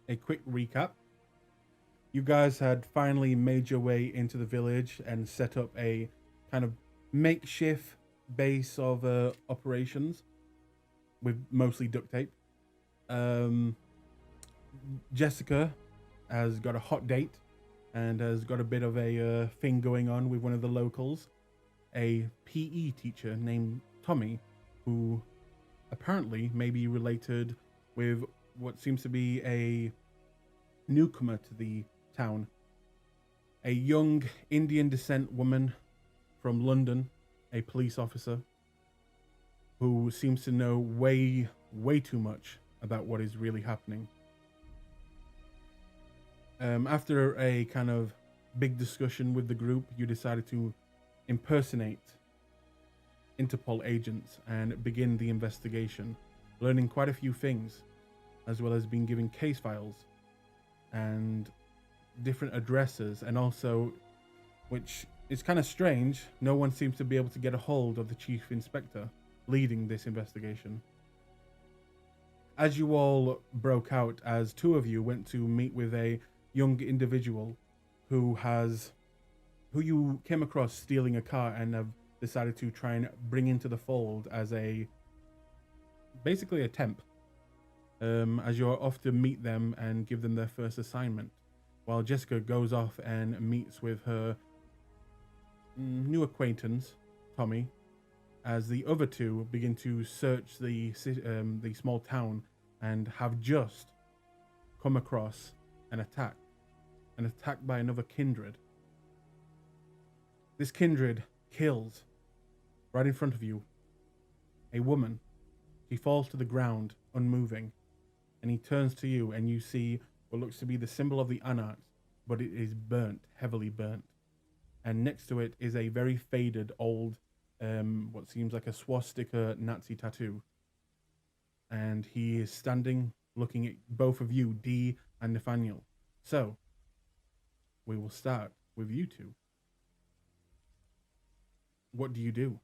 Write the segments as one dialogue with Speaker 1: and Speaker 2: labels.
Speaker 1: a quick recap. You guys had finally made your way into the village and set up a kind of makeshift base of operations with mostly duct tape. Um, Jessica has got a hot date and has got a bit of a thing going on with one of the locals, a PE teacher named Tommy, who apparently may be related with what seems to be a newcomer to the town, a young Indian descent woman from London, a police officer who seems to know way too much about what is really happening. After a kind of big discussion with the group, you decided to impersonate Interpol agents and begin the investigation, learning quite a few things, as well as being given case files and different addresses, and also, which is kind of strange, no one seems to be able to get a hold of the chief inspector leading this investigation. As you all broke out, as two of you went to meet with a young individual who you came across stealing a car and have decided to try and bring into the fold as basically a temp, as you're off to meet them and give them their first assignment, while Jessica goes off and meets with her new acquaintance, Tommy, as the other two begin to search the small town and have just come across an attack by another kindred. This kindred kills, right in front of you, a woman. She falls to the ground, unmoving, and he turns to you, and you see what looks to be the symbol of the Anarchs, but it is burnt, heavily burnt. And next to it is a very faded old, what seems like a swastika Nazi tattoo. And he is standing, looking at both of you, Dee and Nathaniel. So, we will start with you two. What do you do?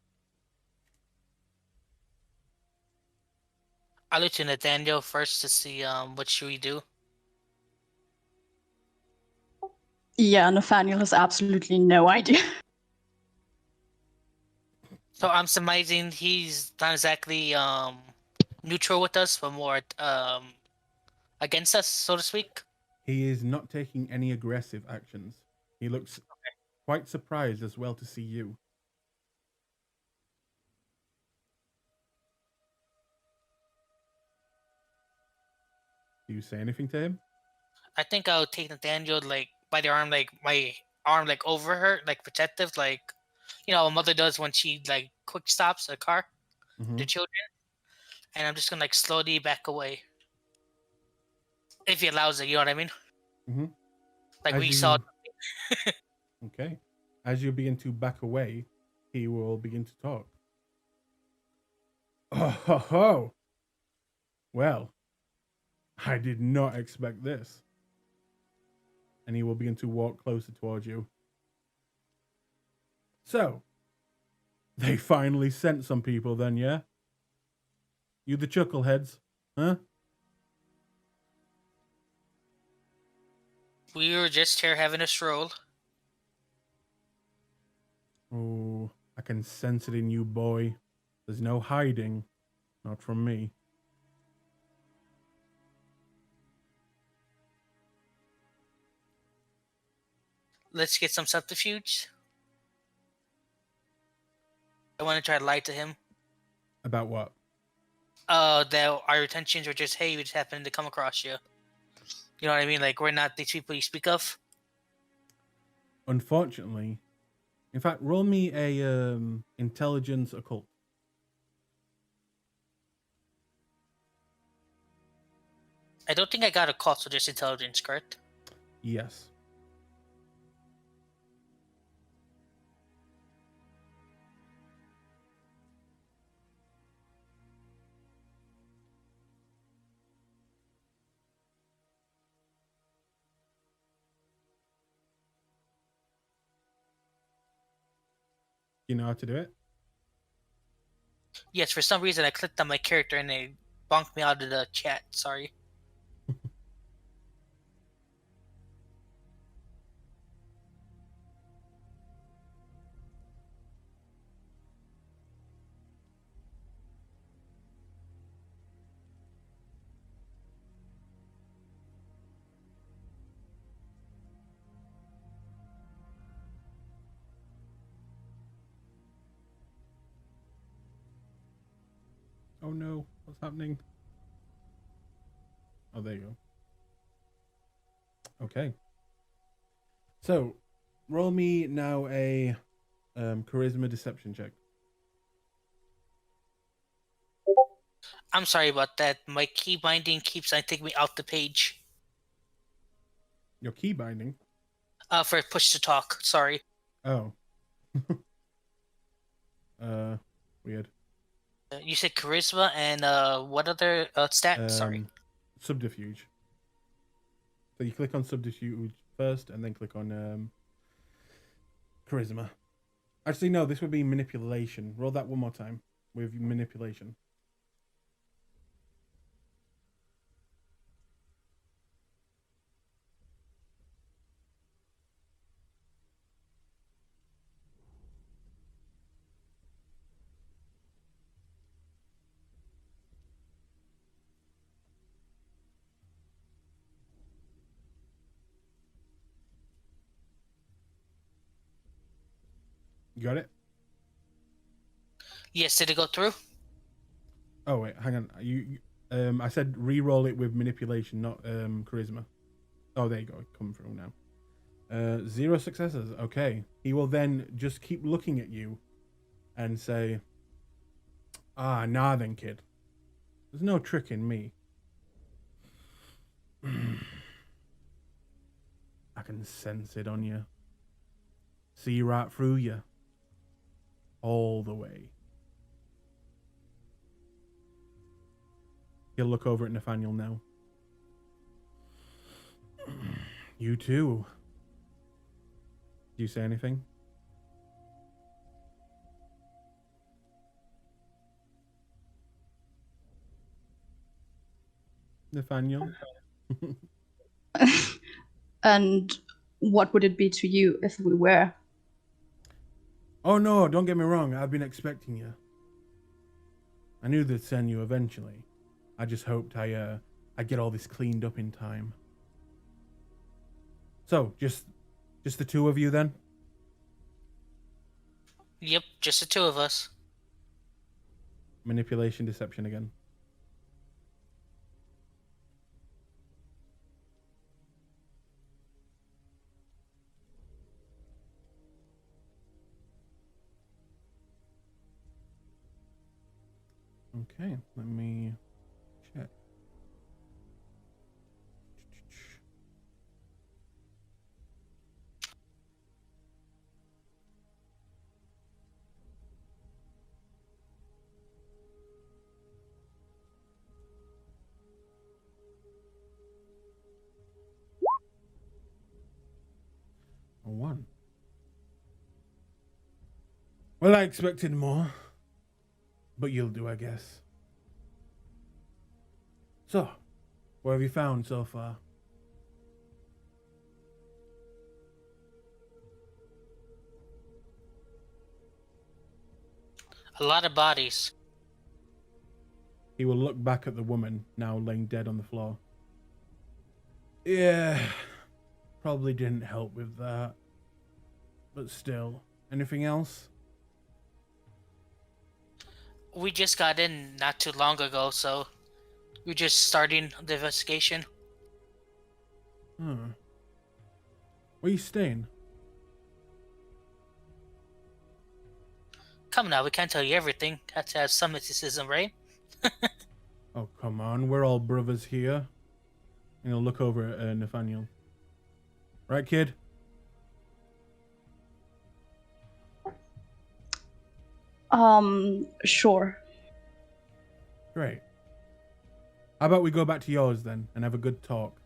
Speaker 2: I'll look to Nathaniel first to see what should we do.
Speaker 3: Yeah, Nathaniel has absolutely no idea.
Speaker 2: So I'm surmising he's not exactly neutral with us, but more against us, so to speak.
Speaker 1: He is not taking any aggressive actions. He looks quite surprised as well to see you. Do you say anything to him?
Speaker 2: I think I'll take Nathaniel like by the arm, like my arm, like over her, like protective, like a mother does when she like quick stops a car,
Speaker 1: Mm-hmm.
Speaker 2: the children, and I'm just gonna like slowly back away if he allows it. You know what I mean?
Speaker 1: Mm-hmm.
Speaker 2: Like
Speaker 1: As
Speaker 2: we saw.
Speaker 1: you Okay. As you begin to back away, he will begin to talk. Oh, ho, ho. Well, I did not expect this. And he will begin to walk closer towards you. So, they finally sent some people then, yeah? You the chuckleheads, huh?
Speaker 2: We were just here having a stroll.
Speaker 1: Oh, I can sense it in you, boy. There's no hiding. Not from me.
Speaker 2: Let's get some subterfuge. I want to try to lie to him.
Speaker 1: About what?
Speaker 2: That our intentions were just, hey, we just happened to come across you. You know what I mean? Like we're not these people you speak of.
Speaker 1: Unfortunately, in fact, roll me a intelligence occult.
Speaker 2: I don't think I got a call, so just intelligence, correct?
Speaker 1: Yes. You know how to do it?
Speaker 2: Yes, for some reason I clicked on my character and it bonked me out of the chat. Sorry.
Speaker 1: Oh no, what's happening? Oh, there you go. Okay. So, roll me now a charisma deception check.
Speaker 2: I'm sorry about that. My key binding keeps on taking me out the page.
Speaker 1: Your key binding.
Speaker 2: For push to talk. Sorry.
Speaker 1: Oh. Weird.
Speaker 2: You said charisma and what other stat? Sorry.
Speaker 1: Subterfuge. So you click on subterfuge first, and then click on charisma. Actually, no. This would be manipulation. Roll that one more time with manipulation. You got it?
Speaker 2: Yes, did it go through?
Speaker 1: Oh wait, hang on. I said re-roll it with manipulation, not charisma. Oh, there you go. Come through now. 0 successes. Okay. He will then just keep looking at you and say, "Ah, nah then, kid. There's no trick in me. I can sense it on you. See right through you. All the way." He'll look over at Nathaniel now. You too. Do you say anything? Nathaniel?
Speaker 3: And what would it be to you if we were?
Speaker 1: Oh no, don't get me wrong. I've been expecting you. I knew they'd send you eventually. I just hoped I'd get all this cleaned up in time. So, just the two of you then?
Speaker 2: Yep, just the two of us.
Speaker 1: Manipulation, deception again. Okay, let me check. A 1. Well, I expected more. But you'll do, I guess. So, what have you found so far?
Speaker 2: A lot of bodies.
Speaker 1: He will look back at the woman, now laying dead on the floor. Yeah, probably didn't help with that. But still, anything else?
Speaker 2: We just got in not too long ago, so we're just starting the investigation.
Speaker 1: Huh. Where you staying?
Speaker 2: Come now, we can't tell you everything. Have to have some mysticism, right?
Speaker 1: Oh, come on, we're all brothers here. And he'll look over at Nathaniel. Right, kid?
Speaker 3: Sure.
Speaker 1: Great. How about we go back to yours then and have a good talk?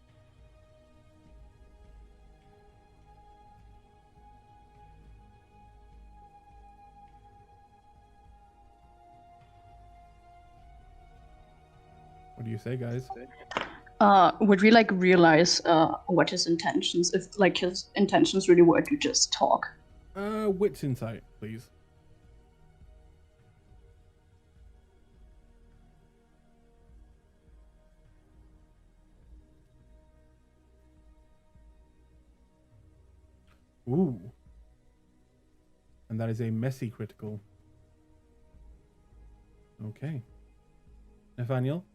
Speaker 1: What do you say, guys?
Speaker 3: Would we like realize what his intentions, if like his intentions really were to just talk?
Speaker 1: Wits insight, please. Ooh. And that is a messy critical. Okay. Nathaniel,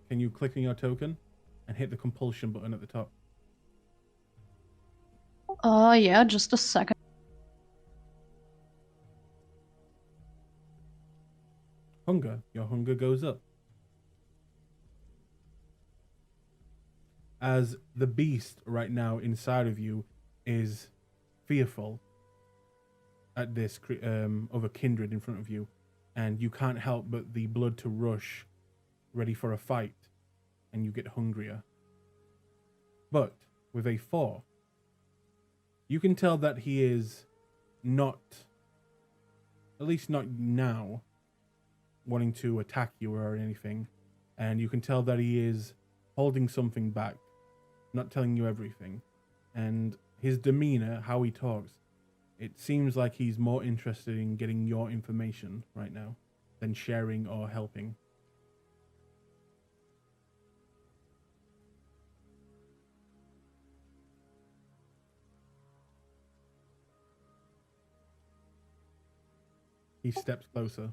Speaker 1: can you click on your token and hit the compulsion button at the top?
Speaker 3: Yeah, just a second.
Speaker 1: Hunger. Your hunger goes up. As the beast right now inside of you is fearful at this other kindred in front of you, and you can't help but the blood to rush, ready for a fight, and you get hungrier. But with a 4, you can tell that he is not, at least not now, wanting to attack you or anything, and you can tell that he is holding something back, not telling you everything, and his demeanor, how he talks, it seems like he's more interested in getting your information right now than sharing or helping. He steps closer.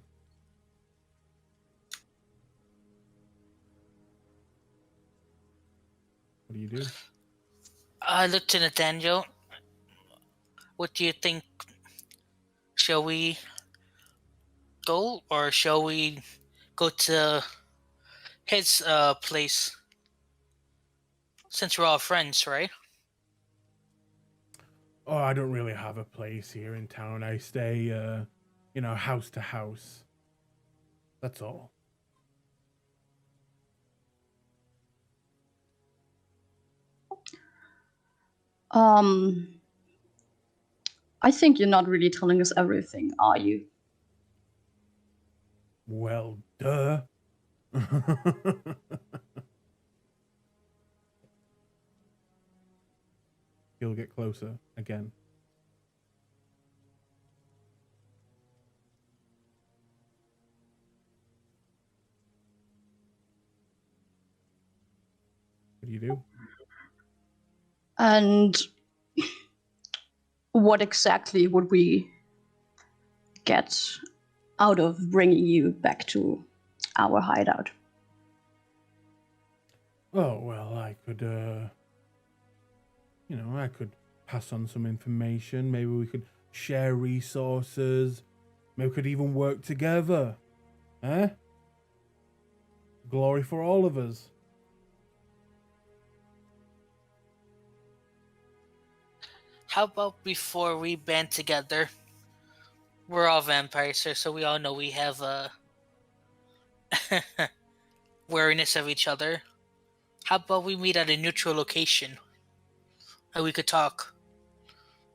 Speaker 1: What do you do?
Speaker 2: I look to Nathaniel. What do you think? Shall we go, or shall we go to his place? Since we're all friends, right?
Speaker 1: Oh, I don't really have a place here in town. I stay, house to house. That's all.
Speaker 3: I think you're not really telling us everything, are you?
Speaker 1: Well, duh. He'll get closer again. What do you do?
Speaker 3: And what exactly would we get out of bringing you back to our hideout?
Speaker 1: Oh, well, I could, I could pass on some information. Maybe we could share resources. Maybe we could even work together. Eh? Glory for all of us.
Speaker 2: How about before we band together? We're all vampires here, so we all know we have wariness of each other. How about we meet at a neutral location and we could talk?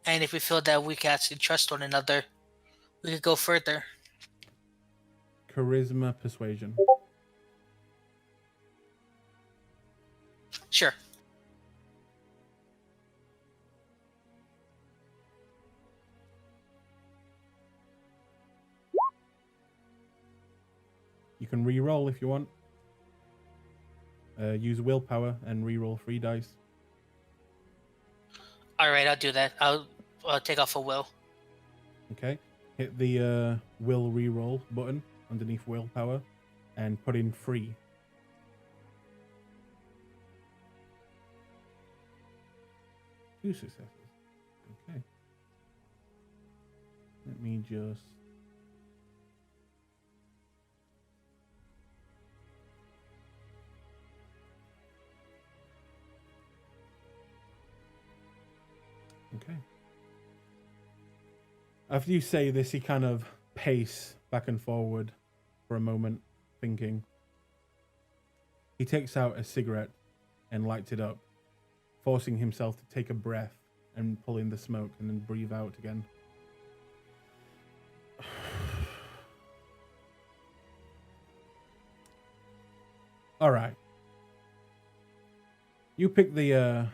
Speaker 2: And if we feel that we can actually trust one another, we could go further.
Speaker 1: Charisma persuasion.
Speaker 2: Sure.
Speaker 1: You can re-roll if you want. Use willpower and re-roll 3 dice.
Speaker 2: All right, I'll do that. I'll take off a will.
Speaker 1: Okay. Hit the will re-roll button underneath willpower and put in 3. Two successes. Okay. Let me just... Okay. After you say this, he kind of pace back and forward for a moment, thinking. He takes out a cigarette and lights it up, forcing himself to take a breath and pull in the smoke and then breathe out again. All right. You pick the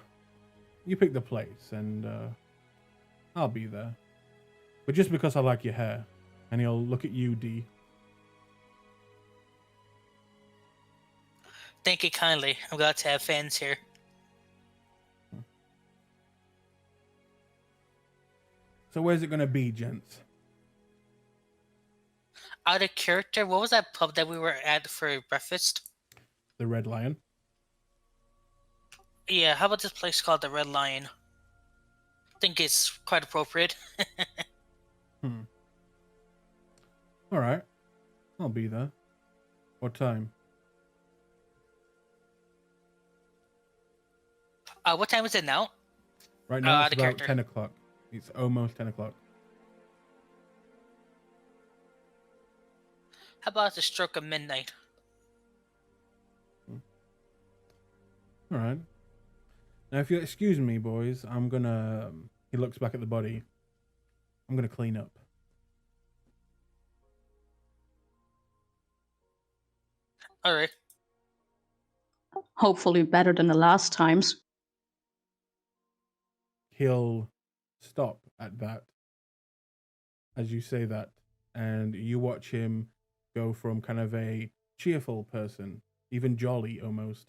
Speaker 1: place, and I'll be there. But just because I like your hair, and he'll look at you, D.
Speaker 2: Thank you kindly. I'm glad to have fans here.
Speaker 1: So where's it gonna be, gents?
Speaker 2: Out of character, what was that pub that we were at for breakfast?
Speaker 1: the Red Lion.
Speaker 2: Yeah, how about this place called the Red Lion? I think it's quite appropriate.
Speaker 1: All right, I'll be there. What time?
Speaker 2: What time is it now?
Speaker 1: Right now it's
Speaker 2: The
Speaker 1: about
Speaker 2: character.
Speaker 1: 10 o'clock. It's almost 10 o'clock.
Speaker 2: How about the stroke of midnight?
Speaker 1: All right. Now, if you excuse me, boys, I'm gonna. He looks back at the body. I'm gonna clean up.
Speaker 2: All right.
Speaker 3: Hopefully better than the last times.
Speaker 1: He'll stop at that as you say that, and you watch him go from kind of a cheerful person, even jolly almost,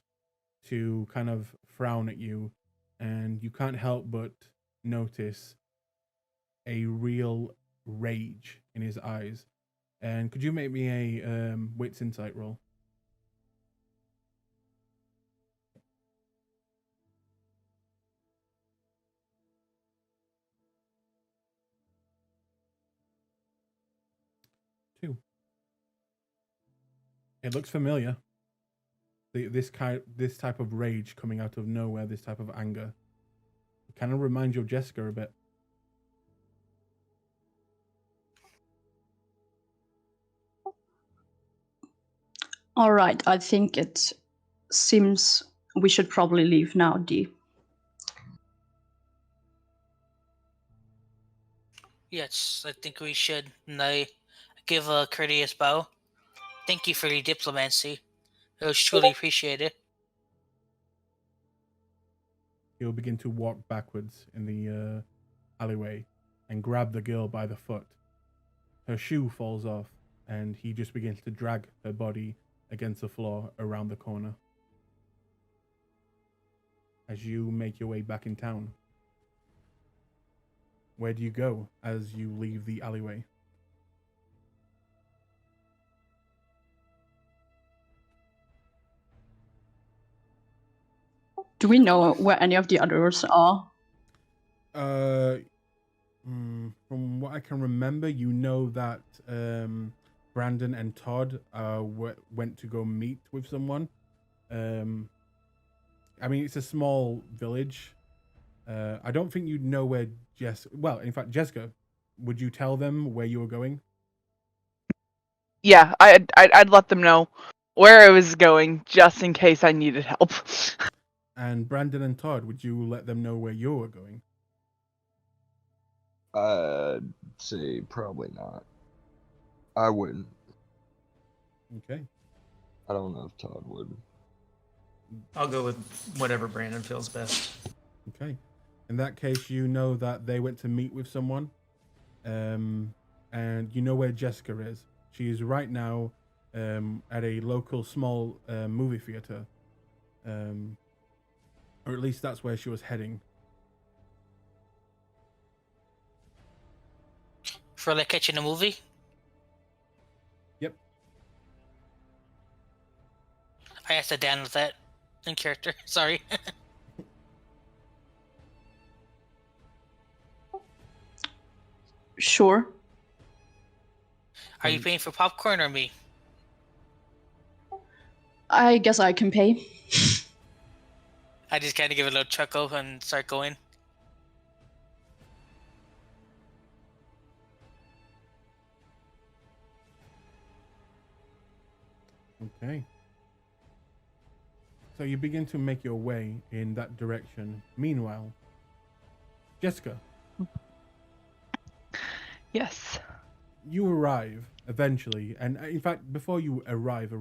Speaker 1: to kind of frown at you, and you can't help but notice a real rage in his eyes. And could you make me a wits insight roll? Two. It looks familiar. This type of rage coming out of nowhere, this type of anger, it kind of reminds you of Jessica a bit.
Speaker 3: All right, I think it seems we should probably leave now, Dee.
Speaker 2: Yes, I think we should. And I give a courteous bow. Thank you for your diplomacy. It was truly appreciated.
Speaker 1: He'll begin to walk backwards in the alleyway and grab the girl by the foot. Her shoe falls off, and he just begins to drag her body against the floor around the corner. As you make your way back in town, where do you go as you leave the alleyway?
Speaker 3: Do we know where any of the others are?
Speaker 1: From what I can remember, you know that Brandon and Todd went to go meet with someone. I mean, it's a small village. I don't think you know where Well, in fact, Jessica, would you tell them where you were going?
Speaker 4: Yeah, I'd let them know where I was going just in case I needed help.
Speaker 1: And Brandon and Todd, would you let them know where you were going?
Speaker 5: I'd say probably not. I wouldn't.
Speaker 1: Okay.
Speaker 5: I don't know if Todd would.
Speaker 6: I'll go with whatever Brandon feels best.
Speaker 1: Okay. In that case, you know that they went to meet with someone, and you know where Jessica is. She is right now at a local small movie theater, or at least that's where she was heading.
Speaker 2: For like catching a movie?
Speaker 1: Yep.
Speaker 2: I asked Dan with that in character. Sorry.
Speaker 3: Sure.
Speaker 2: Are you paying for popcorn or me?
Speaker 3: I guess I can pay.
Speaker 2: I just kind of give it a little chuckle and start going.
Speaker 1: Okay. So you begin to make your way in that direction. Meanwhile, Jessica,
Speaker 4: Yes.
Speaker 1: you arrive eventually, and in fact, before you arrive,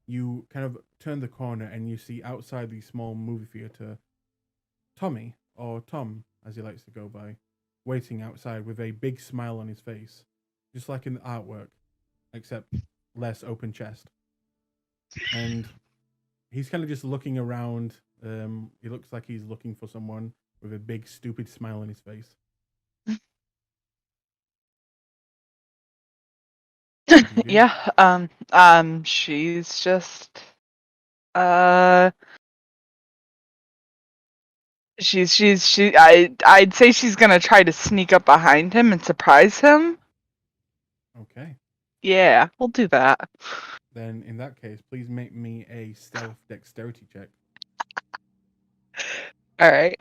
Speaker 1: you kind of turn the corner and you see outside the small movie theater Tommy, or Tom, as he likes to go by, waiting outside with a big smile on his face, just like in the artwork, except less open chest. And he's kind of just looking around. He looks like he's looking for someone with a big, stupid smile on his face.
Speaker 4: Yeah. She's just I'd say she's gonna try to sneak up behind him and surprise him.
Speaker 1: Okay.
Speaker 4: Yeah, we'll do that.
Speaker 1: Then in that case, please make me a stealth dexterity check.
Speaker 4: All right.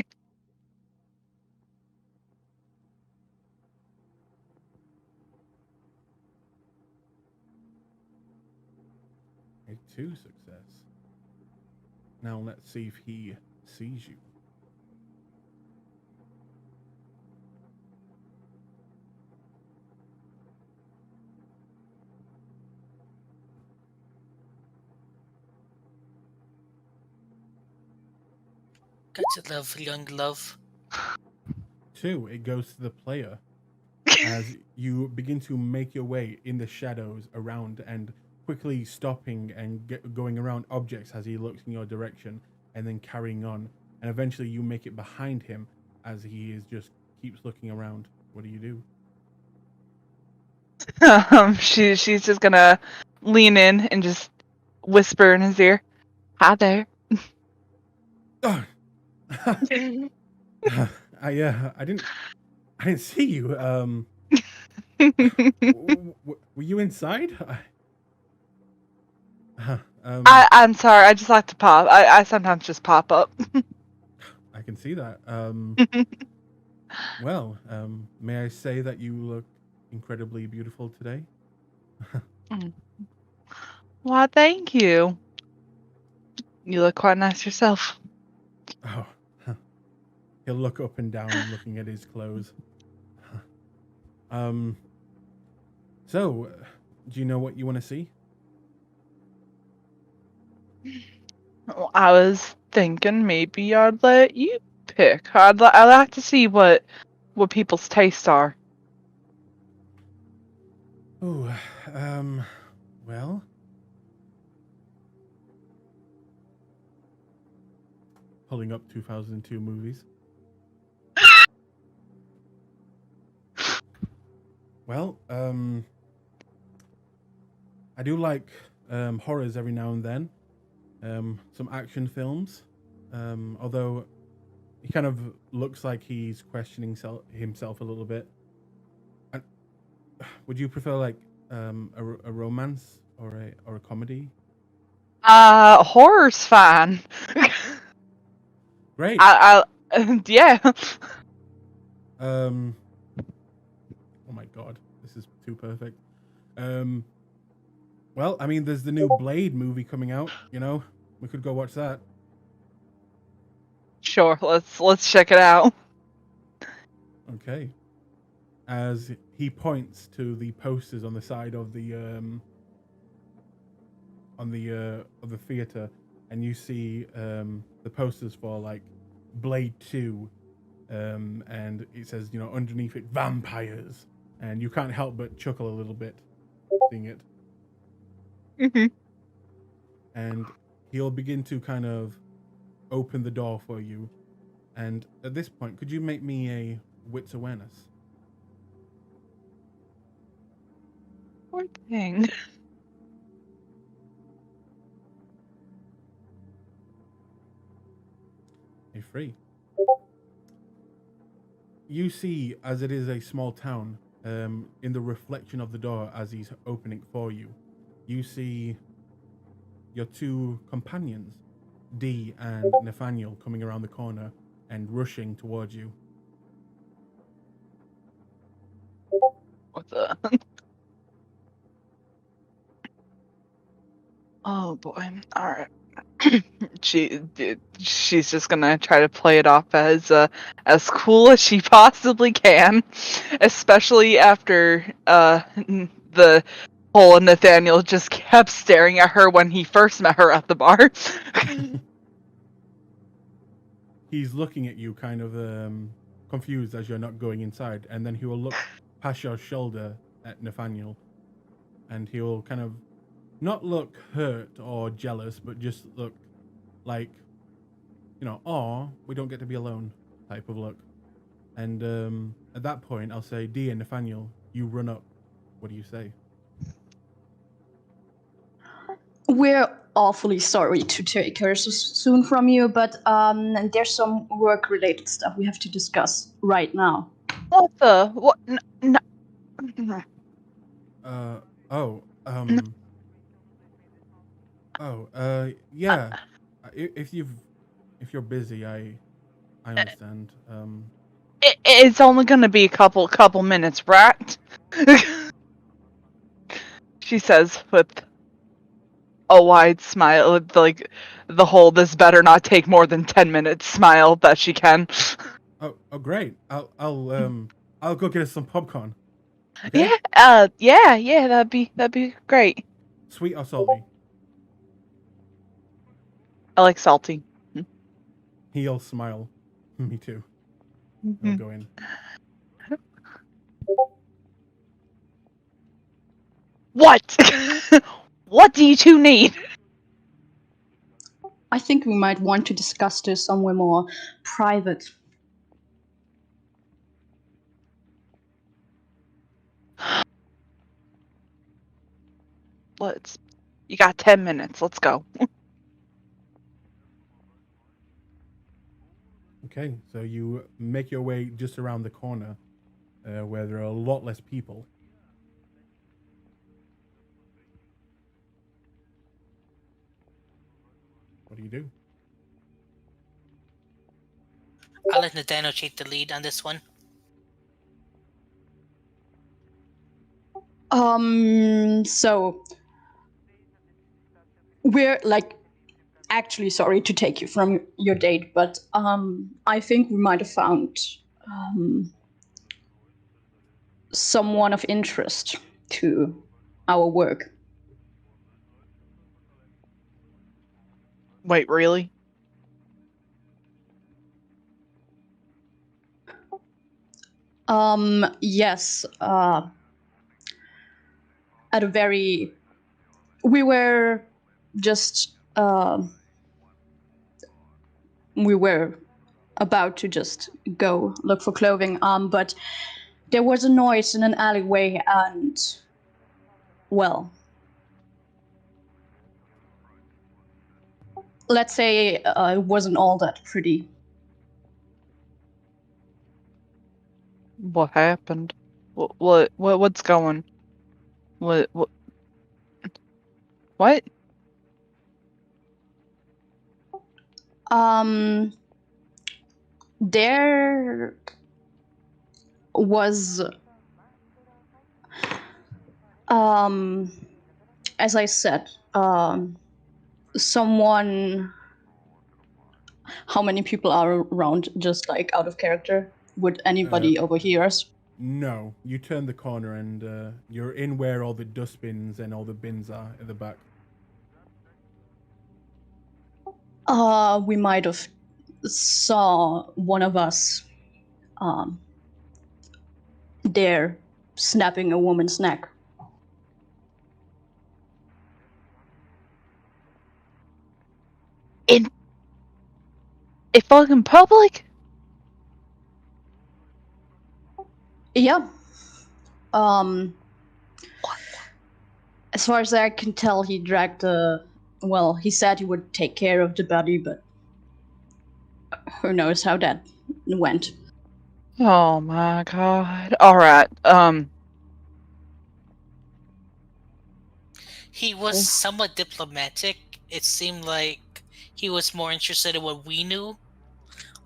Speaker 1: A 2 success. Now let's see if he sees you.
Speaker 2: Got to love, young love.
Speaker 1: 2, it goes to the player. As you begin to make your way in the shadows around and quickly stopping and going around objects as he looks in your direction and then carrying on. And eventually you make it behind him as he is just keeps looking around. What do you do?
Speaker 4: She's just gonna lean in and just whisper in his ear, "Hi there."
Speaker 1: Oh. I didn't see you. Were you inside?
Speaker 4: I'm sorry. I just like to pop. I sometimes just pop up.
Speaker 1: I can see that. Well, may I say that you look incredibly beautiful today?
Speaker 4: Why, thank you. You look quite nice yourself.
Speaker 1: Oh, he'll look up and down, looking at his clothes. So, do you know what you want to see?
Speaker 4: I was thinking maybe I'd let you pick. I'd like to see what people's tastes are.
Speaker 1: Oh, well, pulling up 2002 movies. Well, I do like horrors every now and then. Some action films. Although he kind of looks like he's questioning himself a little bit. And would you prefer like a romance or a comedy?
Speaker 4: Horror's fine.
Speaker 1: Great.
Speaker 4: Yeah.
Speaker 1: Oh my god, this is too perfect. Well, I mean, there's the new Blade movie coming out. You know, we could go watch that.
Speaker 4: Sure, let's check it out.
Speaker 1: Okay. As he points to the posters on the side of the theater, and you see the posters for like Blade 2, and it says, you know, underneath it, vampires, and you can't help but chuckle a little bit seeing it.
Speaker 4: Mm-hmm.
Speaker 1: And he'll begin to kind of open the door for you. And at this point, could you make me a wits awareness?
Speaker 4: Poor thing.
Speaker 1: A free. You see, as it is a small town, in the reflection of the door as he's opening for you, you see your two companions, Dee and Nathaniel, coming around the corner and rushing towards you.
Speaker 4: What the? Oh boy. All right. She's just gonna try to play it off as cool as she possibly can, especially after the whole Nathaniel just kept staring at her when he first met her at the bar.
Speaker 1: He's looking at you kind of confused as you're not going inside, and then he will look past your shoulder at Nathaniel, and he will kind of not look hurt or jealous, but just look like, you know, "Aw, we don't get to be alone" type of look. And at that point, I'll say, Dee and Nathaniel, you run up. What do you say?
Speaker 3: We're awfully sorry to take her so soon from you, but there's some work-related stuff we have to discuss right now.
Speaker 4: What the? What?
Speaker 1: Oh, yeah. If you're busy, I understand.
Speaker 4: It's only gonna be a couple minutes, right? She says with a wide smile, with like the whole "this better not take more than 10 minutes" smile that she can.
Speaker 1: Oh, great. I'll go get us some popcorn. Okay?
Speaker 4: Yeah, that'd be great.
Speaker 1: Sweet or salty?
Speaker 4: I like salty.
Speaker 1: He'll smile. Me too. I'll go in.
Speaker 4: What? What do you two need?
Speaker 3: I think we might want to discuss this somewhere more private.
Speaker 4: You got 10 minutes. Let's go.
Speaker 1: Okay, so you make your way just around the corner, where there are a lot less people. What do you do?
Speaker 2: I'll let Nathaniel take the lead on this one.
Speaker 3: So we're like actually sorry to take you from your date, but I think we might have found someone of interest to our work.
Speaker 4: Wait, really?
Speaker 3: Yes. At a very, we were just we were about to just go look for clothing, but there was a noise in an alleyway, and well, let's say it wasn't all that pretty.
Speaker 4: What happened? What's going? What? What?
Speaker 3: There was as I said, someone. How many people are around, just like out of character? Would anybody overhear us?
Speaker 1: No, you turn the corner and you're in where all the dustbins and all the bins are at the back.
Speaker 3: We might have saw one of us there snapping a woman's neck.
Speaker 4: In fucking public?
Speaker 3: Yeah. As far as I can tell, he dragged the. Well, he said he would take care of the body, but who knows how that went.
Speaker 4: Oh my god. Alright,
Speaker 2: He was somewhat diplomatic. It seemed like he was more interested in what we knew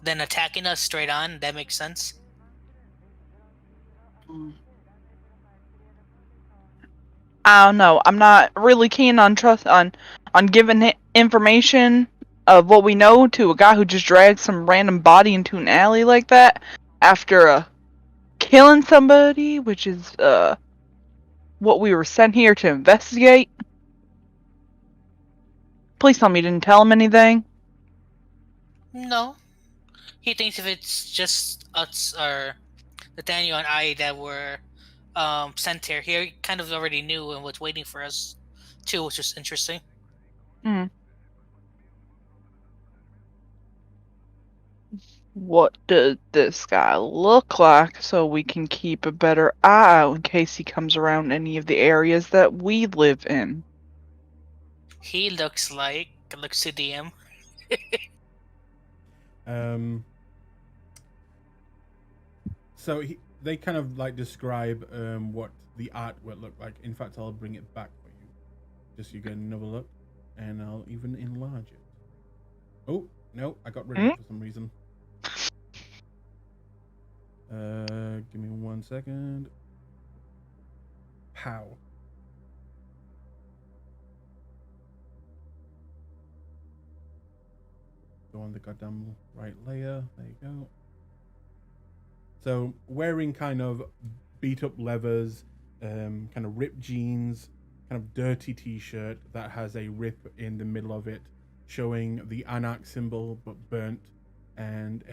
Speaker 2: than attacking us straight on. That makes sense.
Speaker 4: I don't know. I'm not really keen on giving information of what we know to a guy who just dragged some random body into an alley like that after killing somebody, which is what we were sent here to investigate. Please tell me you didn't tell him anything.
Speaker 2: No. He thinks if it's just us or Nathaniel and I that were sent here, he kind of already knew and was waiting for us too, which is interesting.
Speaker 4: What does this guy look like so we can keep a better eye out in case he comes around any of the areas that we live in?
Speaker 2: He looks like to DM.
Speaker 1: So they kind of like describe what the art would look like. In fact, I'll bring it back for you, just so you get another look, and I'll even enlarge it. Oh no, I got rid of it for some reason. Give me 1 second. Pow. Go on the goddamn right layer. There you go. So wearing kind of beat up levers, kind of ripped jeans, kind of dirty t-shirt that has a rip in the middle of it, showing the Anak symbol but burnt, and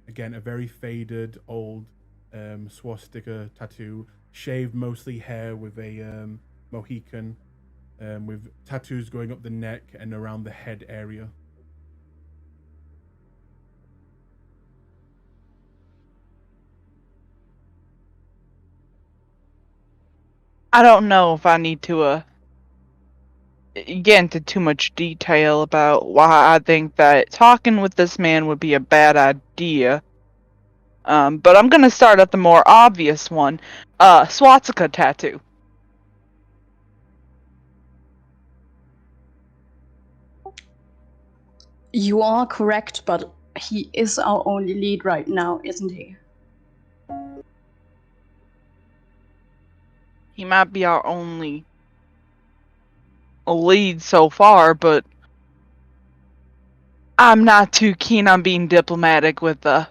Speaker 1: again a very faded old swastika tattoo, shaved mostly hair with a Mohican, with tattoos going up the neck and around the head area.
Speaker 4: I don't know if I need to get into too much detail about why I think that talking with this man would be a bad idea. But I'm gonna start at the more obvious one. Swastika tattoo.
Speaker 3: You are correct, but he is our only lead right now, isn't he?
Speaker 4: He might be our only lead so far, but I'm not too keen on being diplomatic with the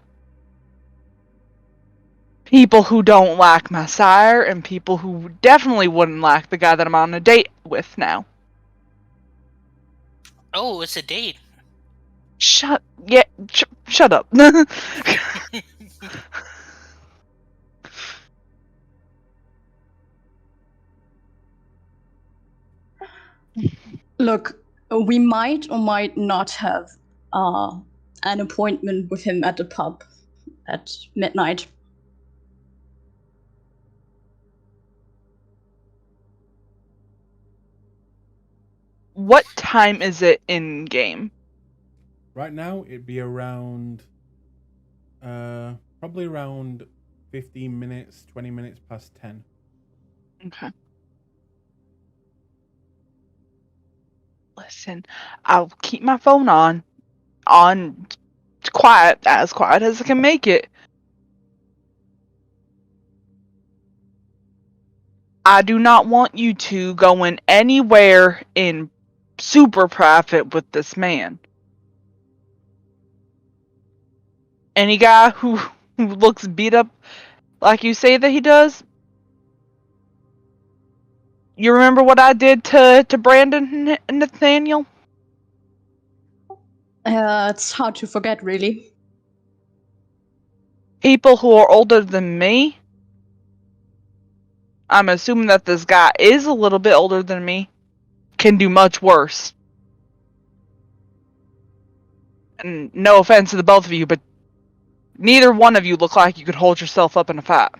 Speaker 4: people who don't like my sire and people who definitely wouldn't like the guy that I'm on a date with now.
Speaker 2: Oh, it's a date.
Speaker 4: Shut up.
Speaker 3: Look, we might or might not have an appointment with him at the pub at midnight.
Speaker 4: What time is it in game?
Speaker 1: Right now, it'd be around, probably around 15 minutes, 20 minutes past 10.
Speaker 4: Okay. Listen, I'll keep my phone on quiet as I can make it. I do not want you two going anywhere in super profit with this man. Any guy who looks beat up like you say that he does? You remember what I did to Brandon and Nathaniel?
Speaker 3: It's hard to forget, really.
Speaker 4: People who are older than me? I'm assuming that this guy is a little bit older than me. Can do much worse. And no offense to the both of you, but neither one of you look like you could hold yourself up in a fight.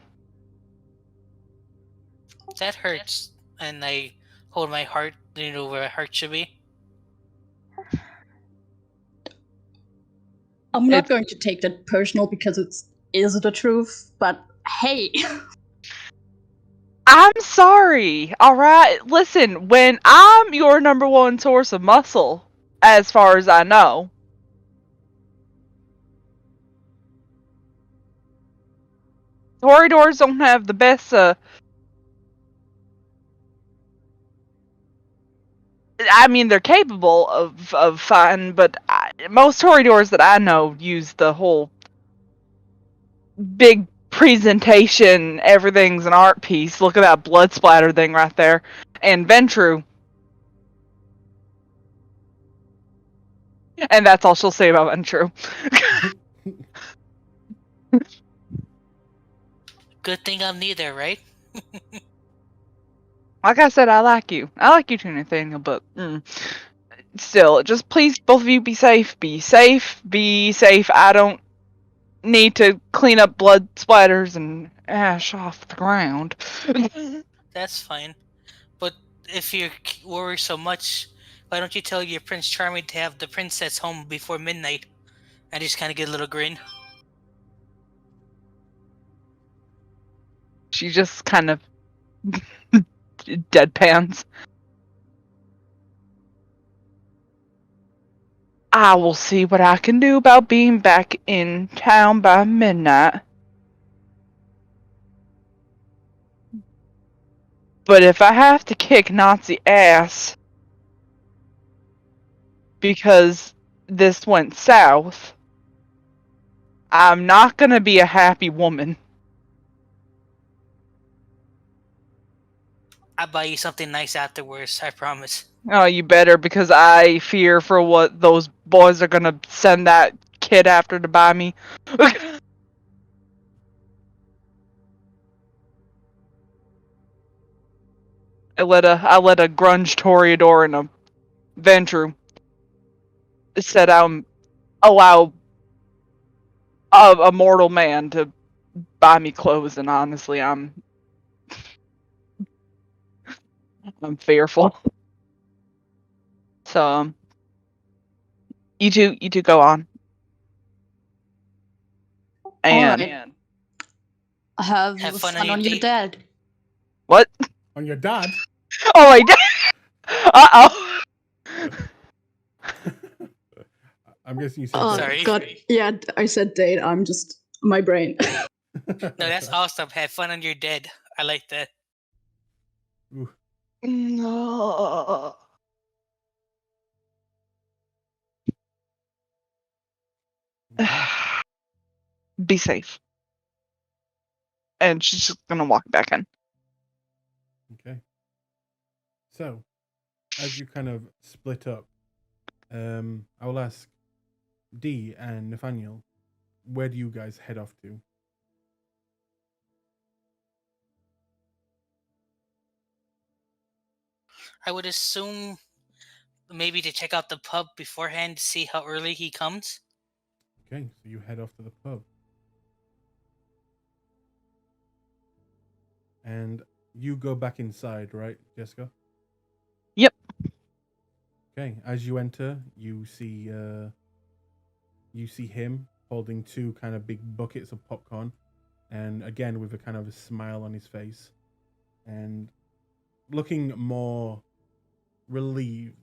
Speaker 2: That hurts. And I hold my heart, where my heart should be.
Speaker 3: I'm not going to take that personal because it is the truth, but hey.
Speaker 4: I'm sorry, alright? Listen, when I'm your number one source of muscle, as far as I know, corridors don't have the best, I mean, they're capable of fighting, but most corridors that I know use the whole big presentation, everything's an art piece. Look at that blood splatter thing right there. And Ventru. And that's all she'll say about Ventru.
Speaker 2: Good thing I'm neither, right?
Speaker 4: Like I said, I like you. I like you too, Nathaniel, but still, just please, both of you be safe. Be safe. Be safe. I don't need to clean up blood splatters and ash off the ground.
Speaker 2: That's fine. But if you worry so much, why don't you tell your Prince Charming to have the princess home before midnight? And just kind of get a little grin.
Speaker 4: She just kind of deadpans. I will see what I can do about being back in town by midnight. But if I have to kick Nazi ass because this went south, I'm not gonna be a happy woman.
Speaker 2: I'll buy you something nice afterwards, I promise.
Speaker 4: Oh, you better, because I fear for what those boys are gonna send that kid after to buy me. I let a grunge Toreador and a Ventru set out allow a mortal man to buy me clothes, and honestly, I'm fearful. So, you two go on. And
Speaker 3: Alright. Have
Speaker 2: Have fun
Speaker 3: fun
Speaker 2: on
Speaker 3: on
Speaker 2: your
Speaker 3: your
Speaker 2: date.
Speaker 3: dad.
Speaker 4: what?
Speaker 1: On your dad?
Speaker 4: Oh my god! Uh-oh!
Speaker 1: I'm guessing you said
Speaker 2: Sorry.
Speaker 3: God, yeah, I said date. I'm just my brain.
Speaker 2: No, that's awesome. Have fun on your dead. I like that.
Speaker 1: Ooh,
Speaker 4: No.
Speaker 1: okay.
Speaker 4: Be safe. And she's just gonna walk back in.
Speaker 1: Okay. So, as you kind of split up, I will ask Dee and Nathaniel, where do you guys head off to?
Speaker 2: I would assume maybe to check out the pub beforehand to see how early he comes.
Speaker 1: Okay, so you head off to the pub. And you go back inside, right, Jessica?
Speaker 4: Yep.
Speaker 1: Okay, as you enter, you see him holding two kind of big buckets of popcorn, and again with a kind of a smile on his face, and looking more relieved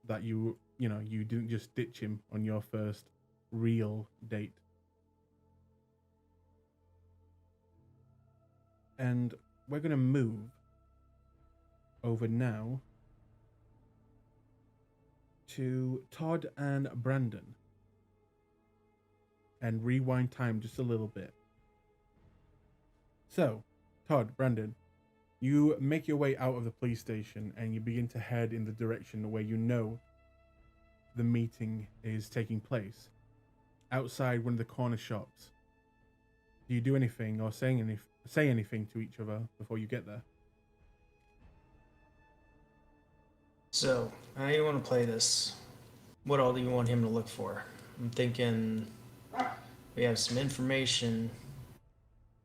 Speaker 1: that you didn't just ditch him on your first real date. And we're gonna move over now to Todd and Brandon and rewind time just a little bit. So, Todd, Brandon, you make your way out of the police station and you begin to head in the direction where you know the meeting is taking place, outside one of the corner shops. Do you do anything or say anything to each other before you get there?
Speaker 6: So, how do you want to play this? What all do you want him to look for? I'm thinking we have some information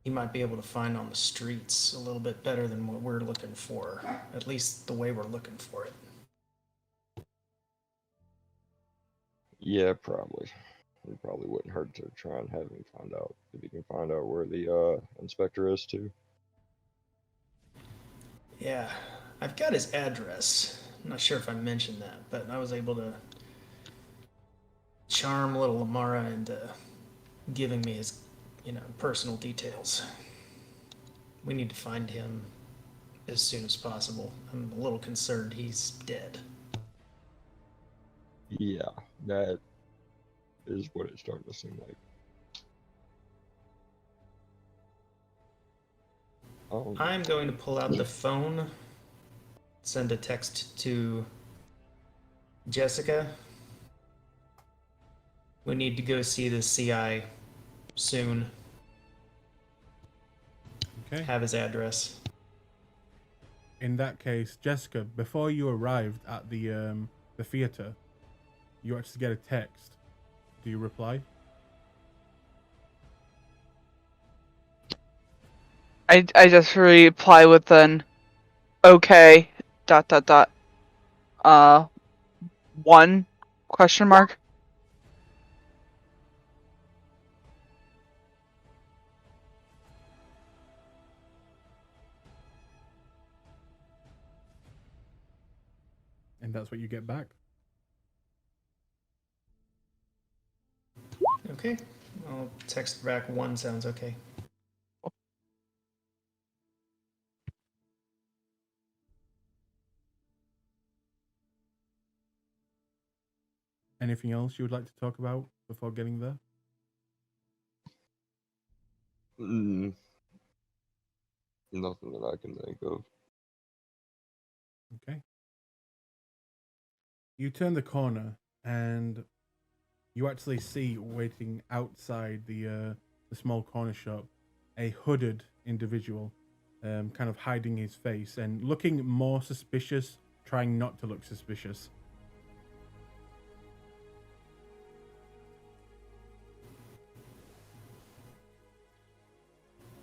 Speaker 6: he might be able to find on the streets a little bit better than what we're looking for, at least the way we're looking for it.
Speaker 5: Yeah, probably. It probably wouldn't hurt to try and have him find out if he can find out where the inspector is too.
Speaker 6: Yeah, I've got his address. I'm not sure if I mentioned that, but I was able to charm little Amara into giving me his, personal details. We need to find him as soon as possible. I'm a little concerned he's dead.
Speaker 5: Yeah, that is what it's starting to seem like.
Speaker 6: I'm going to pull out the phone, send a text to Jessica. We need to go see the CI soon.
Speaker 1: Okay.
Speaker 6: Have his address.
Speaker 1: In that case, Jessica, before you arrived at the theater, you actually get a text. Do you reply?
Speaker 4: I just reply with an okay, dot dot dot. Uh, 1 question mark.
Speaker 1: And that's what you get back.
Speaker 6: Okay. I'll text back 1 sounds okay.
Speaker 1: Anything else you would like to talk about before getting there?
Speaker 5: Mm, nothing that I can think of.
Speaker 1: Okay. You turn the corner and you actually see waiting outside the small corner shop a hooded individual, kind of hiding his face and looking more suspicious, trying not to look suspicious.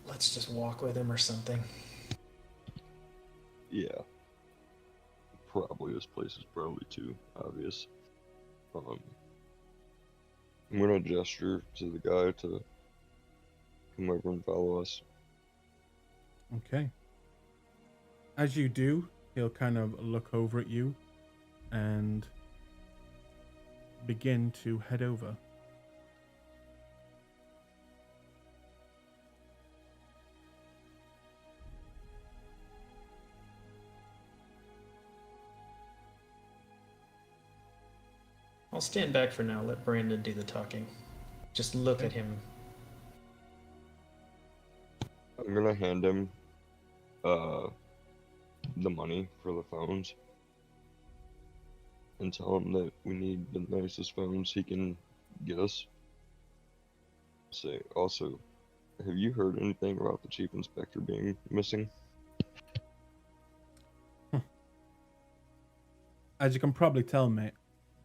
Speaker 6: Let's just walk with him or something.
Speaker 5: Yeah. Probably this place is probably too obvious. I'm gonna gesture to the guy to come over and follow us.
Speaker 1: Okay. As you do, he'll kind of look over at you and begin to head over.
Speaker 6: I'll stand back for now. Let Brandon do the talking. Just look at him.
Speaker 5: I'm gonna hand him the money for the phones and tell him that we need the nicest phones he can get us. Say, also, have you heard anything about the chief inspector being missing?
Speaker 1: As you can probably tell, mate,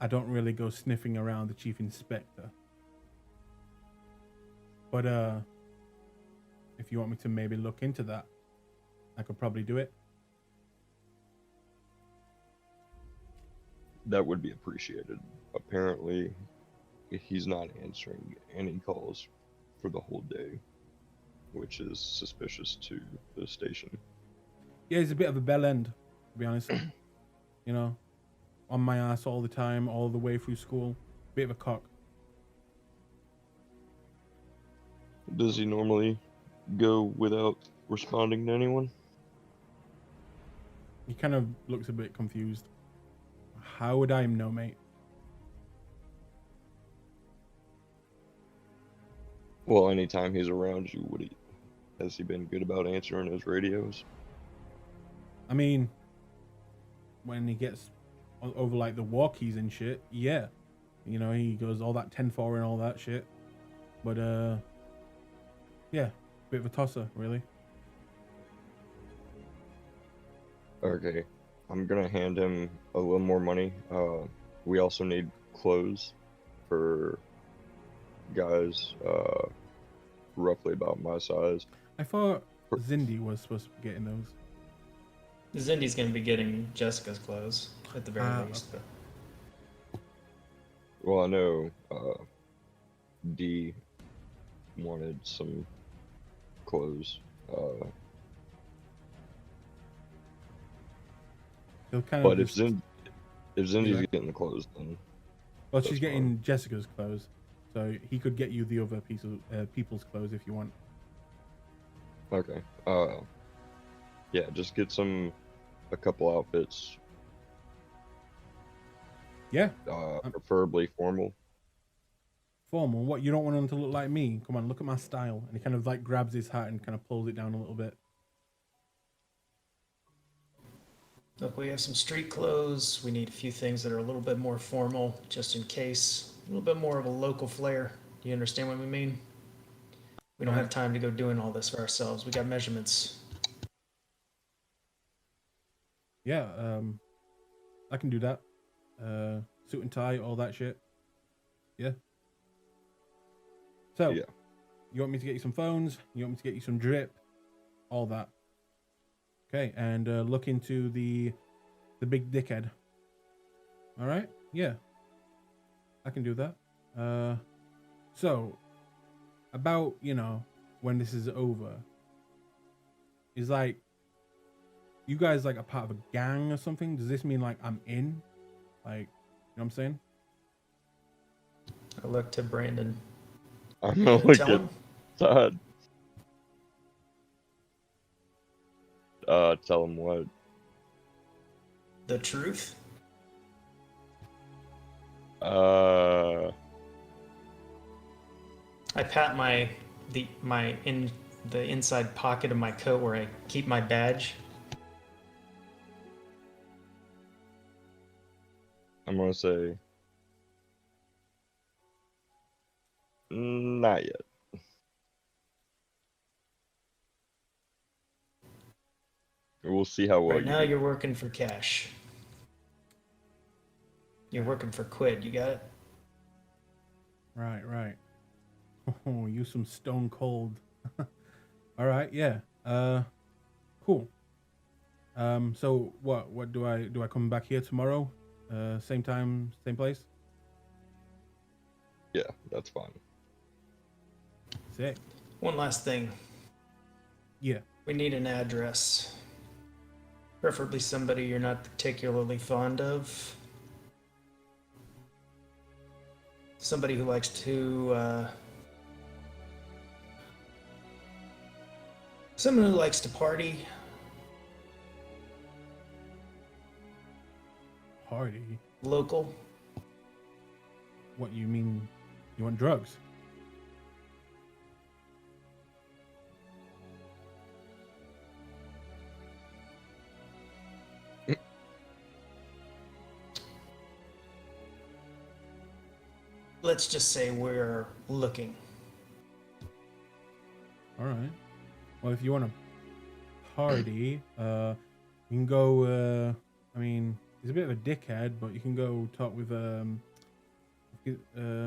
Speaker 1: I don't really go sniffing around the chief inspector. But if you want me to maybe look into that, I could probably do it.
Speaker 5: That would be appreciated. Apparently, he's not answering any calls for the whole day, which is suspicious to the station.
Speaker 1: Yeah, he's a bit of a bell end, to be honest. You know, on my ass all the time, all the way through school. Bit of a cock.
Speaker 5: Does he normally go without responding to anyone?
Speaker 1: He kind of looks a bit confused. How would I know, mate?
Speaker 5: Well, anytime he's around you, has he been good about answering his radios?
Speaker 1: I mean, when he gets over like the walkies and shit, yeah. You know, he goes all that 10-4 and all that shit. But yeah, bit of a tosser, really.
Speaker 5: Okay, I'm gonna hand him a little more money. We also need clothes for guys roughly about my size.
Speaker 1: I thought Zindy was supposed to be getting those.
Speaker 6: Zindy's gonna be getting Jessica's clothes at the very least.
Speaker 1: Okay.
Speaker 6: But
Speaker 5: Well, I know D wanted some clothes.
Speaker 1: He'll kind
Speaker 5: But
Speaker 1: of
Speaker 5: if Zindy's
Speaker 1: like-
Speaker 5: getting the clothes, then
Speaker 1: well, she's
Speaker 5: that's
Speaker 1: getting
Speaker 5: fine.
Speaker 1: Jessica's clothes, so he could get you the other piece of people's clothes if you want.
Speaker 5: Okay. Yeah, just get a couple outfits.
Speaker 1: Yeah,
Speaker 5: Preferably formal.
Speaker 1: formal. What, you don't want him to look like me? Come on, look at my style. And he kind of like grabs his hat and kind of pulls it down a little bit.
Speaker 6: look, we have some street clothes. We need a few things that are a little bit more formal, just in case. A little bit more of a local flair. Do you understand what we mean? We don't have time to go doing all this for ourselves. We got measurements.
Speaker 1: Yeah, I can do that. Suit and tie, all that shit. Yeah. So,
Speaker 5: Yeah.
Speaker 1: you want me to get you some phones? You want me to get you some drip? All that. Okay, and look into the The big dickhead. All right. Yeah. I can do that. So about, when this is over, is like, you guys like a part of a gang or something? Does this mean like I'm in? Like, you know what I'm saying?
Speaker 6: I look to Brandon.
Speaker 5: I'm
Speaker 6: You
Speaker 5: gonna
Speaker 6: gonna
Speaker 5: look
Speaker 6: tell
Speaker 5: at
Speaker 6: him
Speaker 5: Todd. Tell him what?
Speaker 6: the truth? I pat the inside pocket of my coat where I keep my badge.
Speaker 5: I'm gonna say, not yet. We'll see how well
Speaker 6: Right
Speaker 5: you
Speaker 6: now,
Speaker 5: do.
Speaker 6: you're working for cash. You're working for quid. You got it?
Speaker 1: Right, right. Oh, you some stone cold. All right, yeah. Cool. So what do I come back here tomorrow? Same time, same place?
Speaker 5: Yeah, that's fine.
Speaker 1: Sick.
Speaker 6: One last thing.
Speaker 1: Yeah.
Speaker 6: We need an address. Preferably somebody you're not particularly fond of. Somebody who likes to, someone who likes to party.
Speaker 1: Party?
Speaker 6: Local.
Speaker 1: What you mean? You want drugs?
Speaker 6: Let's just say we're looking.
Speaker 1: All right. Well, if you want to party, you can go. I mean, he's a bit of a dickhead, but you can go talk with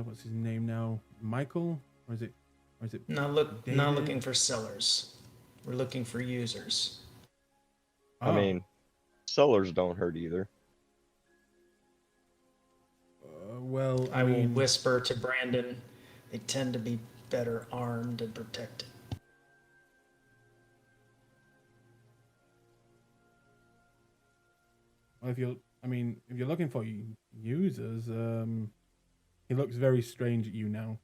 Speaker 1: what's his name now? Michael, or is it?
Speaker 6: Not
Speaker 1: David?
Speaker 6: looking for sellers. We're looking for users.
Speaker 5: I
Speaker 1: Oh,
Speaker 5: mean, sellers don't hurt either.
Speaker 1: well,
Speaker 6: I will
Speaker 1: mean,
Speaker 6: whisper to Brandon. They tend to be better armed and protected.
Speaker 1: well, if you're looking for users, he looks very strange at you now.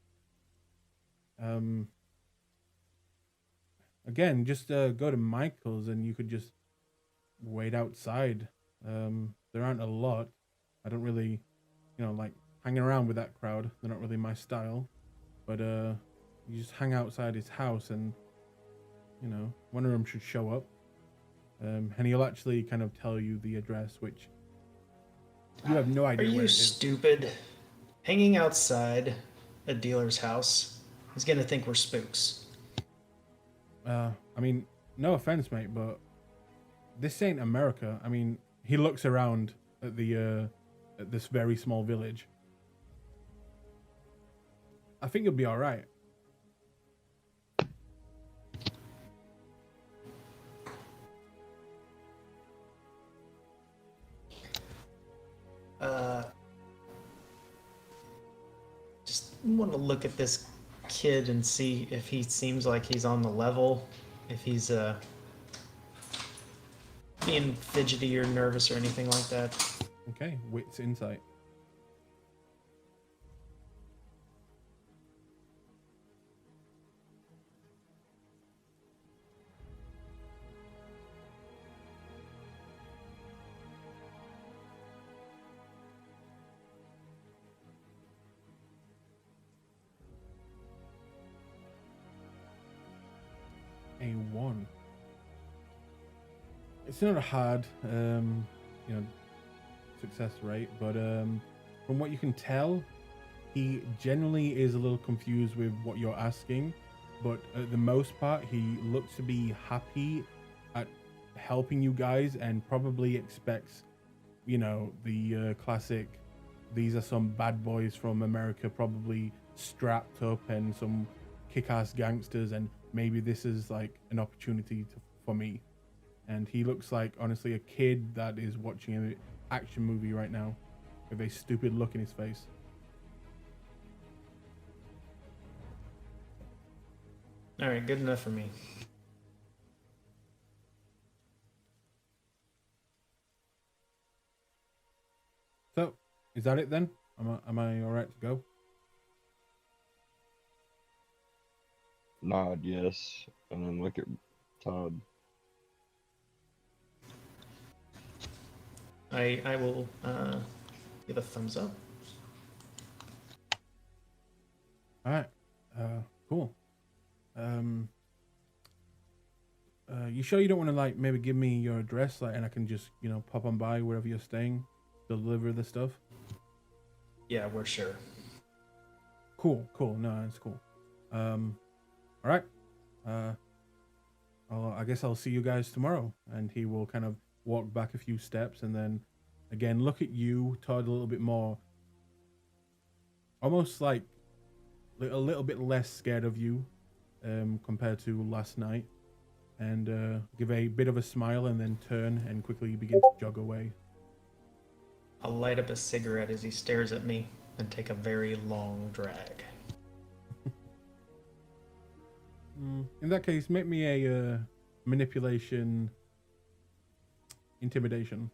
Speaker 1: Again, just go to Michael's and you could just wait outside. There aren't a lot. I don't really, like hanging around with that crowd. They're not really my style. But you just hang outside his house and, one of them should show up. And he'll actually kind of tell you the address, which you have no
Speaker 6: Are
Speaker 1: idea where
Speaker 6: you
Speaker 1: it is.
Speaker 6: stupid? Hanging outside a dealer's house, he's gonna think we're spooks.
Speaker 1: I mean, no offense, mate, but this ain't America. I mean, he looks around at at this very small village. I think you'll be all right.
Speaker 6: Just want to look at this kid and see if he seems like he's on the level, if he's being fidgety or nervous or anything like that.
Speaker 1: Okay, wits insight. A1. It's not a hard, success rate, but from what you can tell, he generally is a little confused with what you're asking, but at the most part, he looks to be happy at helping you guys and probably expects, the classic, these are some bad boys from America, probably strapped up and some kick-ass gangsters, and maybe this is like an opportunity for me. and he looks like honestly a kid that is watching an action movie right now, with a stupid look in his face.
Speaker 6: All right, good enough for me.
Speaker 1: So, is that it then? Am I all right to go?
Speaker 5: Nod yes, and then look at Todd.
Speaker 6: I will give a thumbs up.
Speaker 1: All right. Cool. You sure you don't want to like maybe give me your address, like, and I can just pop on by wherever you're staying, deliver the stuff?
Speaker 6: Yeah, we're sure.
Speaker 1: Cool. No, that's cool. All right. I guess I'll see you guys tomorrow. And he will kind of walk back a few steps and then again look at you, Todd, a little bit more, almost like a little bit less scared of you compared to last night, and give a bit of a smile and then turn and quickly begin to jog away.
Speaker 6: I'll light up a cigarette as he stares at me and take a very long drag.
Speaker 1: In that case, make me a manipulation, intimidation.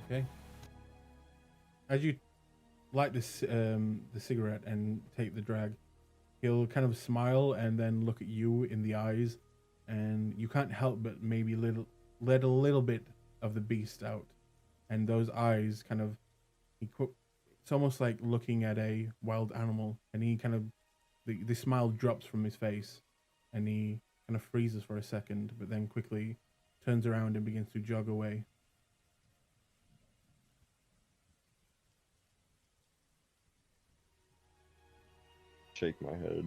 Speaker 1: Okay. As you light this the cigarette and take the drag, he'll kind of smile and then look at you in the eyes, and you can't help but maybe let a little bit of the beast out, and those eyes kind of it's almost like looking at a wild animal, and he kind of the smile drops from his face, and he kind of freezes for a second, but then quickly turns around and begins to jog away.
Speaker 5: Shake my head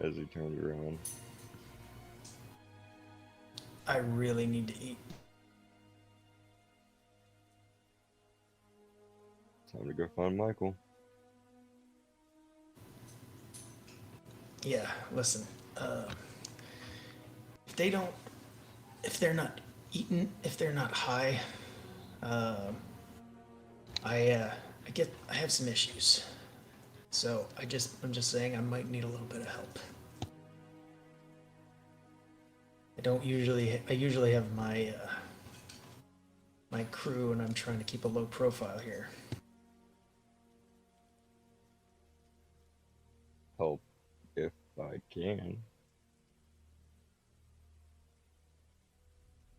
Speaker 5: as he turns around.
Speaker 6: I really need to eat.
Speaker 5: Time to go find Michael.
Speaker 6: Yeah, listen. If they're not eaten, if they're not high, I have some issues. So I'm just saying I might need a little bit of help. I usually have my my crew, and I'm trying to keep a low profile here.
Speaker 5: Help if I can.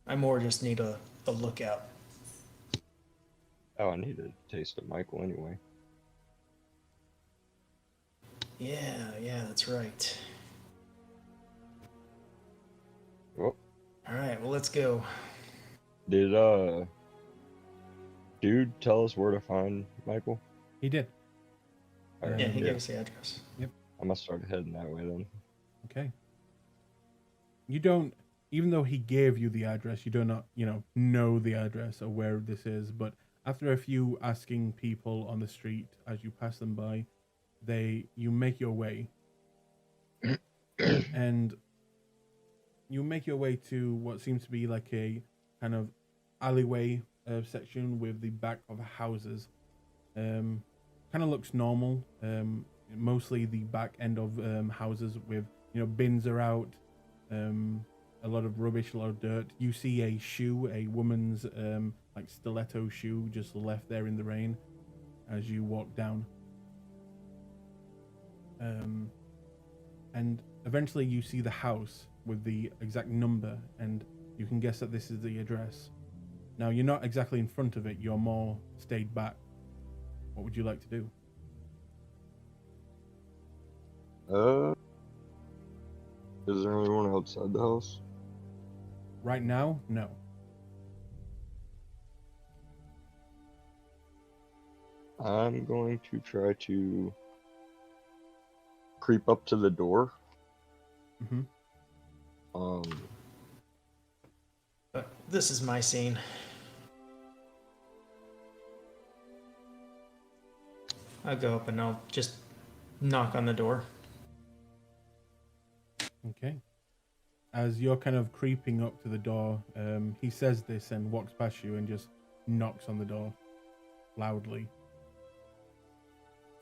Speaker 6: I more just need a lookout.
Speaker 5: Oh, I need a taste of Michael anyway.
Speaker 6: Yeah, that's right.
Speaker 5: Well,
Speaker 6: Alright, well let's go.
Speaker 5: did dude tell us where to find Michael?
Speaker 1: He did.
Speaker 5: Alright,
Speaker 6: Yeah, he gave us the address.
Speaker 5: I must start heading that way then.
Speaker 1: Okay. You don't, even though he gave you the address, you do not, know the address or where this is. But after a few asking people on the street as you pass them by, you make your way, and you make your way to what seems to be like a kind of alleyway section with the back of houses. Kind of looks normal. Mostly the back end of houses with bins are out, a lot of rubbish, a lot of dirt. You see a shoe, a woman's like stiletto shoe, just left there in the rain as you walk down. And eventually you see the house with the exact number, and you can guess that this is the address. Now, you're not exactly in front of it, you're more stayed back. What would you like to do?
Speaker 5: Is there anyone outside the house?
Speaker 1: Right now, no.
Speaker 5: I'm going to try to creep up to the door.
Speaker 1: Mm-hmm.
Speaker 6: this is my scene. I'll go up and I'll just knock on the door.
Speaker 1: Okay. As you're kind of creeping up to the door, he says this and walks past you and just knocks on the door loudly.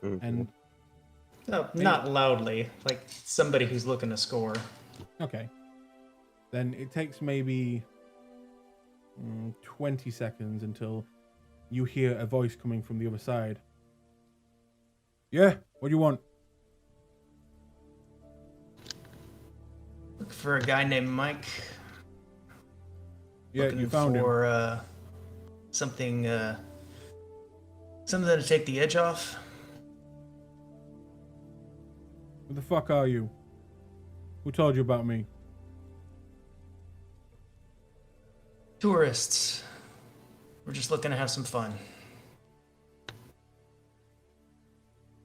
Speaker 5: Mhm.
Speaker 1: And
Speaker 6: No, not loudly, like somebody who's looking to score.
Speaker 1: okay, then it takes maybe 20 seconds until you hear a voice coming from the other side. Yeah, what do you want?
Speaker 6: Look for a guy named Mike.
Speaker 1: Yeah,
Speaker 6: Looking
Speaker 1: you found him.
Speaker 6: for something something to take the edge off.
Speaker 1: Who the fuck are you? Who told you about me?
Speaker 6: Tourists. We're just looking to have some fun.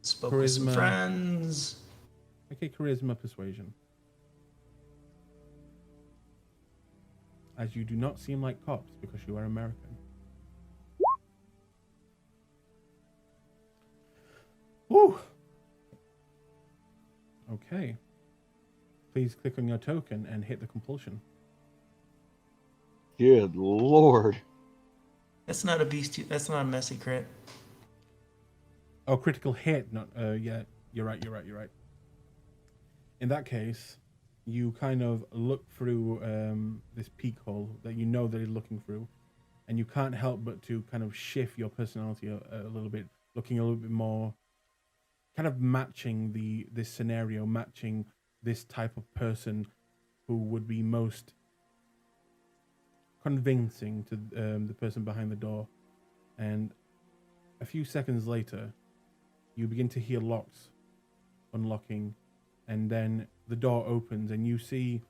Speaker 6: Spoke with some
Speaker 1: Charisma.
Speaker 6: friends.
Speaker 1: Okay, charisma persuasion. As you do not seem like cops because you are American. Woo! Okay. Please click on your token and hit the compulsion.
Speaker 5: Good lord.
Speaker 6: That's not a beast. That's not a messy crit.
Speaker 1: Oh, critical hit. Not. Yeah. You're right. In that case, you kind of look through this peek hole that you know that he's looking through, and you can't help but to kind of shift your personality a little bit, looking a little bit more, kind of matching this scenario, matching this type of person who would be most convincing to the person behind the door. And a few seconds later, you begin to hear locks unlocking, and then the door opens and you see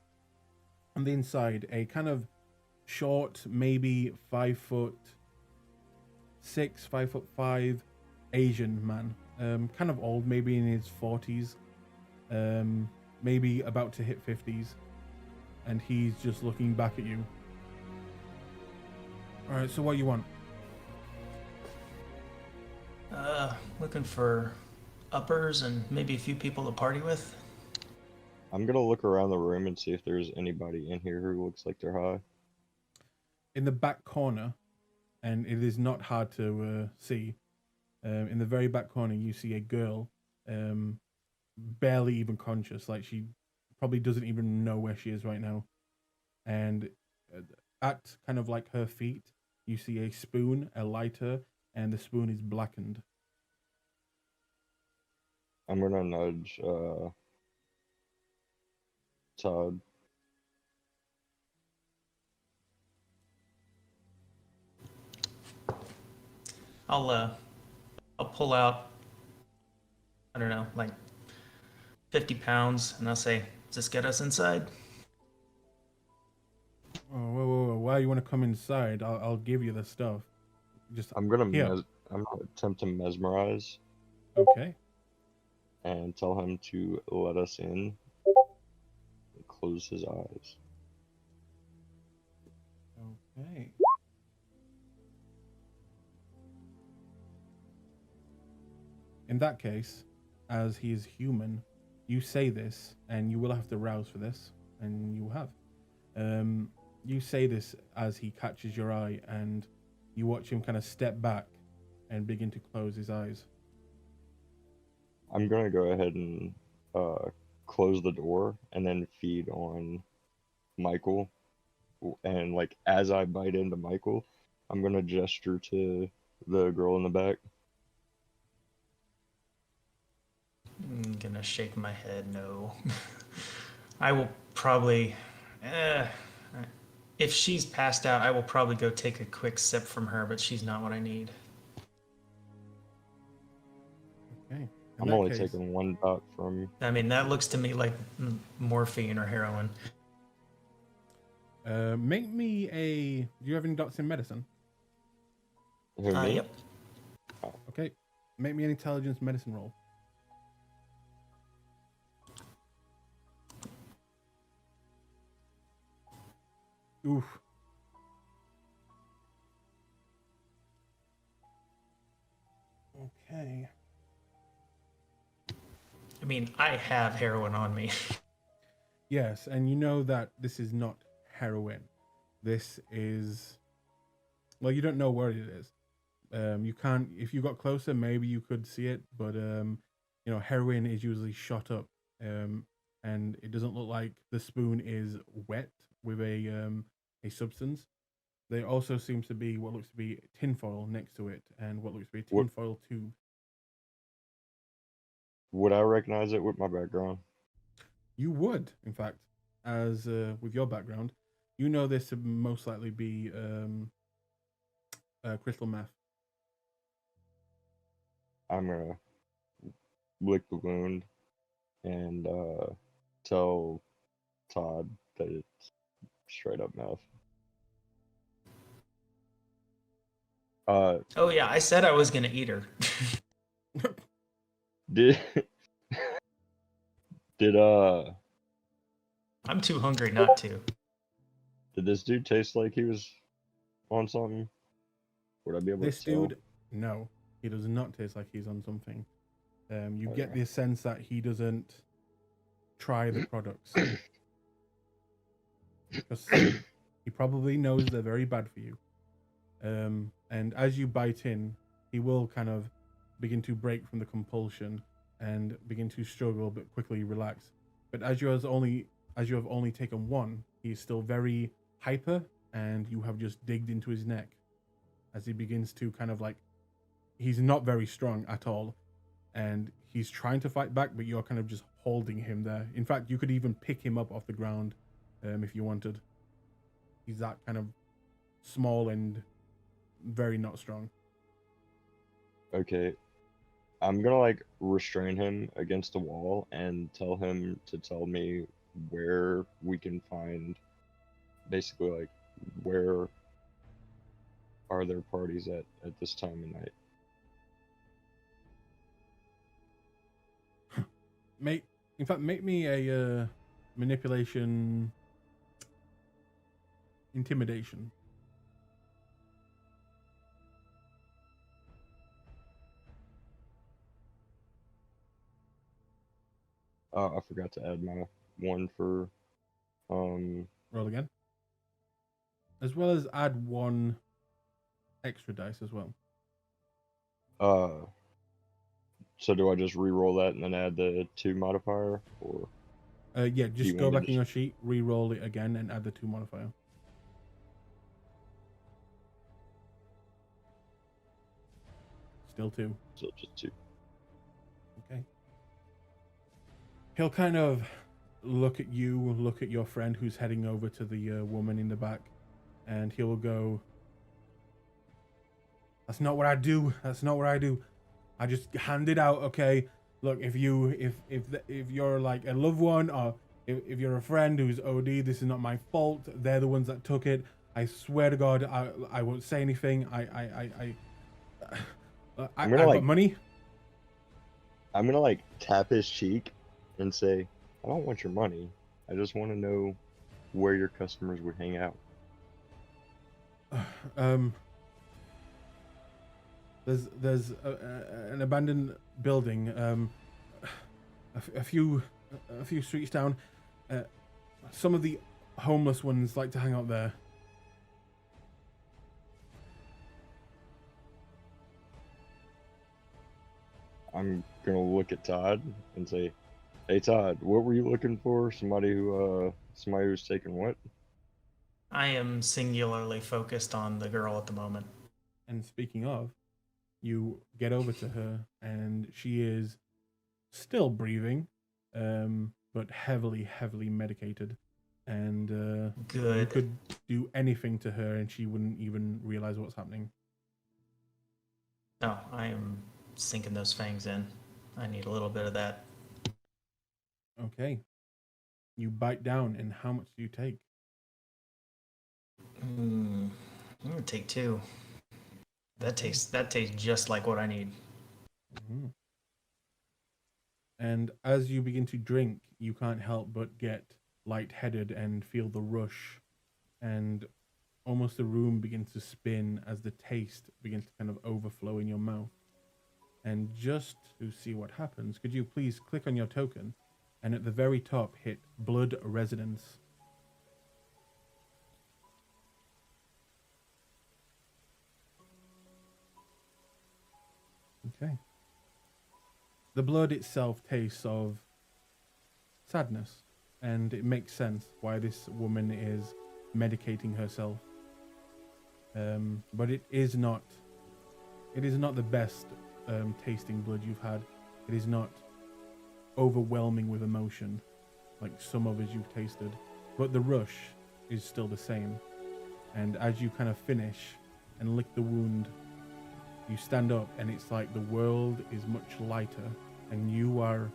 Speaker 1: on the inside a kind of short, maybe 5'6", 5'5" Asian man, kind of old, maybe in his 40s, maybe about to hit 50s, and he's just looking back at you. All right, so what you want?
Speaker 6: Looking for uppers and maybe a few people to party with.
Speaker 5: I'm gonna look around the room and see if there's anybody in here who looks like they're high.
Speaker 1: In the back corner, and it is not hard to see, in the very back corner you see a girl, barely even conscious, like she probably doesn't even know where she is right now. And at kind of like her feet, you see a spoon, a lighter, and the spoon is blackened.
Speaker 5: I'm gonna nudge Todd.
Speaker 6: I'll pull out, I don't know, like 50 pounds, and I'll say, does this get us inside?
Speaker 1: Oh, whoa. Why you want to come inside? I'll give you the stuff. Just
Speaker 5: I'm gonna
Speaker 1: here.
Speaker 5: I'm gonna attempt to mesmerize
Speaker 1: Okay.
Speaker 5: and tell him to let us in and close his eyes.
Speaker 1: Okay. In that case, as he is human, you say this, and you will have to rouse for this, and you have. You say this as he catches your eye, and you watch him kind of step back and begin to close his eyes.
Speaker 5: I'm gonna go ahead and close the door and then feed on Michael. And like as I bite into Michael, I'm gonna gesture to the girl in the back.
Speaker 6: I'm gonna shake my head no. I will probably, if she's passed out, I will probably go take a quick sip from her, but she's not what I need.
Speaker 1: Okay.
Speaker 5: I'm only taking one dot from.
Speaker 6: I mean, that looks to me like morphine or heroin.
Speaker 1: Make me a. Do you have any dots in medicine?
Speaker 5: Who, me?
Speaker 6: Yep.
Speaker 1: Okay. Make me an intelligence medicine roll. Oof. Okay.
Speaker 6: I mean, I have heroin on me.
Speaker 1: Yes, and you know that this is not heroin. This is, well, you don't know what it is. You can't. If you got closer, maybe you could see it, but you know, heroin is usually shot up, and it doesn't look like the spoon is wet with a substance. There also seems to be what looks to be tinfoil next to it, and what looks to be a
Speaker 5: What
Speaker 1: tinfoil tube.
Speaker 5: would I recognize it with my background?
Speaker 1: You would, in fact, as with your background, you know this to most likely be crystal meth.
Speaker 5: I'm gonna lick the wound and tell Todd that it's straight up meth.
Speaker 6: Oh yeah, I said I was gonna eat her.
Speaker 5: Did did
Speaker 6: I'm too hungry not to.
Speaker 5: did this dude taste like he was on something? Would I be able
Speaker 1: This
Speaker 5: to tell?
Speaker 1: dude, no, he does not taste like he's on something. You get
Speaker 5: Okay.
Speaker 1: the sense that he doesn't try the products because he probably knows they're very bad for you. And as you bite in, he will kind of begin to break from the compulsion and begin to struggle, but quickly relax. But as you have only taken one, he's still very hyper, and you have just digged into his neck as he begins to kind of like, he's not very strong at all, and he's trying to fight back, but you're kind of just holding him there. In fact, you could even pick him up off the ground if you wanted. He's that kind of small and very not strong.
Speaker 5: Okay. I'm gonna like restrain him against the wall and tell him to tell me where we can find, basically like, where are there parties at this time of night?
Speaker 1: Make me a manipulation intimidation.
Speaker 5: I forgot to add my one for
Speaker 1: Roll again. As well as add one extra dice as well.
Speaker 5: uh so do I just re-roll that and then add the 2 modifier, or
Speaker 1: Yeah,
Speaker 5: do you
Speaker 1: just go
Speaker 5: want me
Speaker 1: back in
Speaker 5: to
Speaker 1: your sheet, re-roll it again, and add the 2 modifier. Still 2.
Speaker 5: so just 2?
Speaker 1: Okay. He'll kind of look at you, look at your friend who's heading over to the woman in the back, and he'll go, "That's not what I do. That's not what I do. I just hand it out, okay? Look, if you're like a loved one, or if you're a friend who's OD, this is not my fault. They're the ones that took it. I swear to God, I won't say anything.
Speaker 5: I'm gonna
Speaker 1: I've
Speaker 5: like
Speaker 1: got money."
Speaker 5: I'm gonna like tap his cheek and say, I don't want your money. I just want to know where your customers would hang out.
Speaker 1: There's an abandoned building, a few streets down. Some of the homeless ones like to hang out there.
Speaker 5: I'm gonna look at Todd and say, hey Todd, what were you looking for? Somebody who's taking what?
Speaker 6: I am singularly focused on the girl at the moment.
Speaker 1: And speaking of, you get over to her, and she is still breathing, but heavily medicated. And you
Speaker 6: Good.
Speaker 1: could do anything to her, and she wouldn't even realize what's happening.
Speaker 6: No, I am sinking those fangs in. I need a little bit of that.
Speaker 1: Okay. You bite down, and how much do you take?
Speaker 6: I'm gonna take 2. That tastes just like what I need.
Speaker 1: Mm-hmm. And as you begin to drink, you can't help but get lightheaded and feel the rush, and almost the room begins to spin as the taste begins to kind of overflow in your mouth. And just to see what happens, could you please click on your token and at the very top hit Blood Resonance? Okay. The blood itself tastes of sadness, and it makes sense why this woman is medicating herself. But it is not the best tasting blood you've had. It is not overwhelming with emotion like some others you've tasted, but the rush is still the same. And as you kind of finish and lick the wound, you stand up and it's like the world is much lighter and you are,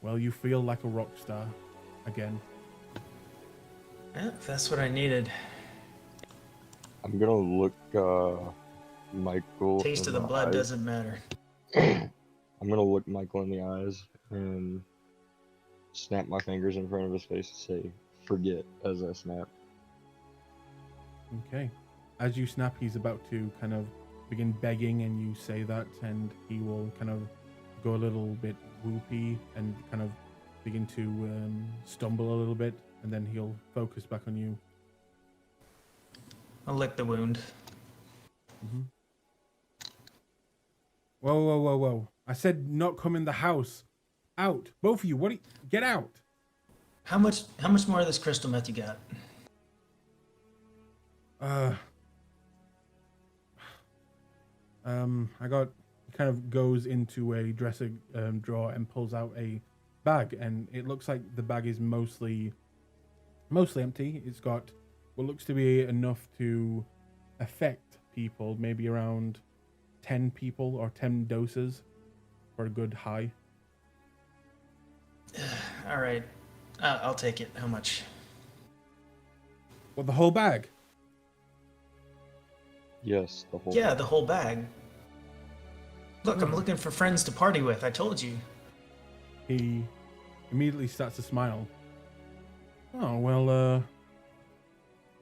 Speaker 1: well, you feel like a rock star again.
Speaker 6: Yeah, that's what I needed.
Speaker 5: I'm gonna look Michael
Speaker 6: Taste
Speaker 5: in
Speaker 6: of the blood
Speaker 5: eyes.
Speaker 6: doesn't matter.
Speaker 5: I'm gonna look Michael in the eyes and snap my fingers in front of his face and say, "Forget," as I snap.
Speaker 1: Okay. As you snap, he's about to kind of begin begging, and you say that, and he will kind of go a little bit whoopy and kind of begin to stumble a little bit, and then he'll focus back on you.
Speaker 6: I'll lick the wound.
Speaker 1: Mm-hmm. Whoa, whoa, whoa, whoa. I said not come in the house. Out. Both of you. What? Get out.
Speaker 6: How much more of this crystal meth you got?
Speaker 1: I got, he kind of goes into a dresser drawer and pulls out a bag, and it looks like the bag is mostly empty. It's got what looks to be enough to affect people, maybe around 10 people or 10 doses for a good high.
Speaker 6: All right, I'll take it. How much?
Speaker 1: What, the whole bag?
Speaker 5: Yes, the whole.
Speaker 6: Yeah, the whole bag. Look, I'm looking for friends to party with. I told you.
Speaker 1: He immediately starts to smile. Oh, well,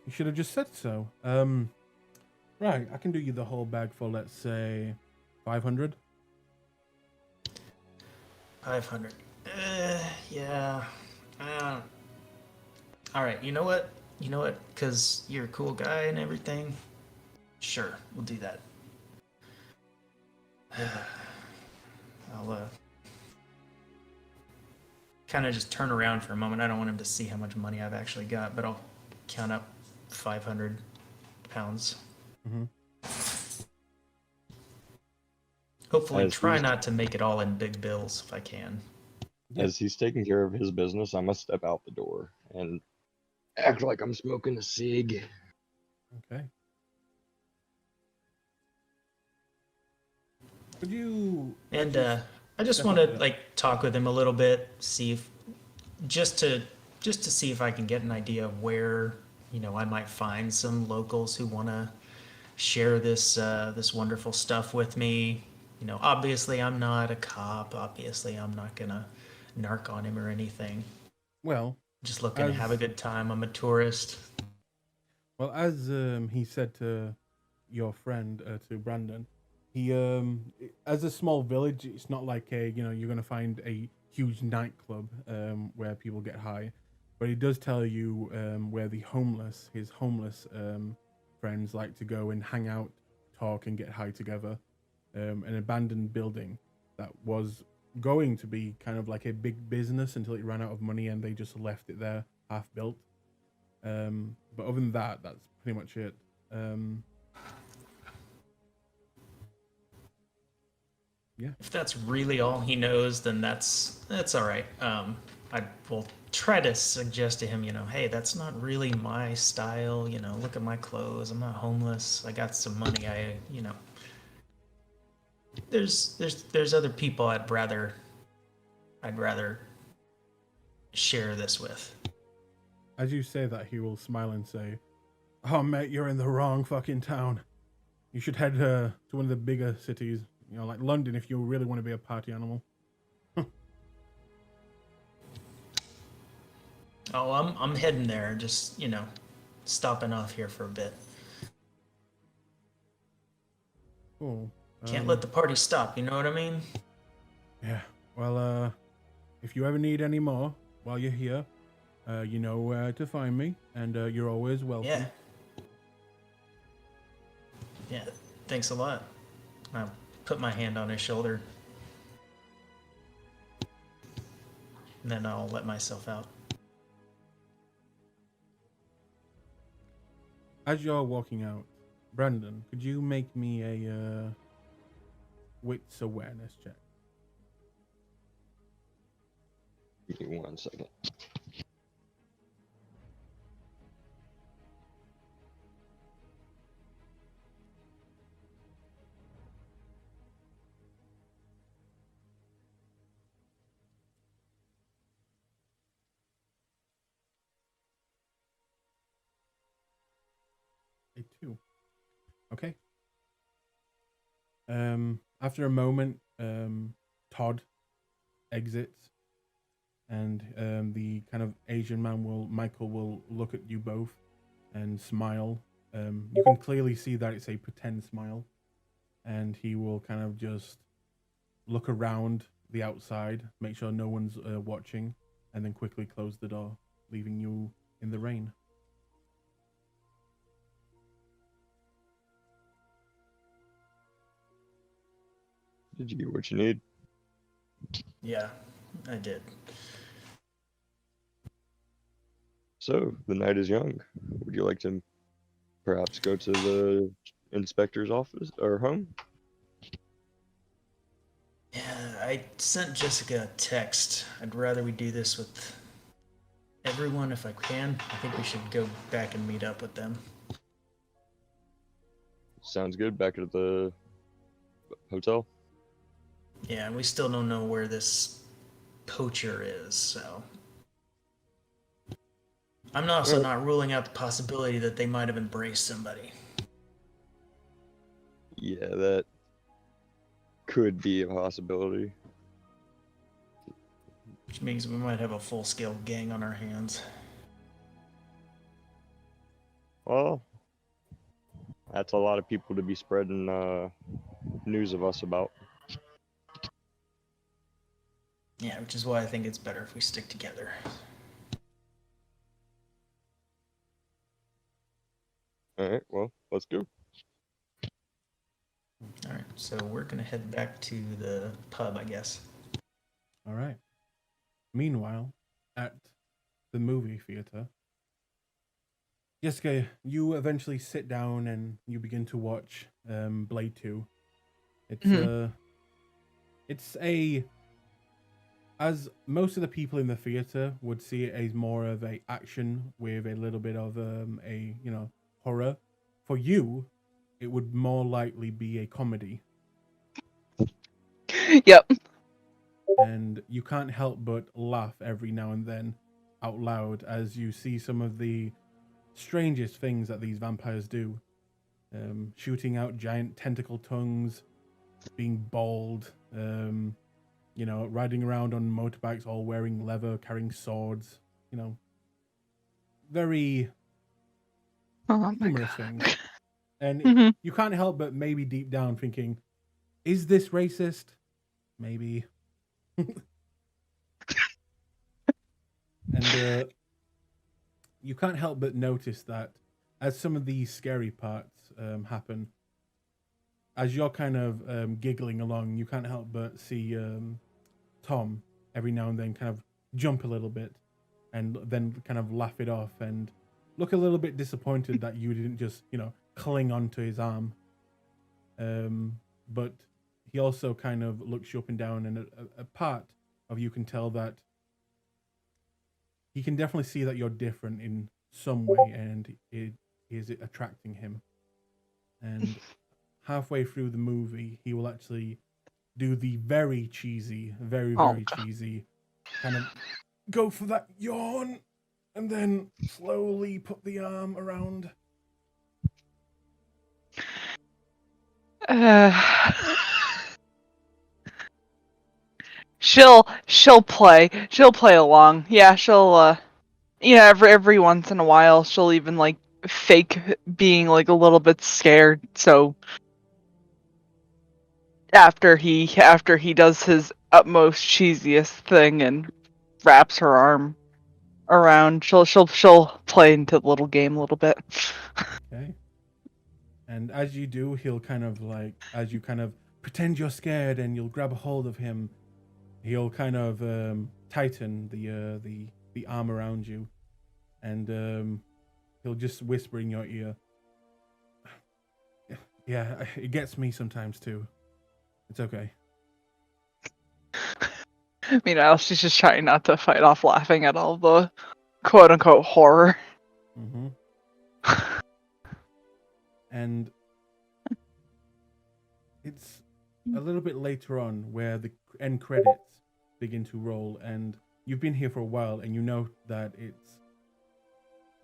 Speaker 1: you should have just said so. Right, I can do you the whole bag for, let's say, 500.
Speaker 6: 500. Yeah. All right. You know what? Because you're a cool guy and everything. Sure, we'll do that. I'll kind of just turn around for a moment. I don't want him to see how much money I've actually got, but I'll count up 500 pounds.
Speaker 1: Mm-hmm.
Speaker 6: Hopefully,
Speaker 5: As
Speaker 6: try
Speaker 5: he's-
Speaker 6: not to make it all in big bills if I can.
Speaker 5: As he's taking care of his business, I'm gonna step out the door and act like I'm smoking a cig.
Speaker 1: Okay. Could you...
Speaker 6: And I just want to talk with him a little bit, see if just to see if I can get an idea of where I might find some locals who want to share this this wonderful stuff with me. Obviously I'm not a cop. Obviously I'm not gonna narc on him or anything.
Speaker 1: Well,
Speaker 6: Just looking to have a good time. I'm a tourist.
Speaker 1: well, as he said to your friend, to Brandon, he as a small village, it's not like you're gonna find a huge nightclub where people get high, but he does tell you where his homeless friends like to go and hang out, talk, and get high together. An abandoned building that was going to be kind of like a big business until it ran out of money and they just left it there half built. But other than that, that's pretty much it. Yeah.
Speaker 6: If that's really all he knows, then that's all right. I will try to suggest to him, hey, that's not really my style. Look at my clothes. I'm not homeless. I got some money. There's other people I'd rather share this with.
Speaker 1: As you say that, he will smile and say, "Oh, mate, you're in the wrong fucking town. You should head to one of the bigger cities, like London, if you really want to be a party animal."
Speaker 6: Oh, I'm heading there. Just
Speaker 3: stopping off here for a bit.
Speaker 1: Cool.
Speaker 6: Can't let the party stop, you know what I mean?
Speaker 1: Yeah. Well, if you ever need any more while you're here, you know where to find me, and you're always welcome.
Speaker 6: Yeah. Yeah, thanks a lot. I'll put my hand on his shoulder. And then I'll let myself out.
Speaker 1: As you're walking out, Brandon, could you make me a wits awareness check?
Speaker 5: Give me 1 second.
Speaker 1: A 2. Okay. After a moment, Todd exits, and the kind of Asian man Michael will look at you both and smile. You can clearly see that it's a pretend smile, and he will kind of just look around the outside, make sure no one's watching, and then quickly close the door, leaving you in the rain.
Speaker 5: Did you get what you need?
Speaker 6: Yeah, I did.
Speaker 5: So, the night is young. Would you like to perhaps go to the inspector's office or home?
Speaker 6: Yeah, I sent Jessica a text. I'd rather we do this with everyone if I can. I think we should go back and meet up with them.
Speaker 5: Sounds good. Back at the hotel.
Speaker 6: Yeah, and we still don't know where this poacher is, so. I'm also
Speaker 5: Alright.
Speaker 6: not ruling out the possibility that they might have embraced somebody.
Speaker 5: Yeah, that could be a possibility.
Speaker 6: Which means we might have a full-scale gang on our hands.
Speaker 5: Well, that's a lot of people to be spreading news of us about.
Speaker 6: Yeah, which is why I think it's better if we stick together.
Speaker 5: Alright, well, let's go.
Speaker 6: Alright, so we're gonna head back to the pub, I guess.
Speaker 1: All right. Meanwhile, at the movie theater, Jessica, you eventually sit down and you begin to watch Blade 2. It's as most of the people in the theater would see it as more of a action with a little bit of a horror. For you, it would more likely be a comedy.
Speaker 4: Yep.
Speaker 1: And you can't help but laugh every now and then out loud as you see some of the strangest things that these vampires do. Shooting out giant tentacle tongues, being bald, riding around on motorbikes all wearing leather, carrying swords, very
Speaker 4: Oh my
Speaker 1: humorous
Speaker 4: god.
Speaker 1: things. And
Speaker 4: Mhm.
Speaker 1: you can't help but maybe deep down thinking, is this racist? Maybe. And you can't help but notice that as some of these scary parts happen, as you're kind of giggling along, you can't help but see Tom every now and then kind of jump a little bit and then kind of laugh it off and look a little bit disappointed that you didn't just, cling onto his arm. But he also kind of looks you up and down, and a part of you can tell that he can definitely see that you're different in some way, and it is attracting him. And halfway through the movie, he will actually do the very cheesy, very
Speaker 4: God.
Speaker 1: cheesy kind of go for that yawn, and then slowly put the arm around.
Speaker 4: She'll play along. Yeah, she'll every once in a while she'll even like fake being like a little bit scared. So after he does his utmost cheesiest thing and wraps her arm around, she'll play into the little game a little bit.
Speaker 1: Okay. And as you do, he'll kind of like, as you kind of pretend you're scared and you'll grab a hold of him, he'll kind of tighten the arm around you, and he'll just whisper in your ear. Yeah, it gets me sometimes too. It's okay.
Speaker 4: Meanwhile, she's just trying not to fight off laughing at all the quote unquote horror.
Speaker 1: Mm-hmm. And it's a little bit later on where the end credits begin to roll, and you've been here for a while, and you know that it's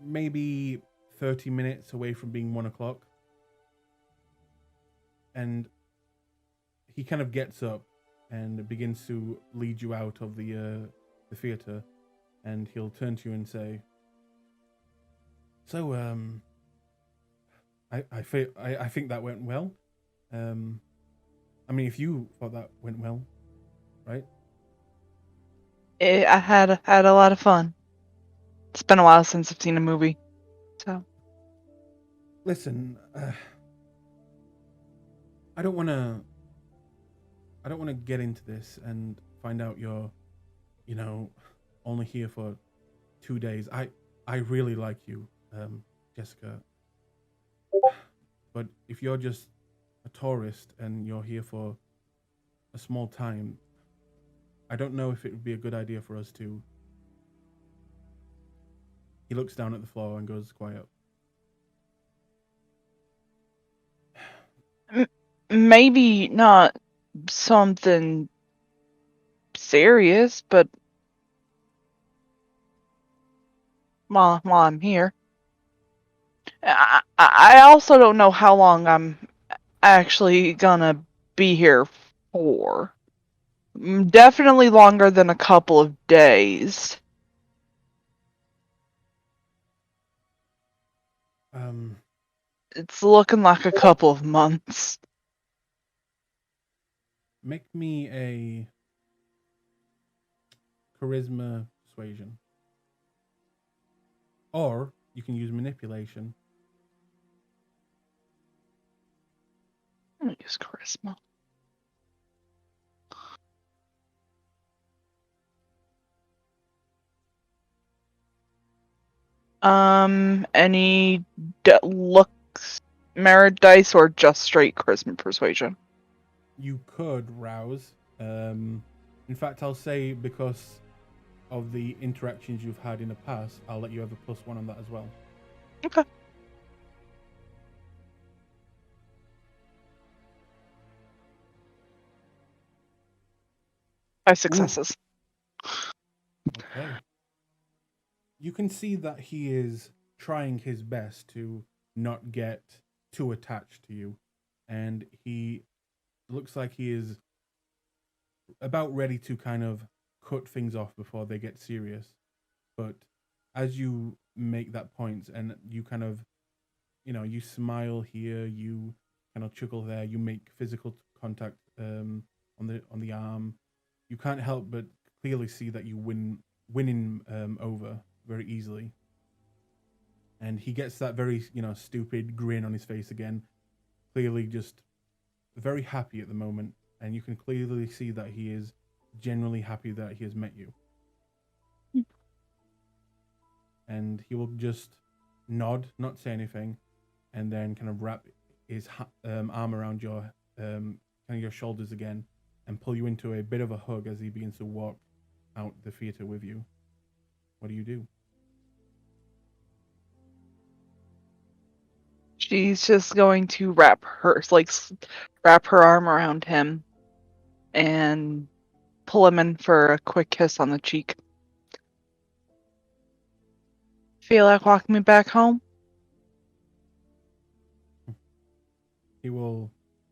Speaker 1: maybe 30 minutes away from being 1 o'clock. And he kind of gets up and begins to lead you out of the theater, and he'll turn to you and say, "So, I think that went well. I mean, if you thought that went well, right?"
Speaker 4: I had a lot of fun. It's been a while since I've seen a movie, so
Speaker 1: Listen, I don't want to get into this and find out you're, only here for 2 days. I really like you, Jessica. But if you're just a tourist and you're here for a small time, I don't know if it would be a good idea for us to. He looks down at the floor and goes quiet.
Speaker 4: maybe not something serious, but while I'm here, I also don't know how long I'm actually gonna be here for. Definitely longer than a couple of days.
Speaker 1: Um,
Speaker 4: It's looking like a couple of months.
Speaker 1: Make me a charisma persuasion. Or you can use manipulation.
Speaker 4: I'm gonna use charisma. Any looks, merit dice, or just straight charisma persuasion?
Speaker 1: You could rouse. In fact, I'll say because of the interactions you've had in the past, I'll let you have a +1 on that as well.
Speaker 4: Okay. 5 successes.
Speaker 1: Okay. You can see that he is trying his best to not get too attached to you, and he looks like he is about ready to kind of cut things off before they get serious. But as you make that point and you kind of, you smile here, you kind of chuckle there, you make physical contact on the arm, you can't help but clearly see that you winning over very easily. And he gets that very, stupid grin on his face again, clearly just very happy at the moment, and you can clearly see that he is genuinely happy that he has met you. And he will just nod, not say anything, and then kind of wrap his arm around your kind of your shoulders again, and pull you into a bit of a hug as he begins to walk out the theater with you. What do you do?
Speaker 4: She's just going to wrap her arm around him and pull him in for a quick kiss on the cheek. Feel like walking me back home?
Speaker 1: He will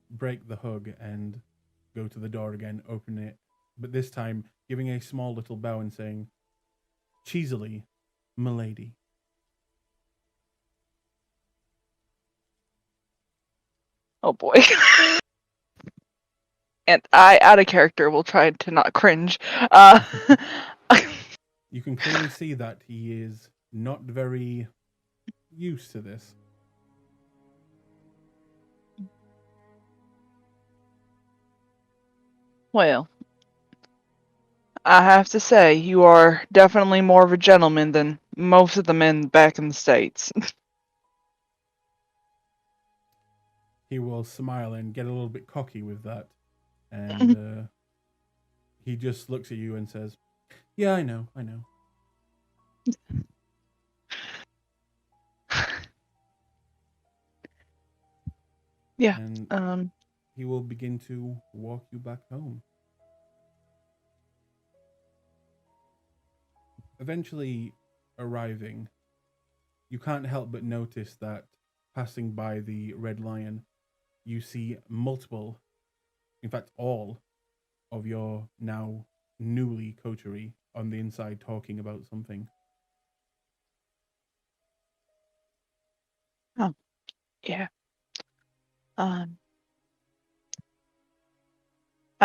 Speaker 1: break the hug and go to the door again, open it, but this time giving a small little bow and saying, "Cheesily, milady."
Speaker 4: Oh boy. And I, out of character, will try to not cringe.
Speaker 1: You can clearly see that he is not very used to this.
Speaker 4: Well, I have to say, you are definitely more of a gentleman than most of the men back in the States.
Speaker 1: He will smile and get a little bit cocky with that. And he just looks at you and says, "Yeah, I know.
Speaker 4: Yeah.
Speaker 1: And he will begin to walk you back home. Eventually arriving, you can't help but notice that passing by the Red Lion, you see multiple, in fact, all of your now newly coterie on the inside talking about something.
Speaker 4: Oh, yeah. I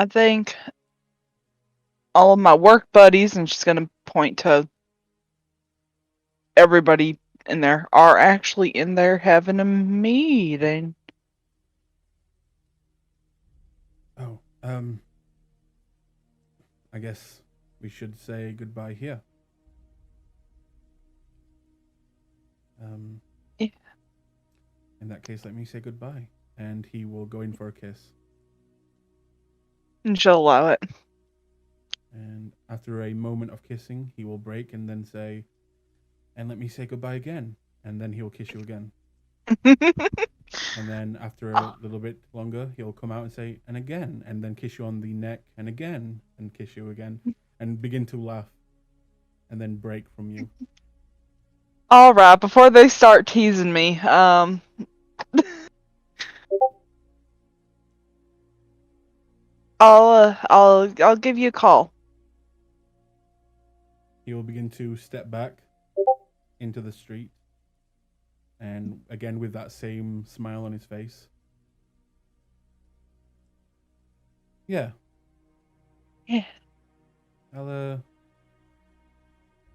Speaker 4: think all of my work buddies, and she's gonna point to everybody in there, are actually in there having a meeting.
Speaker 1: Oh, I guess we should say goodbye here.
Speaker 4: Yeah.
Speaker 1: In that case, let me say goodbye. And he will go in for a kiss.
Speaker 4: And she'll allow it.
Speaker 1: And after a moment of kissing, he will break and then say, "And let me say goodbye again." And then he'll kiss you again. And then after a little bit longer, he'll come out and say, "And again," and then kiss you on the neck, and again, and kiss you again, and begin to laugh, and then break from you.
Speaker 4: All right, before they start teasing me, I'll give you a call.
Speaker 1: He will begin to step back into the street, and again with that same smile on his face. Yeah.
Speaker 4: Yeah.
Speaker 1: I'll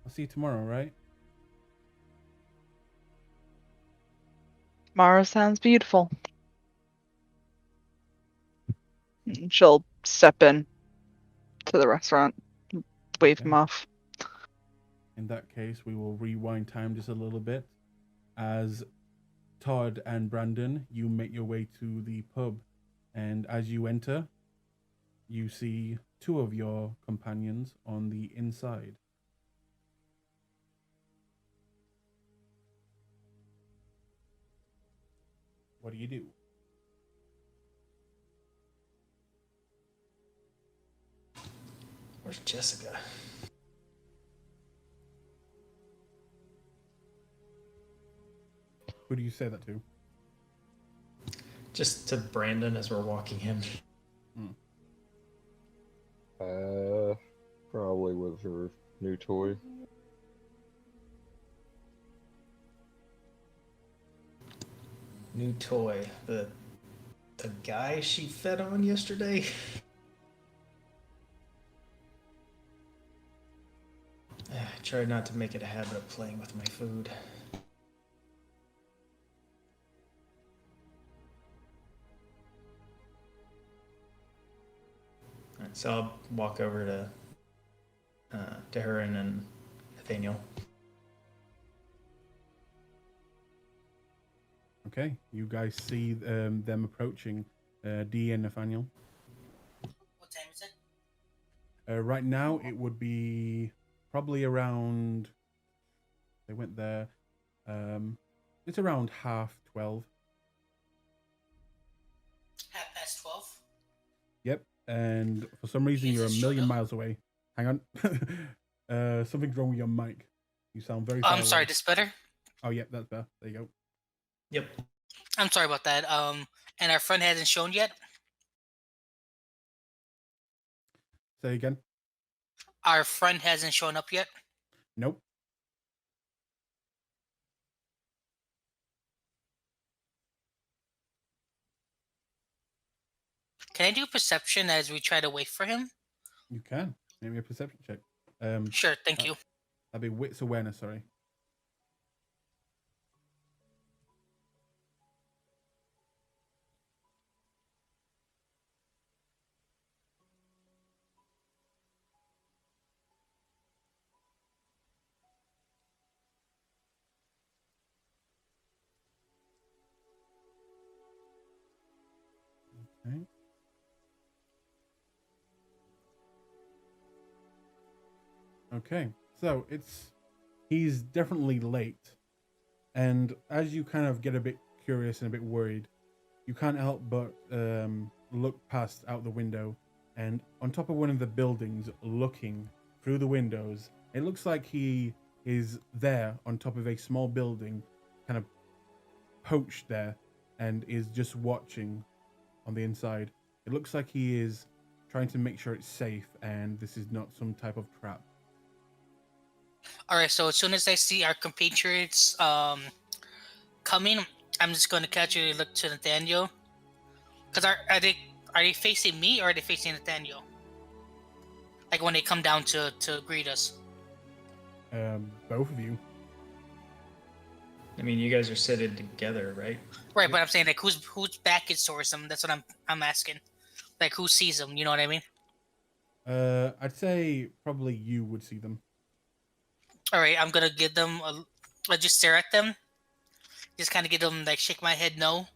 Speaker 1: see you tomorrow, right?
Speaker 4: Tomorrow sounds beautiful. And she'll step in to the restaurant, wave
Speaker 1: Okay.
Speaker 4: him off.
Speaker 1: In that case, we will rewind time just a little bit. As Todd and Brandon, you make your way to the pub, and as you enter, you see two of your companions on the inside. What do you do?
Speaker 6: Where's Jessica?
Speaker 1: Who do you say that to?
Speaker 6: Just to Brandon as we're walking in.
Speaker 5: Probably with her new toy.
Speaker 6: New toy. The guy she fed on yesterday. I try not to make it a habit of playing with my food. Alright, so I'll walk over to her and then Nathaniel.
Speaker 1: Okay, you guys see them approaching Dee and Nathaniel.
Speaker 2: What time is it?
Speaker 1: Right now, it would be probably around. They went there. It's around 12:30.
Speaker 2: 12:30.
Speaker 1: Yep. And for some reason, you're a million miles away. Hang on. Something's wrong with your mic. You sound very.
Speaker 2: I'm sorry. This better?
Speaker 1: Oh, yep, that's better. There you go.
Speaker 6: Yep.
Speaker 2: I'm sorry about that. And our friend hasn't shown yet.
Speaker 1: Say again.
Speaker 2: Our friend hasn't shown up yet.
Speaker 1: Nope.
Speaker 2: Can I do perception as we try to wait for him?
Speaker 1: You can. Make me a perception check.
Speaker 2: Sure, thank
Speaker 1: uh,
Speaker 2: you.
Speaker 1: That'd be wits awareness, sorry. Okay. Okay, so he's definitely late, and as you kind of get a bit curious and a bit worried, you can't help but look past out the window, and on top of one of the buildings, looking through the windows, it looks like he is there on top of a small building, kind of poached there, and is just watching on the inside. It looks like he is trying to make sure it's safe and this is not some type of trap.
Speaker 2: All right, so as soon as I see our compatriots coming, I'm just going to casually look to Nathaniel. Because are they facing me or are they facing Nathaniel? Like when they come down to greet us.
Speaker 1: Both of you.
Speaker 6: I mean, you guys are sitting together, right?
Speaker 2: Right, but I'm saying like whose back is towards them. That's what I'm asking. Like who sees them? You know what I mean?
Speaker 1: I'd say probably you would see them.
Speaker 2: All right, I'm gonna give them I just stare at them. Just kind of give them like shake my head no,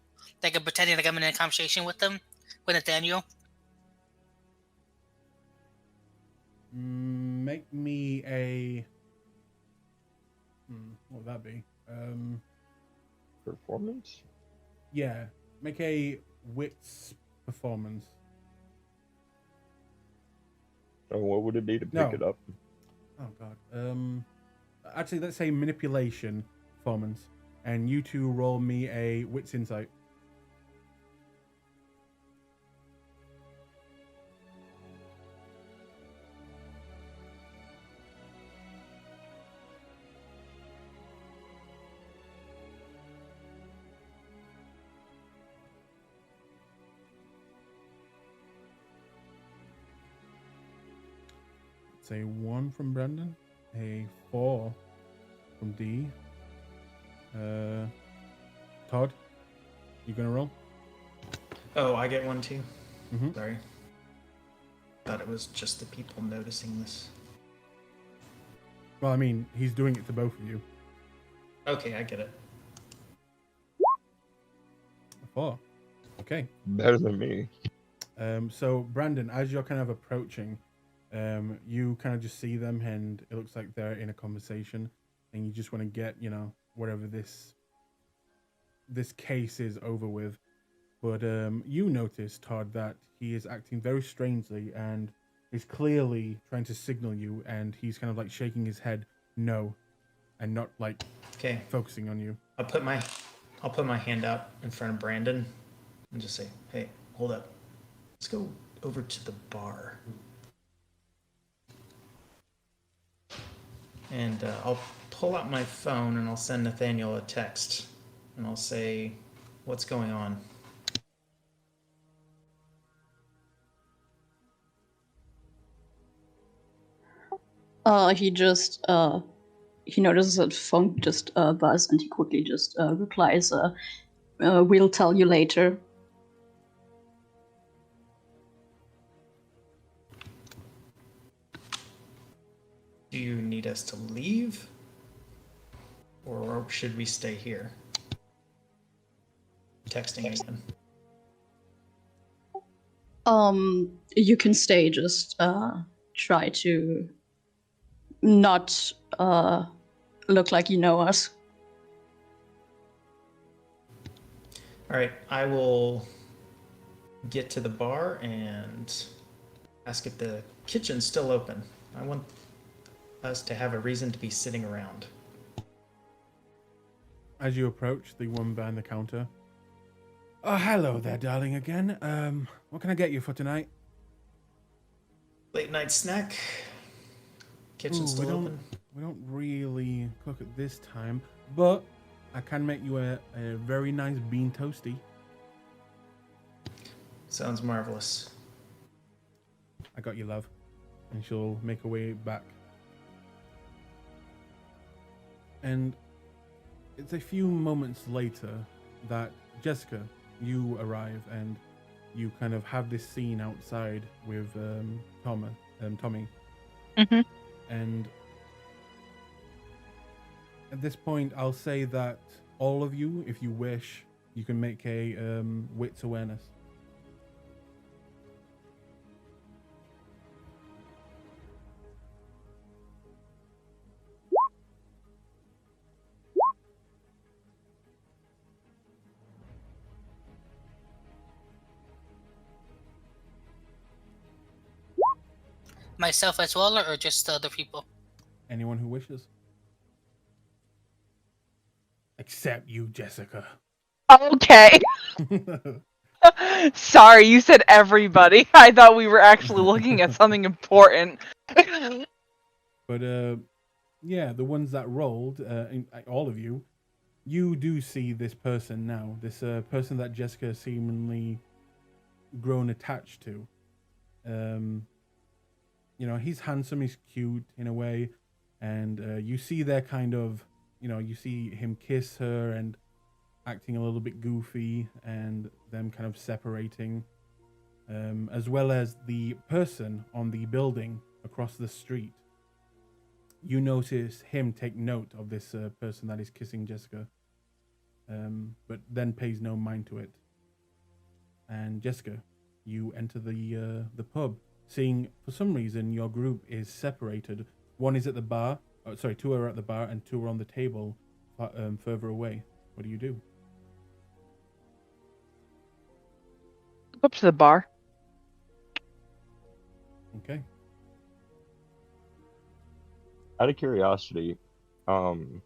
Speaker 2: like I'm pretending like I'm in a conversation with them, with Nathaniel.
Speaker 1: Make me a. What would that be?
Speaker 5: Performance?
Speaker 1: Yeah, make a wits performance.
Speaker 5: Oh, what would it be to pick it up?
Speaker 1: Oh god. Actually, let's say manipulation performance, and you two roll me a wits insight. It's a 1 from Brendan, a 4 from D. Todd, you gonna roll?
Speaker 6: Oh, I get one too.
Speaker 1: Mm-hmm.
Speaker 6: Sorry. Thought it was just the people noticing this.
Speaker 1: Well, I mean, he's doing it to both of you.
Speaker 6: Okay, I get it.
Speaker 1: A 4. Okay.
Speaker 5: Better than me.
Speaker 1: So Brandon, as you're kind of approaching, you kind of just see them, and it looks like they're in a conversation, and you just want to get, whatever this case is over with. But you notice, Todd, that he is acting very strangely and is clearly trying to signal you, and he's kind of like shaking his head no, and not like
Speaker 6: Okay.
Speaker 1: focusing on you.
Speaker 6: I'll put my hand out in front of Brandon and just say, "Hey, hold up. Let's go over to the bar." And I'll pull out my phone and I'll send Nathaniel a text. And I'll say, "What's going on?"
Speaker 3: He just he notices that phone just buzz, and he quickly just replies, "We'll tell you later."
Speaker 6: Do you need us to leave? Or should we stay here? Texting again.
Speaker 3: You can stay. Just try to not look like you know us.
Speaker 6: All right, I will get to the bar and ask if the kitchen's still open. I want us to have a reason to be sitting around.
Speaker 1: As you approach the woman behind the counter. Oh, hello there, darling, again. What can I get you for tonight?
Speaker 6: Late night snack. Kitchen's still open.
Speaker 1: We don't really cook at this time, but I can make you a very nice bean toasty.
Speaker 6: Sounds marvelous.
Speaker 1: I got you, love. And she'll make her way back. And it's a few moments later that Jessica, you arrive and you kind of have this scene outside with Tommy.
Speaker 4: Mhm.
Speaker 1: And at this point, I'll say that all of you, if you wish, you can make a wits awareness.
Speaker 2: Myself as well, or just the other people?
Speaker 1: Anyone who wishes. Except you, Jessica.
Speaker 4: Okay. Sorry, you said everybody. I thought we were actually looking at something important.
Speaker 1: But yeah, the ones that rolled, all of you, you do see this person now. This person that Jessica seemingly grown attached to. You know, he's handsome, he's cute in a way, and you see their kind of, you know, you see him kiss her and acting a little bit goofy, and them kind of separating, as well as the person on the building across the street. You notice him take note of this person that is kissing Jessica, but then pays no mind to it. And Jessica, you enter the pub, seeing for some reason your group is separated. One is at the bar. Oh, sorry, two are at the bar and two are on the table, further away. What do you do?
Speaker 4: Up to the bar.
Speaker 1: Okay.
Speaker 5: Out of curiosity, can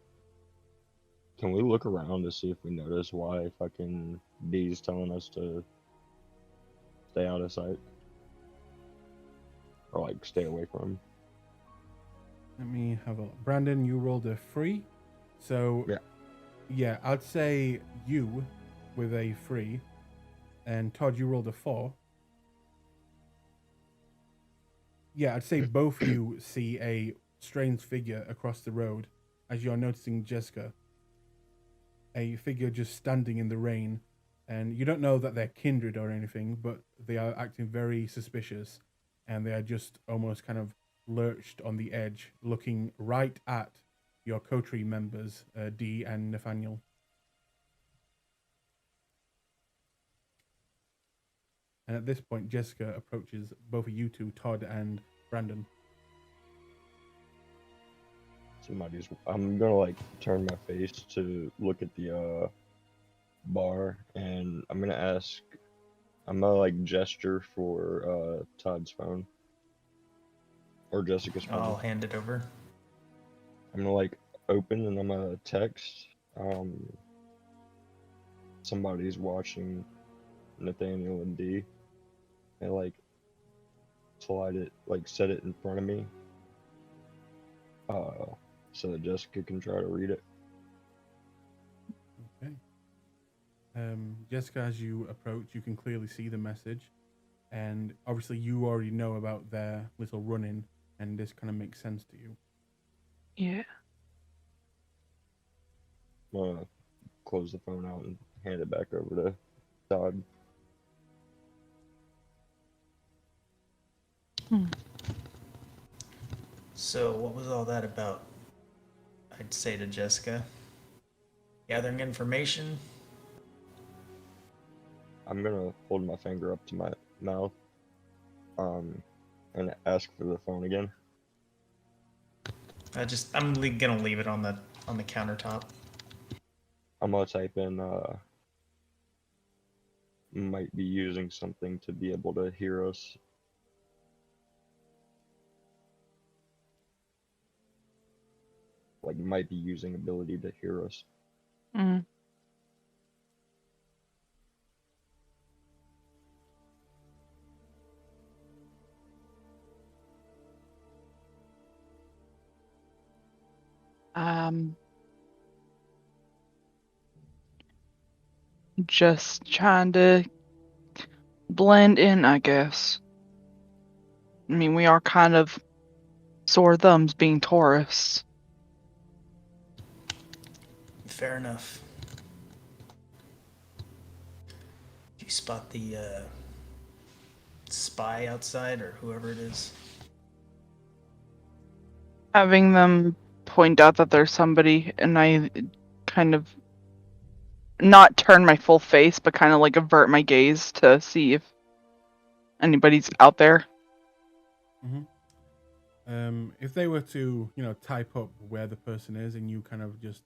Speaker 5: we look around to see if we notice why fucking D's telling us to stay out of sight? Or like stay away from him?
Speaker 1: Let me have a look. Brandon, you rolled a 3. So yeah, I'd say you with a 3. And Todd, you rolled a 4. Yeah, I'd say both you see a strange figure across the road as you're noticing Jessica. A figure just standing in the rain, and you don't know that they're kindred or anything, but they are acting very suspicious, and they are just almost kind of lurched on the edge, looking right at your coterie members, Dee and Nathaniel. And at this point, Jessica approaches both of you two, Todd and Brandon.
Speaker 5: I'm gonna like turn my face to look at the bar, and I'm gonna like gesture for Todd's phone. Or Jessica's phone.
Speaker 6: I'll hand it over.
Speaker 5: I'm gonna like open and I'm gonna text somebody's watching Nathaniel and D, and like slide it, like set it in front of me, so that Jessica can try to read it.
Speaker 1: Okay. Jessica, as you approach, you can clearly see the message, and obviously you already know about their little run-in, and this kind of makes sense to you.
Speaker 4: Yeah.
Speaker 5: I'm gonna close the phone out and hand it back over to Todd.
Speaker 6: So, what was all that about? I'd say to Jessica. Gathering information.
Speaker 5: I'm gonna hold my finger up to my mouth, and ask for the phone again.
Speaker 6: I'm gonna leave it on the countertop.
Speaker 5: I'm gonna type in might be using something to be able to hear us. Like might be using ability to hear us.
Speaker 4: Mm. Just trying to blend in, I guess. I mean, we are kind of sore thumbs being tourists.
Speaker 6: Fair enough. Do you spot the spy outside or whoever it is?
Speaker 4: Having them point out that there's somebody, and I kind of not turn my full face, but kind of like avert my gaze to see if anybody's out there.
Speaker 1: If they were to, type up where the person is, and you kind of just,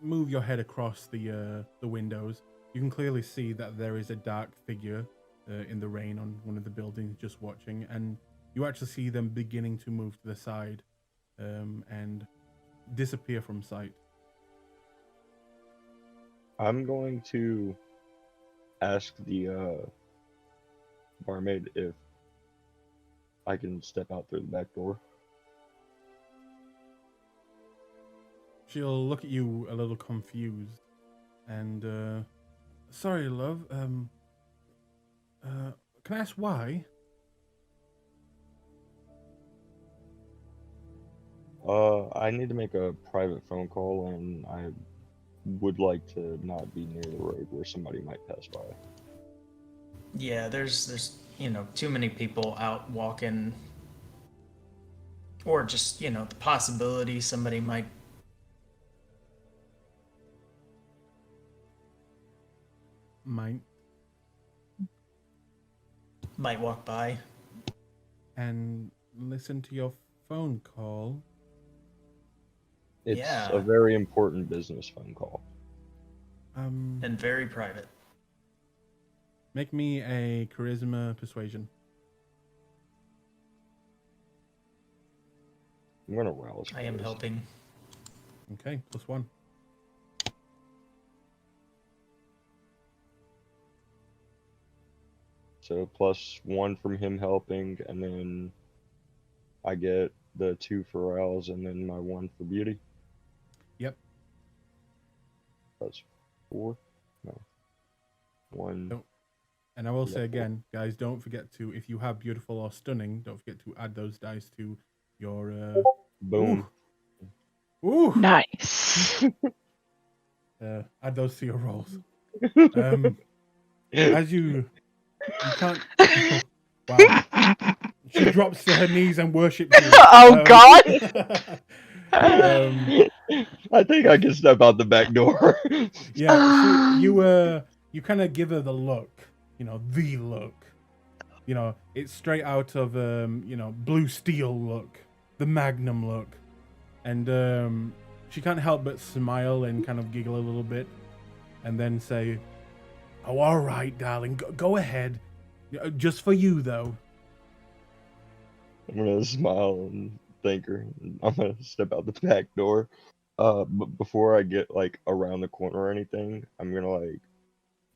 Speaker 1: move your head across the windows, you can clearly see that there is a dark figure in the rain on one of the buildings, just watching, and you actually see them beginning to move to the side and disappear from sight.
Speaker 5: I'm going to ask the barmaid if I can step out through the back door.
Speaker 1: She'll look at you a little confused and, sorry, love, can I ask why?
Speaker 5: I need to make a private phone call, and I would like to not be near the road where somebody might pass by.
Speaker 6: Yeah, there's too many people out walking, or just the possibility somebody might. Might walk by.
Speaker 1: And listen to your phone call.
Speaker 5: It's
Speaker 6: Yeah.
Speaker 5: a very important business phone call.
Speaker 6: And very private.
Speaker 1: Make me a charisma persuasion.
Speaker 5: I'm gonna rouse.
Speaker 6: I am
Speaker 5: first.
Speaker 6: helping.
Speaker 1: Okay, +1.
Speaker 5: So +1 from him helping, and then I get the 2 for rouse, and then my 1 for beauty.
Speaker 1: Yep.
Speaker 5: That's 4. No. 1.
Speaker 1: Nope. And I will say
Speaker 5: Yeah,
Speaker 1: again, guys, don't forget to, if you have beautiful or stunning, don't forget to add those dice to your
Speaker 5: Boom.
Speaker 1: Ooh.
Speaker 4: Nice.
Speaker 1: Add those to your rolls. As you can't. Wow. She drops to her knees and worships you.
Speaker 4: Oh, God.
Speaker 5: I think I can step out the back door.
Speaker 1: Yeah, you kind of give her the look, the look. It's straight out of Blue Steel look, the Magnum look. And she can't help but smile and kind of giggle a little bit and then say, "Oh, all right, darling, go ahead. Just for you, though."
Speaker 5: I'm gonna smile and thank her. I'm gonna step out the back door. But before I get like around the corner or anything, I'm gonna like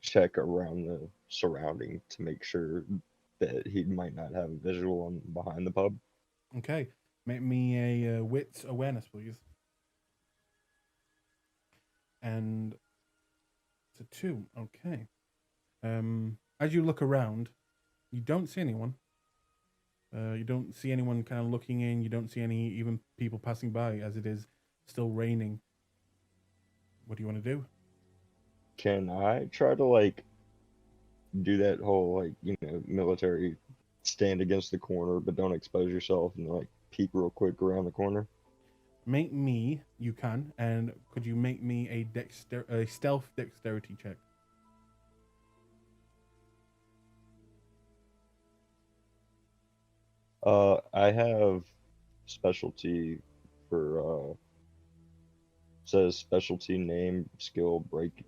Speaker 5: check around the surrounding to make sure that he might not have a visual on behind the pub.
Speaker 1: Okay, make me a wits awareness, please. And it's a 2. Okay. As you look around, you don't see anyone. You don't see anyone kind of looking in. You don't see any even people passing by, as it is still raining. What do you want to do?
Speaker 5: Can I try to like do that whole like military stand against the corner but don't expose yourself and like peek real quick around the corner?
Speaker 1: You can, and could you make me a stealth dexterity check?
Speaker 5: I have specialty for says specialty name skill break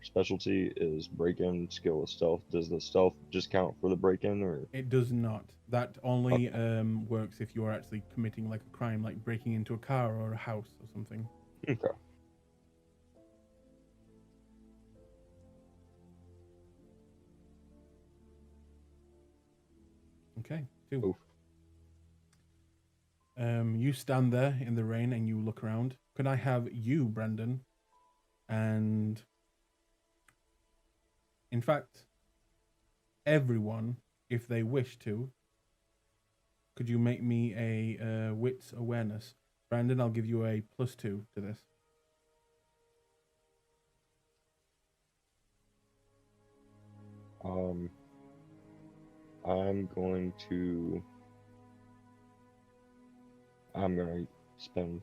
Speaker 5: specialty is break-in, skill is stealth. Does the stealth just count for the break-in, or
Speaker 1: It does not. That only works if you are actually committing like a crime, like breaking into a car or a house or something.
Speaker 5: okay?
Speaker 1: Okay, 2.
Speaker 5: Oof.
Speaker 1: You stand there in the rain and you look around. Could I have you, Brandon? And in fact, everyone, if they wish to, could you make me a wits awareness? Brandon, I'll give you a +2 to this.
Speaker 5: I'm gonna spend.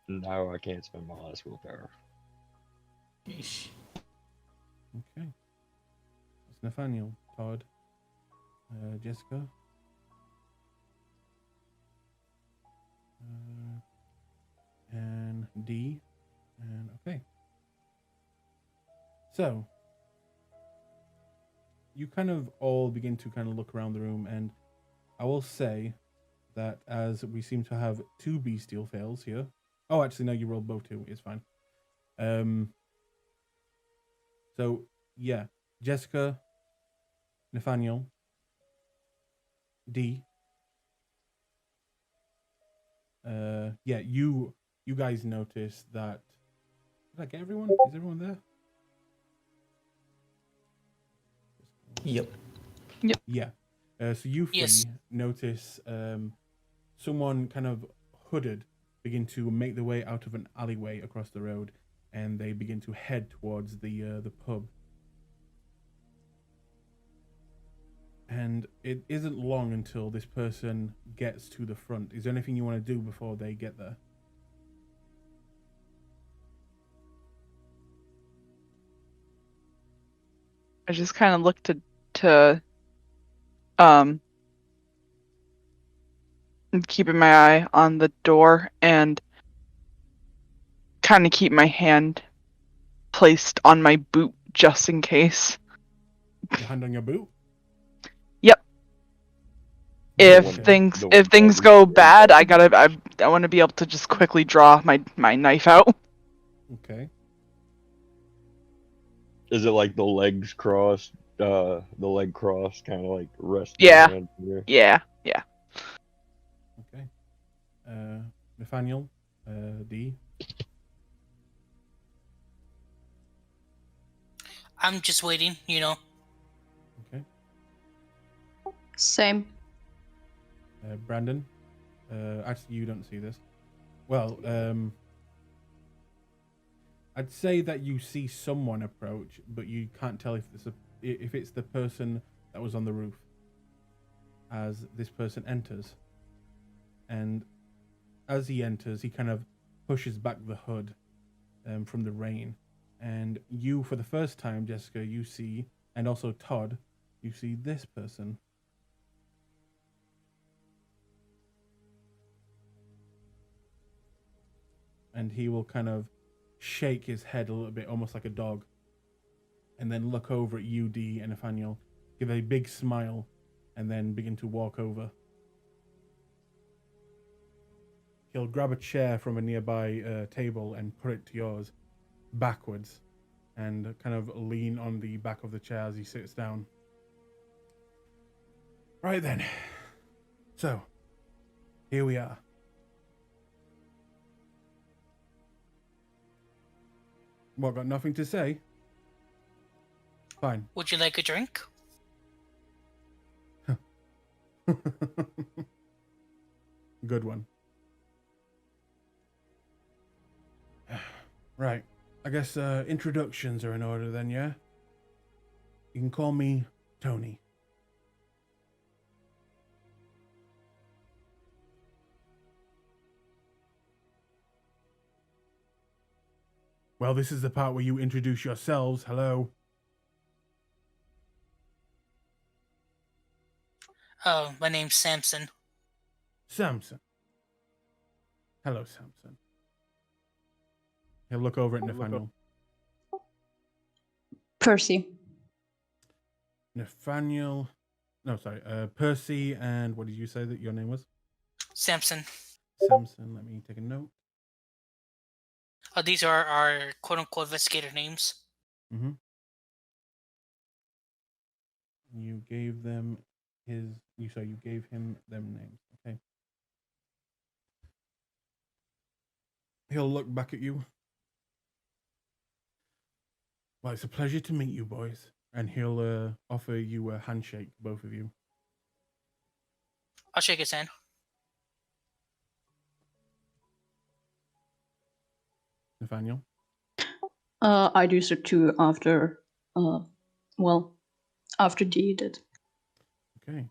Speaker 5: No, I can't spend my last willpower.
Speaker 6: Yeesh.
Speaker 1: Okay. That's Nathaniel, Todd, Jessica. And D. And okay. So, you kind of all begin to kind of look around the room, and I will say that as we seem to have 2 bestial fails here. Oh, actually, no, you rolled both 2. It's fine. So, yeah. Jessica, Nathaniel, D. Yeah, you guys notice that. Did I get everyone? Is everyone there?
Speaker 6: Yep.
Speaker 1: Yeah. So you three
Speaker 2: Yes.
Speaker 1: notice someone kind of hooded begin to make their way out of an alleyway across the road, and they begin to head towards the pub. And it isn't long until this person gets to the front. Is there anything you want to do before they get there?
Speaker 4: I just kind of look to um keeping my eye on the door and kind of keep my hand placed on my boot just in case.
Speaker 1: Your hand on your boot?
Speaker 4: Yep. If
Speaker 1: Okay.
Speaker 4: things go bad, I want to be able to just quickly draw my knife out.
Speaker 1: Okay.
Speaker 5: Is it like the legs crossed? The leg crossed, kind of like resting.
Speaker 4: Yeah.
Speaker 5: Hand here?
Speaker 4: Yeah.
Speaker 1: Okay. Nathaniel, D.
Speaker 2: I'm just waiting, you know.
Speaker 1: Okay.
Speaker 3: Same.
Speaker 1: Brandon. Actually, you don't see this. Well, I'd say that you see someone approach, but you can't tell if it's the person that was on the roof. As this person enters, and as he enters, he kind of pushes back the hood from the rain, and you, for the first time, Jessica, you see, and also Todd, you see this person. And he will kind of shake his head a little bit, almost like a dog, and then look over at you, D, and Nathaniel, give a big smile, and then begin to walk over. He'll grab a chair from a nearby table and put it to yours, backwards, and kind of lean on the back of the chair as he sits down. Right then. So, here we are. What, got nothing to say? Fine.
Speaker 2: Would you like a drink?
Speaker 1: Good one. Right. I guess introductions are in order then, yeah? You can call me Tony. Well, this is the part where you introduce yourselves. Hello.
Speaker 2: Oh, my name's Samson.
Speaker 1: Samson. Hello, Samson. He'll look over at Nathaniel.
Speaker 3: Percy.
Speaker 1: Nathaniel. No, sorry. Percy, and what did you say that your name was?
Speaker 2: Samson.
Speaker 1: Samson. Let me take a note.
Speaker 2: Oh, these are our quote-unquote investigator names.
Speaker 1: Mm-hmm. You gave them you gave him them names. Okay. He'll look back at you. Well, it's a pleasure to meet you, boys. And he'll offer you a handshake, both of you.
Speaker 2: I'll shake his hand.
Speaker 1: Nathaniel?
Speaker 3: I do so too after, after Dee did.
Speaker 1: Okay.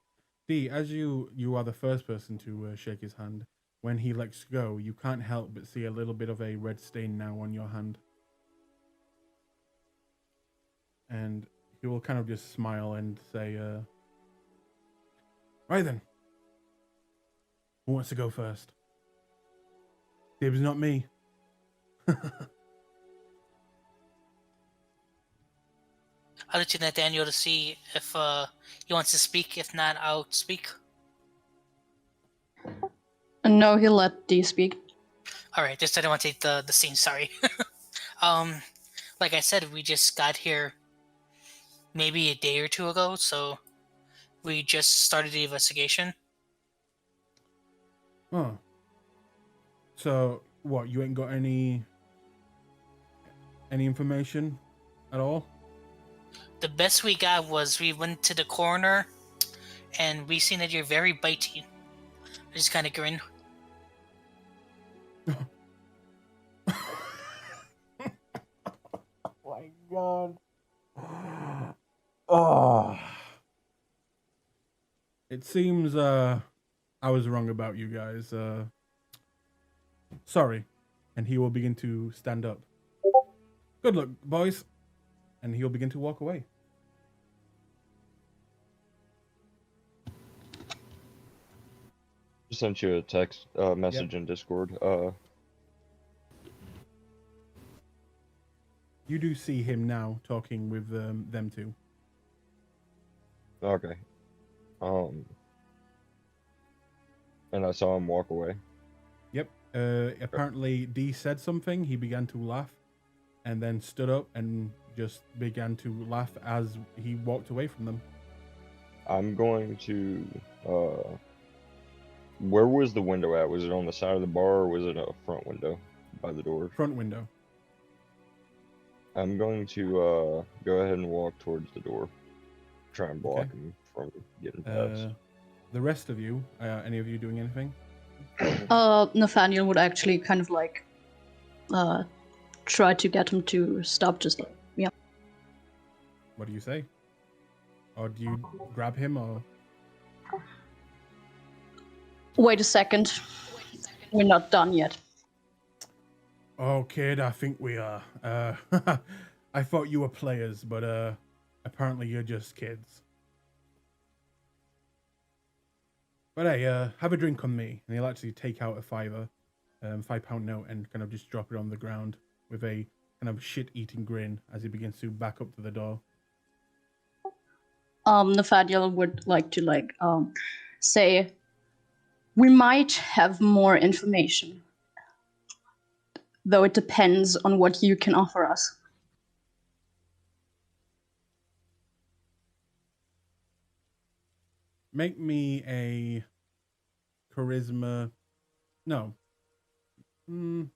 Speaker 1: Dee, as you are the first person to shake his hand, when he lets go, you can't help but see a little bit of a red stain now on your hand. And he will kind of just smile and say, right then. Who wants to go first? Dibs, not me.
Speaker 2: I'll let you Nathaniel to see if he wants to speak. If not, I'll speak.
Speaker 3: No, he'll let Dee speak.
Speaker 2: All right, just I didn't want to take the scene. Sorry. Like I said, we just got here maybe a day or two ago, so we just started the investigation.
Speaker 1: Oh. So, what, you ain't got any information at all?
Speaker 2: The best we got was we went to the coroner, and we seen that you're very bitey. I just kind of grin.
Speaker 1: Oh my god. Oh. It seems I was wrong about you guys. Sorry. And he will begin to stand up. Good luck, boys. And he'll begin to walk away.
Speaker 5: Just sent you a text message in Discord.
Speaker 1: You do see him now talking with them two.
Speaker 5: Okay. And I saw him walk away.
Speaker 1: Yep. Apparently, Dee said something. He began to laugh, and then stood up and just began to laugh as he walked away from them.
Speaker 5: I'm going to. Where was the window at? Was it on the side of the bar, or was it a front window by the door?
Speaker 1: Front window.
Speaker 5: I'm going to go ahead and walk towards the door. Try and block
Speaker 1: Okay.
Speaker 5: him from getting past.
Speaker 1: The rest of you, any of you doing anything?
Speaker 3: Nathaniel would actually kind of like try to get him to stop, just like, yeah.
Speaker 1: What do you say? Or do you grab him, or?
Speaker 3: Wait a second. We're not done yet.
Speaker 1: Oh, kid, I think we are. I thought you were players, but apparently you're just kids. But hey, have a drink on me. And he'll actually take out a £5 note, and kind of just drop it on the ground with a kind of shit-eating grin as he begins to back up to the door.
Speaker 3: Nathaniel would like to say, we might have more information, though it depends on what you can offer us.
Speaker 1: Make me a charisma. No.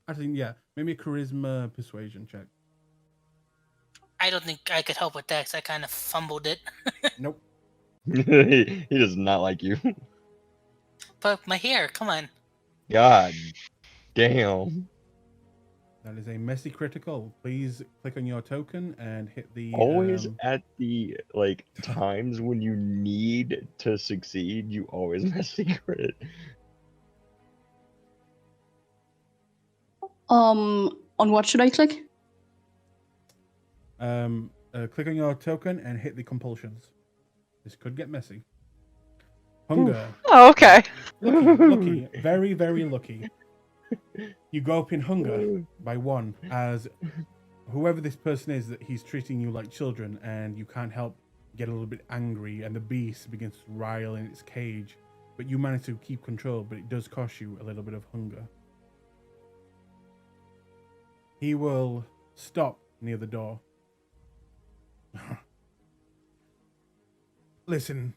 Speaker 1: I think, yeah. Make me a charisma persuasion check.
Speaker 2: I don't think I could help with that because I kind of fumbled it.
Speaker 1: Nope.
Speaker 5: He does not like you.
Speaker 2: But my hair, come on.
Speaker 5: God damn.
Speaker 1: That is a messy critical. Please click on your token and hit the...
Speaker 5: Always at the times when you need to succeed, you always mess secret.
Speaker 3: On what should I click?
Speaker 1: Click on your token and hit the compulsions. This could get messy. Hunger.
Speaker 4: Oh, okay.
Speaker 1: Lucky. Very, very lucky. You go up in hunger by 1, as whoever this person is, that he's treating you like children, and you can't help get a little bit angry, and the beast begins to rile in its cage, but you manage to keep control, but it does cost you a little bit of hunger. He will stop near the door. Listen,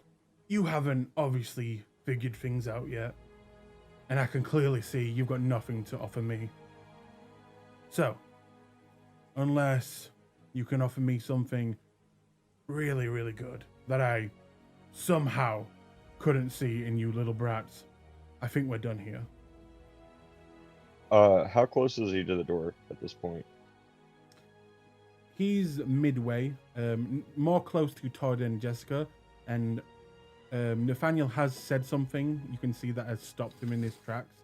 Speaker 1: you haven't obviously figured things out yet, and I can clearly see you've got nothing to offer me. So, unless you can offer me something really, really good that I somehow couldn't see in you little brats, I think we're done here.
Speaker 5: How close is he to the door at this point?
Speaker 1: He's midway, more close to Todd and Jessica, and Nathaniel has said something. You can see that has stopped him in his tracks,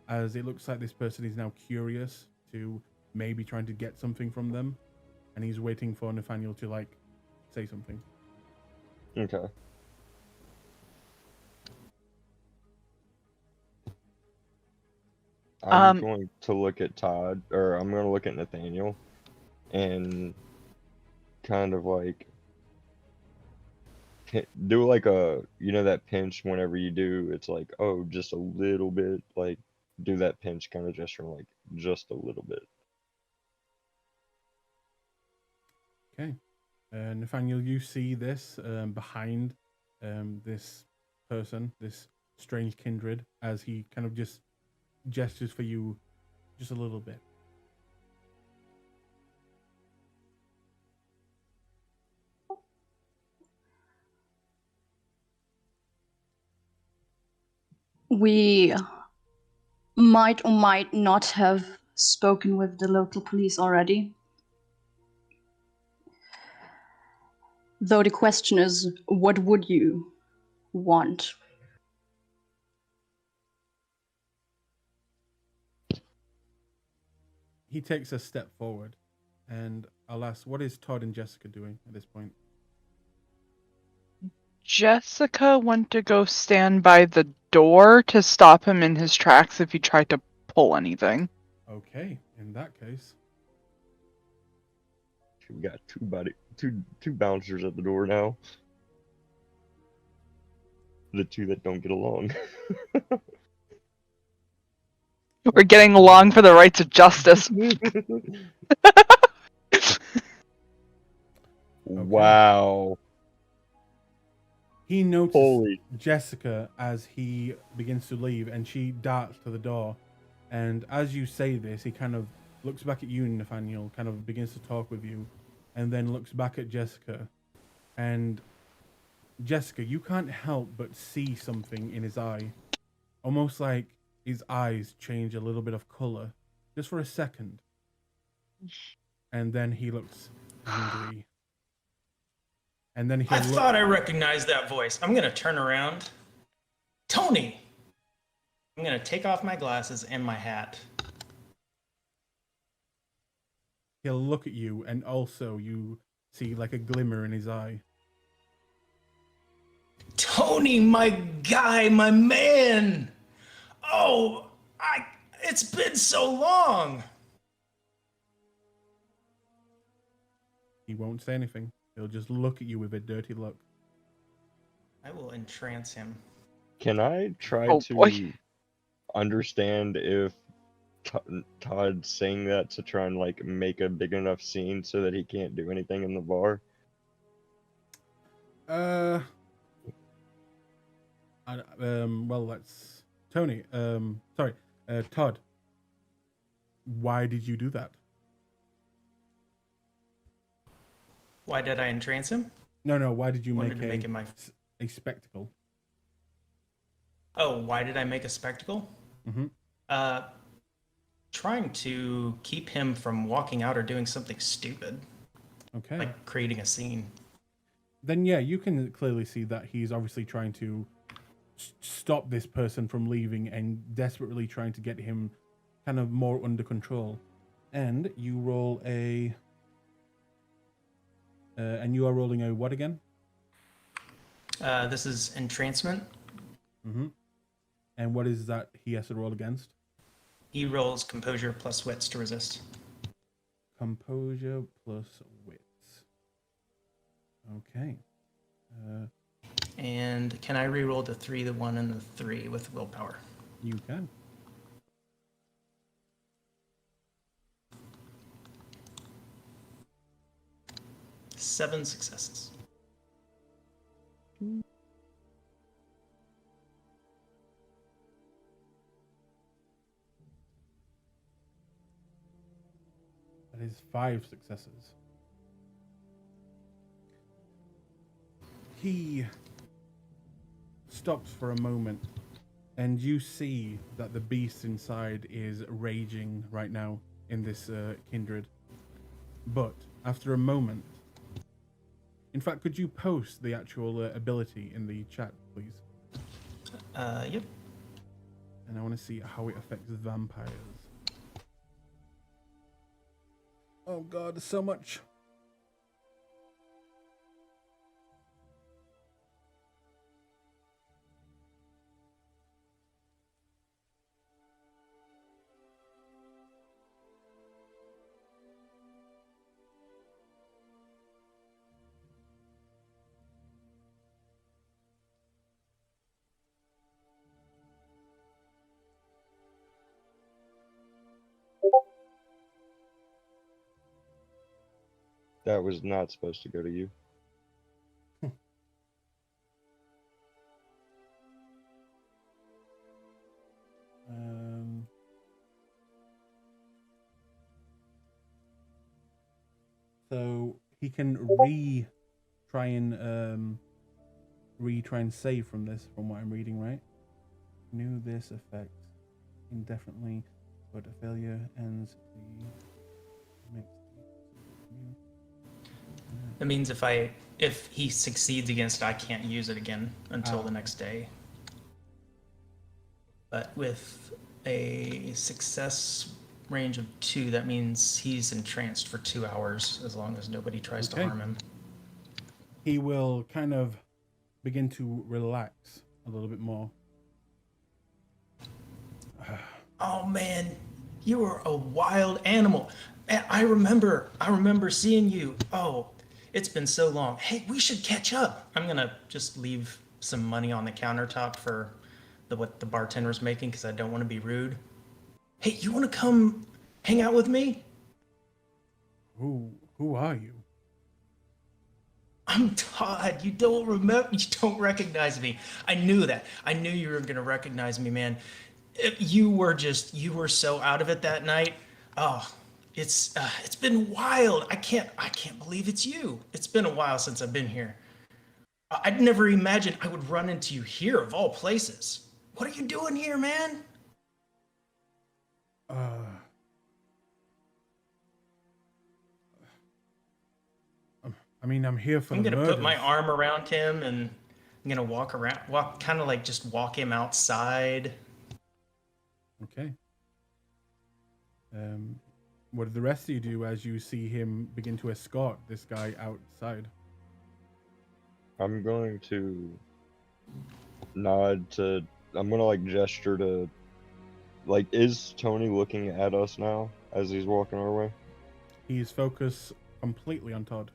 Speaker 1: as it looks like this person is now curious to maybe trying to get something from them, and he's waiting for Nathaniel to like say something.
Speaker 5: Okay. I'm going to look at Todd, or I'm going to look at Nathaniel, and kind of like do like a, you know, that pinch whenever you do, it's like, oh, just a little bit, like do that pinch kind of gesture, like just a little bit.
Speaker 1: Okay. Nathaniel, you see this behind this person, this strange kindred, as he kind of just gestures for you just a little bit.
Speaker 3: We might or might not have spoken with the local police already. Though the question is, what would you want?
Speaker 1: He takes a step forward, and I'll ask, what is Todd and Jessica doing at this point?
Speaker 4: Jessica went to go stand by the door to stop him in his tracks if he tried to pull anything.
Speaker 1: Okay, in that case,
Speaker 5: We got two bouncers at the door now. The two that don't get along.
Speaker 4: We're getting along for the rights of justice.
Speaker 5: Wow.
Speaker 1: he notices
Speaker 5: Holy.
Speaker 1: Jessica as he begins to leave, and she darts to the door. And as you say this, he kind of looks back at you, Nathaniel, kind of begins to talk with you, and then looks back at Jessica. And Jessica, you can't help but see something in his eye, almost like his eyes change a little bit of color, just for a second. And then he looks angry. And then
Speaker 6: I thought I recognized that voice. I'm gonna turn around. Tony! I'm gonna take off my glasses and my hat.
Speaker 1: he'll look at you, and also you see like a glimmer in his eye.
Speaker 6: Tony, my guy, my man! Oh, it's been so long!
Speaker 1: He won't say anything. He'll just look at you with a dirty look.
Speaker 6: I will entrance him.
Speaker 5: Can I try
Speaker 4: Oh,
Speaker 5: to
Speaker 4: boy.
Speaker 5: understand if Todd's saying that to try and like make a big enough scene so that he can't do anything in the bar?
Speaker 1: Well, that's Tony. Sorry, Todd. Why did you do that?
Speaker 6: Why did I entrance him?
Speaker 1: No. Why did you
Speaker 6: Wanted to make him
Speaker 1: a spectacle?
Speaker 6: Oh, why did I make a spectacle?
Speaker 1: Mm-hmm.
Speaker 6: Trying to keep him from walking out or doing something stupid.
Speaker 1: Okay.
Speaker 6: Like creating a scene.
Speaker 1: Then yeah, you can clearly see that he's obviously trying to stop this person from leaving and desperately trying to get him kind of more under control. And you roll a... and you are rolling a what again?
Speaker 6: This is entrancement.
Speaker 1: Mm-hmm. And what is that he has to roll against?
Speaker 6: He rolls composure plus wits to resist.
Speaker 1: Composure plus wits. Okay.
Speaker 6: And can I re-roll the 3, the 1, and the 3 with willpower?
Speaker 1: You can.
Speaker 6: Seven successes.
Speaker 1: That is 5 successes. He stops for a moment, and you see that the beast inside is raging right now in this kindred. But after a moment, in fact, could you post the actual ability in the chat, please?
Speaker 6: Yep.
Speaker 1: And I want to see how it affects vampires. Oh god, there's so much.
Speaker 5: That was not supposed to go to you.
Speaker 1: So he can try and save from this, from what I'm reading, right? Knew this effect indefinitely, but a failure ends the
Speaker 6: That means if he succeeds against it, I can't use it again until the next day. But with a success range of 2, that means he's entranced for 2 hours as long as nobody tries to harm him.
Speaker 1: He will kind of begin to relax a little bit more.
Speaker 6: Oh man, you were a wild animal. I remember seeing you. Oh, it's been so long. Hey, we should catch up. I'm gonna just leave some money on the countertop for what the bartender's making because I don't want to be rude. Hey, you want to come hang out with me?
Speaker 1: Who are you?
Speaker 6: I'm Todd. You don't recognize me. I knew that. I knew you were gonna recognize me, man. You were so out of it that night. Oh, it's been wild. I can't believe it's you. It's been a while since I've been here. I'd never imagined I would run into you here of all places. What are you doing here, man?
Speaker 1: I mean, I'm here for
Speaker 6: I'm
Speaker 1: the
Speaker 6: gonna
Speaker 1: murders.
Speaker 6: put my arm around him and I'm gonna kind of like just walk him outside.
Speaker 1: Okay. What do the rest of you do as you see him begin to escort this guy outside?
Speaker 5: I'm going to nod to. I'm gonna like gesture to. Like, is Tony looking at us now as he's walking our way?
Speaker 1: He's focused completely on Todd.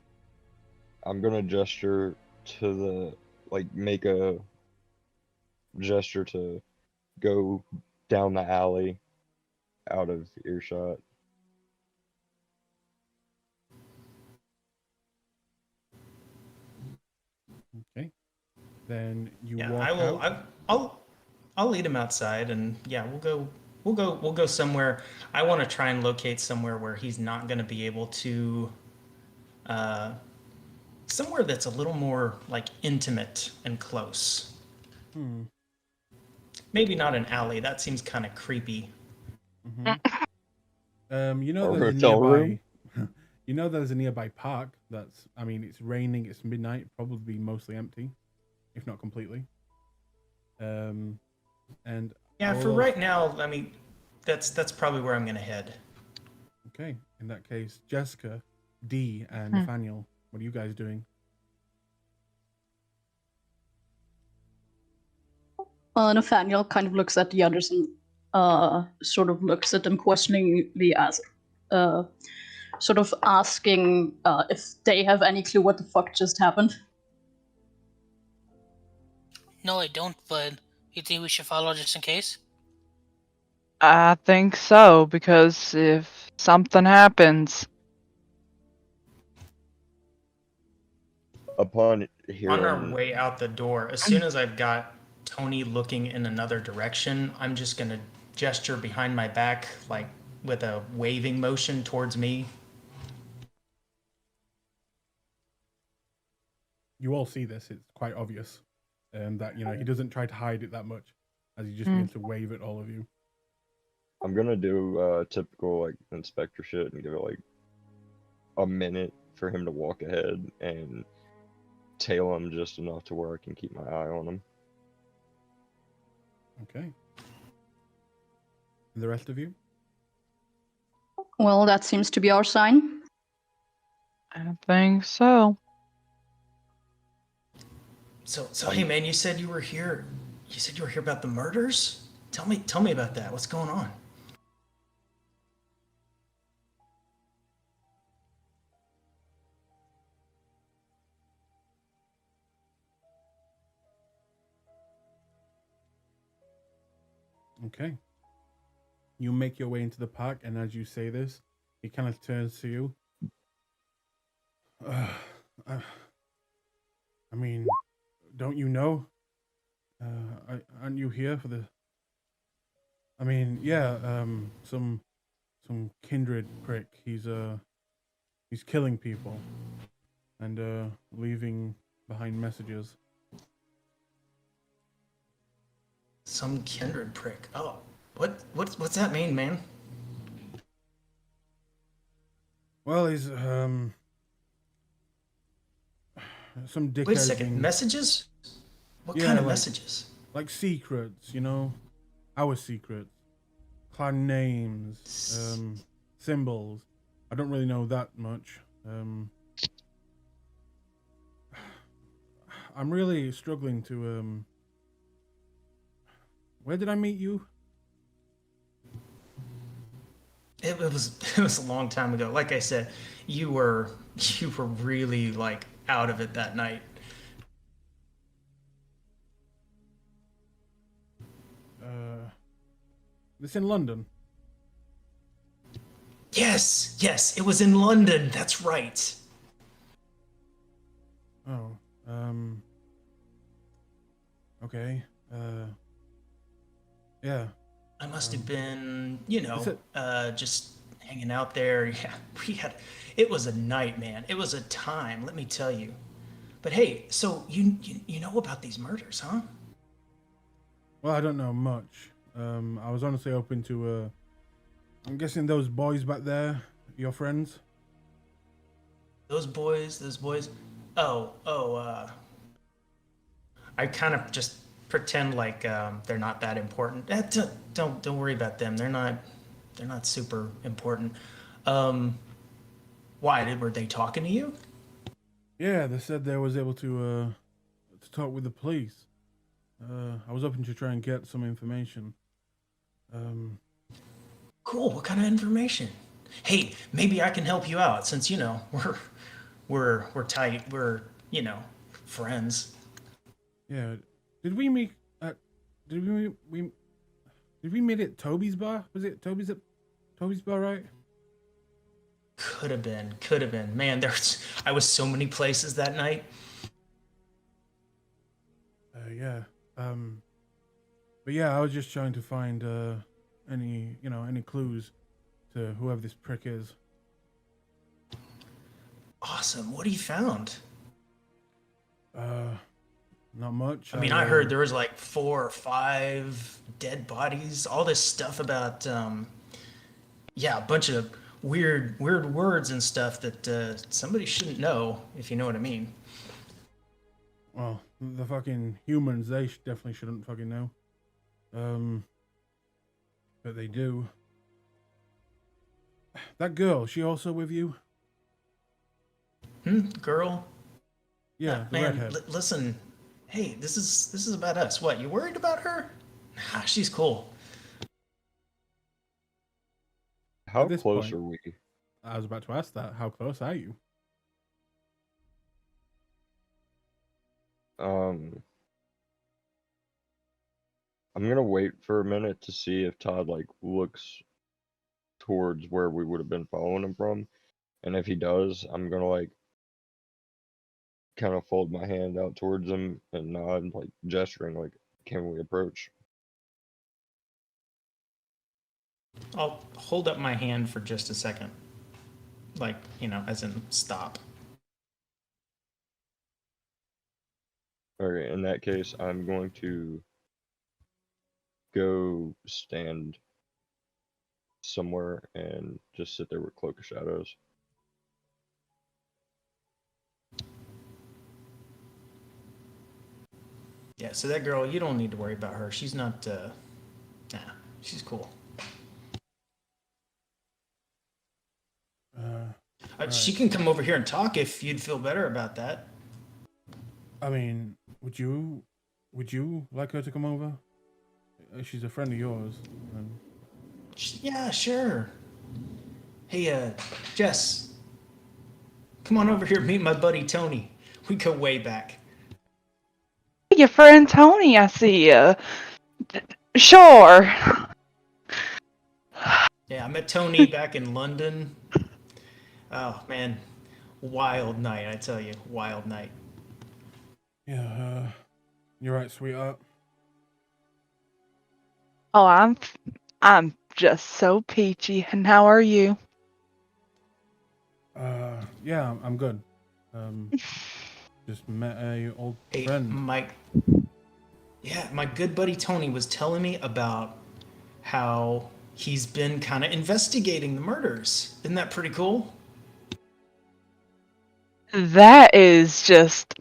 Speaker 5: I'm gonna gesture to the. Like, make a gesture to go down the alley out of earshot.
Speaker 1: Okay. Then you
Speaker 6: Yeah,
Speaker 1: walk
Speaker 6: I will.
Speaker 1: out.
Speaker 6: I'll lead him outside, and yeah, we'll go somewhere. I want to try and locate somewhere where he's not going to be able to. Somewhere that's a little more like intimate and close. Maybe not an alley. That seems kind of creepy.
Speaker 1: You know,
Speaker 5: Or
Speaker 1: there's a
Speaker 5: hotel
Speaker 1: nearby.
Speaker 5: room?
Speaker 1: You know, there's a nearby park. I mean, it's raining. It's midnight. Probably mostly empty, if not completely. And
Speaker 6: Yeah, for right now, I mean, that's probably where I'm gonna head.
Speaker 1: Okay, in that case, Jessica, Dee, and Nathaniel, what are you guys doing?
Speaker 3: Nathaniel kind of looks at the others and sort of looks at them questioningly as sort of asking if they have any clue what the fuck just happened.
Speaker 2: No, I don't, but you think we should follow just in case?
Speaker 4: I think so, because if something happens,
Speaker 5: Upon
Speaker 6: On our
Speaker 5: hearing,
Speaker 6: way out the door, as soon as I've got Tony looking in another direction, I'm just gonna gesture behind my back, like with a waving motion towards me.
Speaker 1: you all see this. It's quite obvious, that he doesn't try to hide it that much, as he just
Speaker 4: Mm.
Speaker 1: begins to wave at all of you.
Speaker 5: I'm gonna do typical like inspector shit and give it like a minute for him to walk ahead and tail him just enough to where I can keep my eye on him.
Speaker 1: Okay. And the rest of you?
Speaker 3: Well, that seems to be our sign.
Speaker 4: I think so.
Speaker 6: So hey man, you said you were here. You said you were here about the murders? Tell me about that. What's going on?
Speaker 1: Okay. You make your way into the park, and as you say this, he kind of turns to you. I mean, don't you know? Aren't you here for the? I mean, yeah. Some kindred prick. He's killing people, and leaving behind messages.
Speaker 6: Some kindred prick. Oh, what's that mean, man?
Speaker 1: Well, he's some dickhead.
Speaker 6: Wait a second.
Speaker 1: thing.
Speaker 6: Messages? What
Speaker 1: Yeah,
Speaker 6: kind of
Speaker 1: like-
Speaker 6: messages?
Speaker 1: Like secrets, our secrets, clan names, symbols. I don't really know that much. I'm really struggling to. Where did I meet you?
Speaker 6: It was a long time ago. Like I said, you were really like out of it that night.
Speaker 1: This in London.
Speaker 6: Yes, it was in London. That's right.
Speaker 1: Oh, okay. Yeah.
Speaker 6: I must have been,
Speaker 1: Is it-
Speaker 6: just hanging out there. Yeah, it was a night, man. It was a time, let me tell you. But hey, so you know about these murders, huh?
Speaker 1: Well, I don't know much. I was honestly hoping to. I'm guessing those boys back there, your friends.
Speaker 6: Those boys. I kind of just pretend like they're not that important. Don't worry about them. They're not super important. Why were they talking to you?
Speaker 1: Yeah, they said they was able to talk with the police. I was hoping to try and get some information.
Speaker 6: Cool. What kind of information? Hey, maybe I can help you out since we're tight. We're friends.
Speaker 1: Yeah, did we meet at? Did we meet at Toby's bar? Was it Toby's bar, right?
Speaker 6: Could have been. Man, I was so many places that night.
Speaker 1: Yeah. But yeah, I was just trying to find any clues to whoever this prick is.
Speaker 6: Awesome. What have you found?
Speaker 1: Not much.
Speaker 6: I mean, I heard there was like 4 or 5 dead bodies. All this stuff about, a bunch of weird words and stuff that somebody shouldn't know, if you know what I mean.
Speaker 1: Well, the fucking humans, they definitely shouldn't fucking know. But they do. That girl, she also with you?
Speaker 6: Girl?
Speaker 1: Yeah, the
Speaker 6: Man,
Speaker 1: redhead.
Speaker 6: listen. Hey, this is about us. What, you worried about her? Nah, she's cool.
Speaker 5: How
Speaker 1: At this
Speaker 5: close
Speaker 1: point-
Speaker 5: are we?
Speaker 1: I was about to ask that. How close are you?
Speaker 5: I'm gonna wait for a minute to see if Todd like looks towards where we would have been following him from, and if he does, I'm gonna like kind of fold my hand out towards him and nod, like gesturing, like, can we approach?
Speaker 6: I'll hold up my hand for just a second. Like, as in stop.
Speaker 5: Okay, in that case, I'm going to go stand somewhere and just sit there with Cloak of Shadows.
Speaker 6: Yeah, so that girl, you don't need to worry about her. She's not, nah, she's cool. She
Speaker 1: Right.
Speaker 6: can come over here and talk if you'd feel better about that.
Speaker 1: I mean, would you like her to come over? She's a friend of yours. And...
Speaker 6: Yeah, sure. Hey, Jess, come on over here and meet my buddy Tony. We go way back.
Speaker 4: Your friend Tony, I see you. Sure.
Speaker 6: Yeah, I met Tony back in London. Oh, man. Wild night, I tell you. Wild night.
Speaker 1: Yeah, you're right, sweetheart.
Speaker 4: Oh, I'm just so peachy. And how are you?
Speaker 1: Yeah, I'm good. Just met a old
Speaker 6: Hey,
Speaker 1: friend.
Speaker 6: my good buddy Tony was telling me about how he's been kind of investigating the murders. Isn't that pretty cool?
Speaker 4: That is just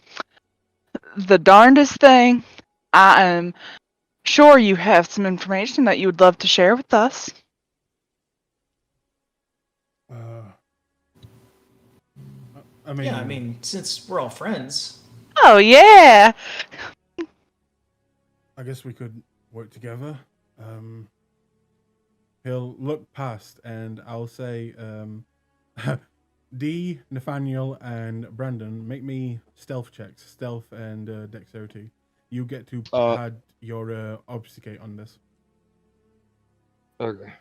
Speaker 4: the darndest thing. I am sure you have some information that you would love to share with us.
Speaker 1: I mean,
Speaker 6: Yeah, I mean, since we're all friends.
Speaker 4: Oh, yeah.
Speaker 1: I guess we could work together. He'll look past, and I'll say, D, Nathaniel, and Brandon, make me stealth checks, stealth and dexterity. You get to add your obfuscate on this.
Speaker 5: Okay.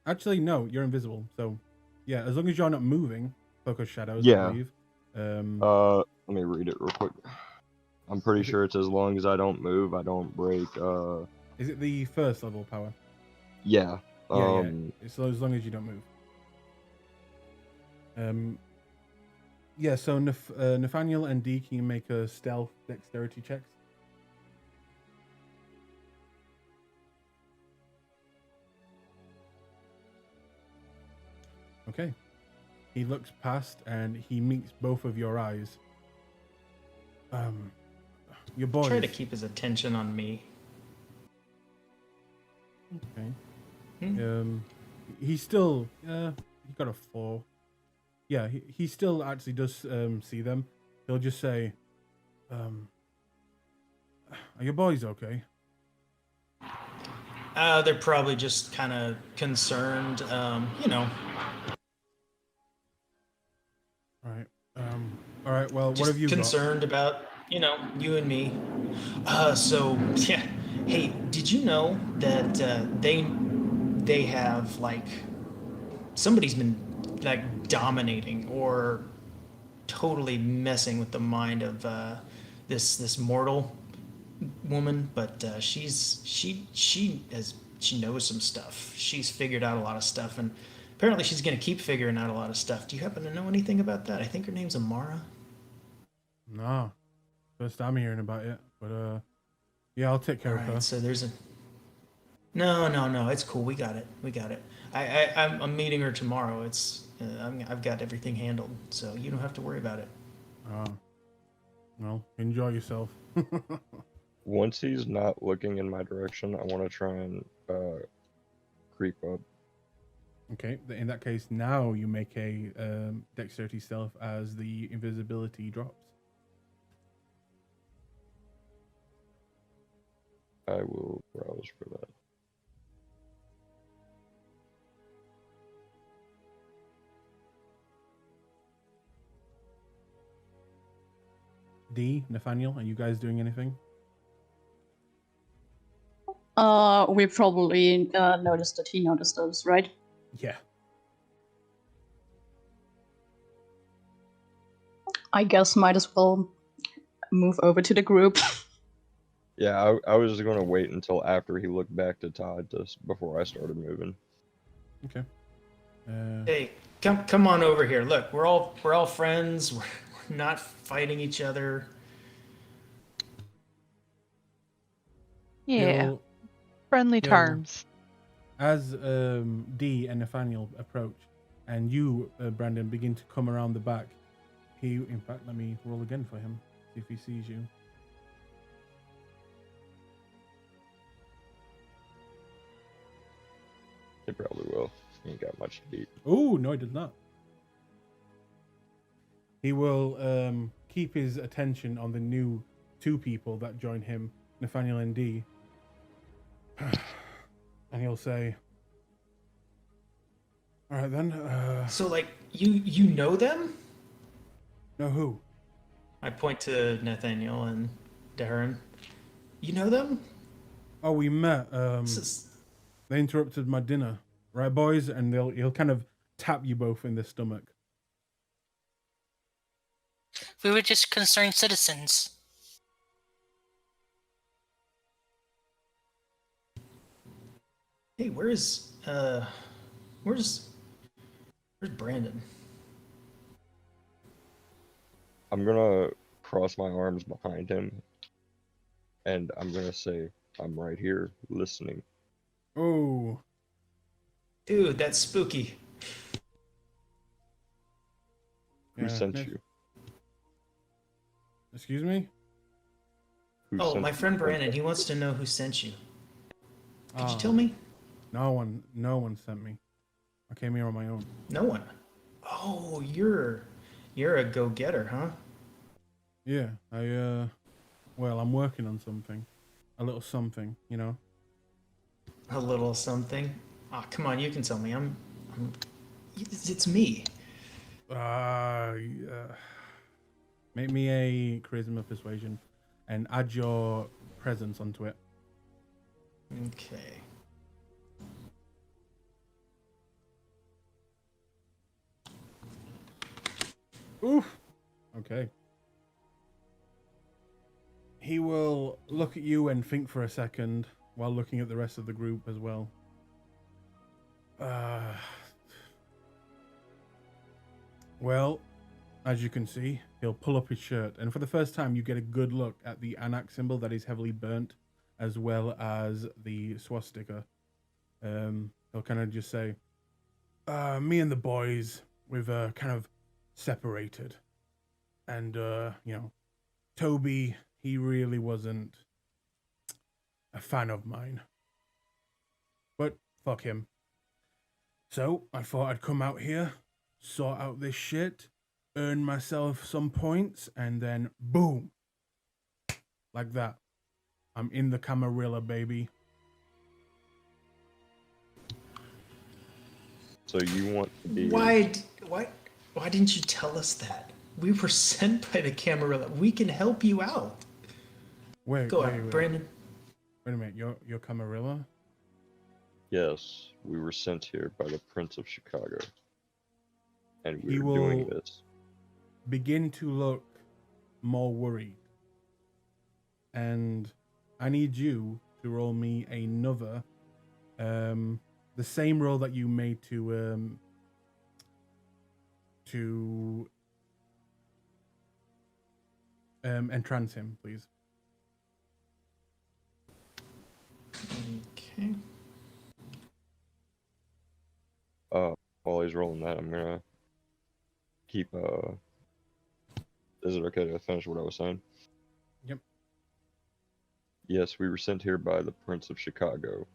Speaker 1: Actually, no, you're invisible. So, yeah, as long as you're not moving, focus shadows,
Speaker 5: Yeah.
Speaker 1: I believe.
Speaker 5: Let me read it real quick. I'm pretty sure it's as long as I don't move, I don't break.
Speaker 1: Is it the first level power?
Speaker 5: Yeah.
Speaker 1: Yeah. So as long as you don't move. Yeah. So Nathaniel and D, can you make a stealth dexterity checks? Okay. He looks past and he meets both of your eyes. Your boys.
Speaker 6: Try to keep his attention on me.
Speaker 1: Okay. He's still he got a 4. Yeah, he still actually does see them. He'll just say, "Are your boys okay?"
Speaker 6: They're probably just kind of concerned, you know.
Speaker 1: Right. All right. Well,
Speaker 6: Just
Speaker 1: what have you
Speaker 6: concerned about, you know, you and me. So yeah. Hey, did you know that they have like somebody's been like dominating or totally messing with the mind of this mortal woman, but she knows some stuff. She's figured out a lot of stuff, and apparently she's gonna keep figuring out a lot of stuff. Do you happen to know anything about that? I think her name's Amara.
Speaker 1: got? Nah. First time hearing about it, but yeah, I'll take care
Speaker 6: All
Speaker 1: of her.
Speaker 6: right, so there's a no. It's cool. We got it. I'm meeting her tomorrow. I've got everything handled, so you don't have to worry about it.
Speaker 1: Well, enjoy yourself.
Speaker 5: Once he's not looking in my direction, I want to try and creep up.
Speaker 1: Okay. In that case, now you make a dexterity stealth as the invisibility drops.
Speaker 5: I will browse for that.
Speaker 1: D, Nathaniel, are you guys doing anything?
Speaker 3: We probably noticed that he noticed us, right?
Speaker 1: Yeah.
Speaker 3: I guess might as well move over to the group.
Speaker 5: Yeah, I was going to wait until after he looked back to Todd before I started moving.
Speaker 1: Okay.
Speaker 6: Hey, come on over here. Look, we're all friends. We're not fighting each other.
Speaker 4: Yeah,
Speaker 1: He'll,
Speaker 4: friendly
Speaker 1: he'll-
Speaker 4: terms.
Speaker 1: as Dee and Nathaniel approach, and you, Brandon, begin to come around the back. In fact, let me roll again for him, see if he sees you.
Speaker 5: He probably will. He ain't got much to beat.
Speaker 1: Oh, no, he does not. He will keep his attention on the new two people that join him, Nathaniel and Dee. And he'll say, all right then,
Speaker 6: So, like, you know them?
Speaker 1: no who?
Speaker 6: I point to Nathaniel and Darren. You know them?
Speaker 1: Oh, we met.
Speaker 6: This is-
Speaker 1: They interrupted my dinner. Right, boys? And he'll kind of tap you both in the stomach.
Speaker 2: We were just concerned citizens.
Speaker 6: Hey, where's Brandon?
Speaker 5: I'm gonna cross my arms behind him, and I'm gonna say, I'm right here, listening.
Speaker 1: Oh,
Speaker 6: Dude, that's spooky.
Speaker 5: Who
Speaker 1: yeah,
Speaker 5: sent
Speaker 1: Nath-
Speaker 5: you?
Speaker 1: Excuse me?
Speaker 5: Who
Speaker 6: Oh,
Speaker 5: sent
Speaker 6: my
Speaker 5: you?
Speaker 6: friend Brandon, he wants to know who sent you. Could you
Speaker 1: Ah,
Speaker 6: tell me?
Speaker 1: No one sent me. I came here on my own.
Speaker 6: No one. Oh, you're a go-getter, huh?
Speaker 1: Yeah, well, I'm working on something. A little something, you know?
Speaker 6: A little something. Ah, come on, you can tell me. It's me.
Speaker 1: Make me a charisma persuasion and add your presence onto it.
Speaker 6: Okay.
Speaker 1: Oof. Okay. He will look at you and think for a second while looking at the rest of the group as well. Well, as you can see, he'll pull up his shirt, and for the first time, you get a good look at the Anak symbol that is heavily burnt, as well as the swastika. He'll kind of just say, me and the boys, we've kind of separated. And, Toby, he really wasn't a fan of mine. But fuck him. So I thought I'd come out here, sort out this shit, earn myself some points, and then boom. Like that. I'm in the Camarilla, baby.
Speaker 5: So you want to be?
Speaker 6: Why didn't you tell us that? We were sent by the Camarilla. We can help you out.
Speaker 1: Wait,
Speaker 6: Go
Speaker 1: wait,
Speaker 6: on,
Speaker 1: wait.
Speaker 6: Brandon.
Speaker 1: Wait a minute, you're Camarilla?
Speaker 5: Yes, we were sent here by the Prince of Chicago, and
Speaker 1: He
Speaker 5: we're doing
Speaker 1: will-
Speaker 5: this.
Speaker 1: Begin to look more worried. And I need you to roll me another, the same roll that you made to entrance him, please.
Speaker 6: Okay.
Speaker 5: While he's rolling that, I'm gonna keep. Is it okay to finish what I was saying?
Speaker 1: Yep.
Speaker 5: Yes, we were sent here by the Prince of Chicago.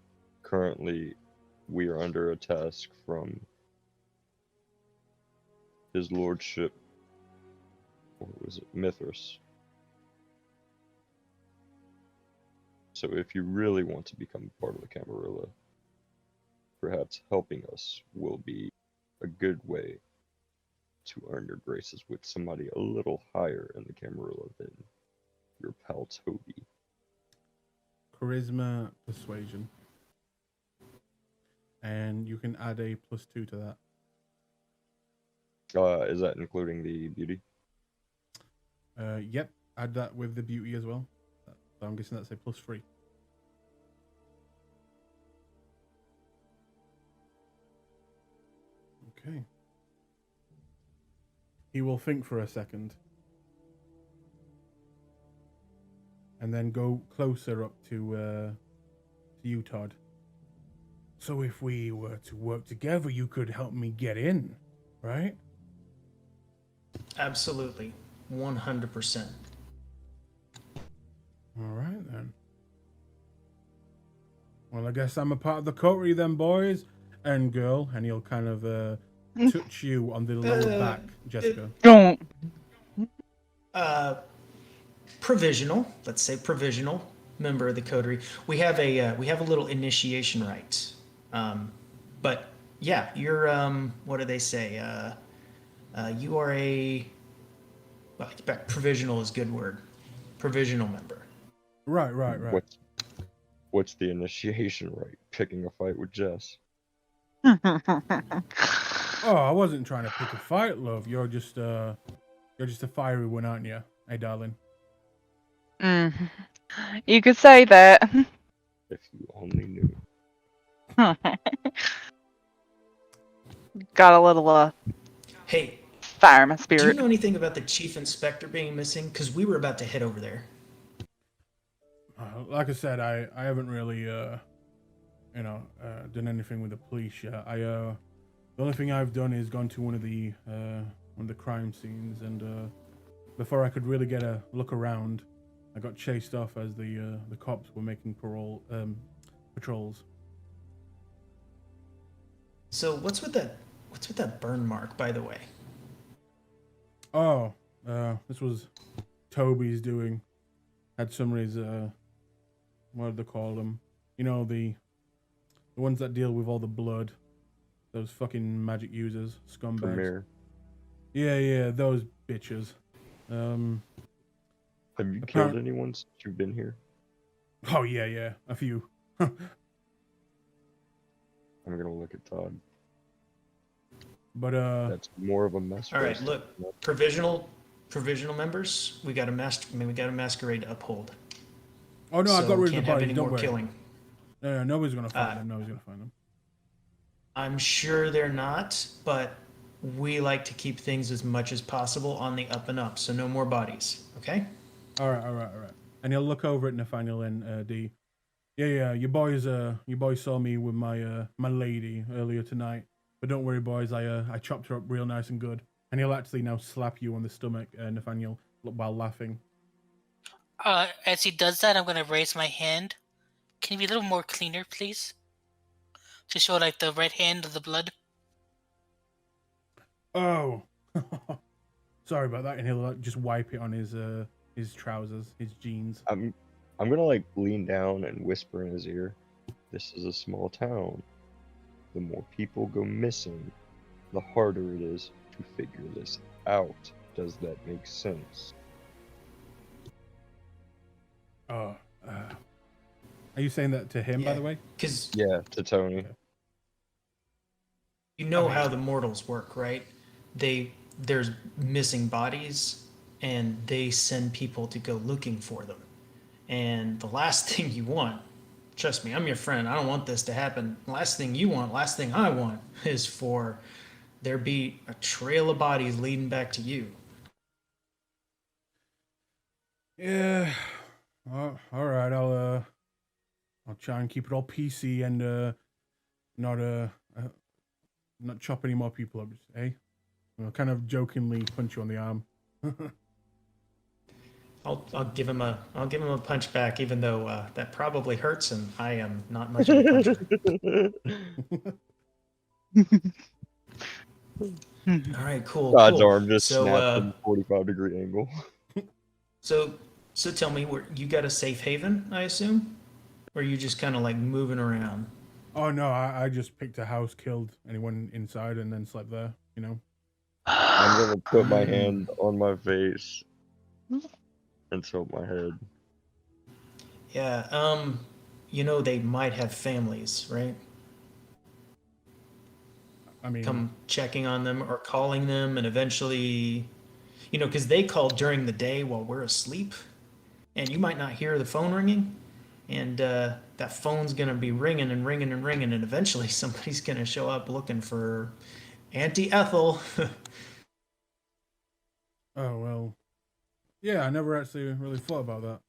Speaker 5: Currently, we are under a task from His Lordship, what was it, Mithras. So if you really want to become part of the Camarilla, perhaps helping us will be a good way to earn your graces with somebody a little higher in the Camarilla than your pal Toby.
Speaker 1: Charisma persuasion. And you can add a +2 to that.
Speaker 5: Is that including the beauty?
Speaker 1: Yep, add that with the beauty as well. So I'm guessing that's a +3. Okay. He will think for a second. and then go closer up to you, Todd. So if we were to work together, you could help me get in, right?
Speaker 6: Absolutely. 100%.
Speaker 1: All right, then. Well, I guess I'm a part of the coterie then, boys and girl. And he'll kind of touch you on the lower back, Jessica.
Speaker 4: Don't.
Speaker 6: Provisional. Let's say provisional member of the coterie. We have a little initiation rite. But yeah, you're what do they say? You are a provisional is a good word. Provisional member.
Speaker 1: Right.
Speaker 5: What's the initiation rite? Picking a fight with Jess.
Speaker 1: Oh, I wasn't trying to pick a fight, love. You're just a fiery one, aren't you? Hey, darling.
Speaker 4: You could say that.
Speaker 5: If you only knew.
Speaker 4: Got a little
Speaker 6: Hey,
Speaker 4: fire in my
Speaker 6: do you
Speaker 4: spirit.
Speaker 6: know anything about the chief inspector being missing? Because we were about to head over there.
Speaker 1: Like I said, I haven't really done anything with the police yet. The only thing I've done is gone to one of the crime scenes, and before I could really get a look around, I got chased off as the cops were making patrols.
Speaker 6: So what's with that burn mark, by the way?
Speaker 1: Oh, this was Toby's doing. Had somebody's what do they call them? You know, the ones that deal with all the blood. Those fucking magic users, scumbags.
Speaker 5: Premier.
Speaker 1: Yeah, those bitches.
Speaker 5: Have you killed anyone since you've been here?
Speaker 1: Oh yeah, a few.
Speaker 5: I'm gonna look at Todd.
Speaker 1: But
Speaker 5: That's more of a mess.
Speaker 6: All right, look, provisional members. We got a masquerade to uphold.
Speaker 1: oh no, I got rid of the
Speaker 6: can't have
Speaker 1: bodies.
Speaker 6: any
Speaker 1: Don't
Speaker 6: more
Speaker 1: worry.
Speaker 6: killing.
Speaker 1: No, nobody's gonna find them. Nobody's gonna find them.
Speaker 6: I'm sure they're not, but we like to keep things as much as possible on the up and up, so no more bodies, okay?
Speaker 1: All right. And he'll look over at Nathaniel and D. Yeah. You boys saw me with my lady earlier tonight. But don't worry, boys. I chopped her up real nice and good. And he'll actually now slap you on the stomach, Nathaniel, while laughing.
Speaker 2: As he does that, I'm gonna raise my hand. Can you be a little more cleaner, please? To show like the red hand of the blood.
Speaker 1: Oh, sorry about that. And he'll just wipe it on his trousers, his jeans.
Speaker 5: I'm gonna like lean down and whisper in his ear. This is a small town. The more people go missing, the harder it is to figure this out. Does that make sense?
Speaker 1: Oh, are you saying that to him, by the way?
Speaker 6: Because
Speaker 5: Yeah, to Tony.
Speaker 6: you know how the mortals work, right? There's missing bodies, and they send people to go looking for them. And the last thing you want, trust me, I'm your friend. I don't want this to happen. Last thing I want is for there be a trail of bodies leading back to you.
Speaker 1: Yeah. All right. I'll try and keep it all PC and not chop any more people up. Eh? I'll kind of jokingly punch you on the arm.
Speaker 6: I'll give him a punch back, even though that probably hurts, and I am not much of a puncher. All right, cool.
Speaker 5: Todd's
Speaker 6: cool.
Speaker 5: arm just
Speaker 6: So,
Speaker 5: snapped from a 45-degree angle.
Speaker 6: So tell me, you got a safe haven, I assume, or are you just kind of like moving around?
Speaker 1: Oh no, I just picked a house, killed anyone inside, and then slept there. You know.
Speaker 5: I'm gonna put my hand on my face and tilt my head.
Speaker 6: Yeah. You know they might have families, right?
Speaker 1: I mean,
Speaker 6: Come checking on them or calling them, and eventually, because they call during the day while we're asleep, and you might not hear the phone ringing, and that phone's gonna be ringing and ringing and ringing, and eventually somebody's gonna show up looking for Auntie Ethel.
Speaker 1: oh well. Yeah, I never actually really thought about that.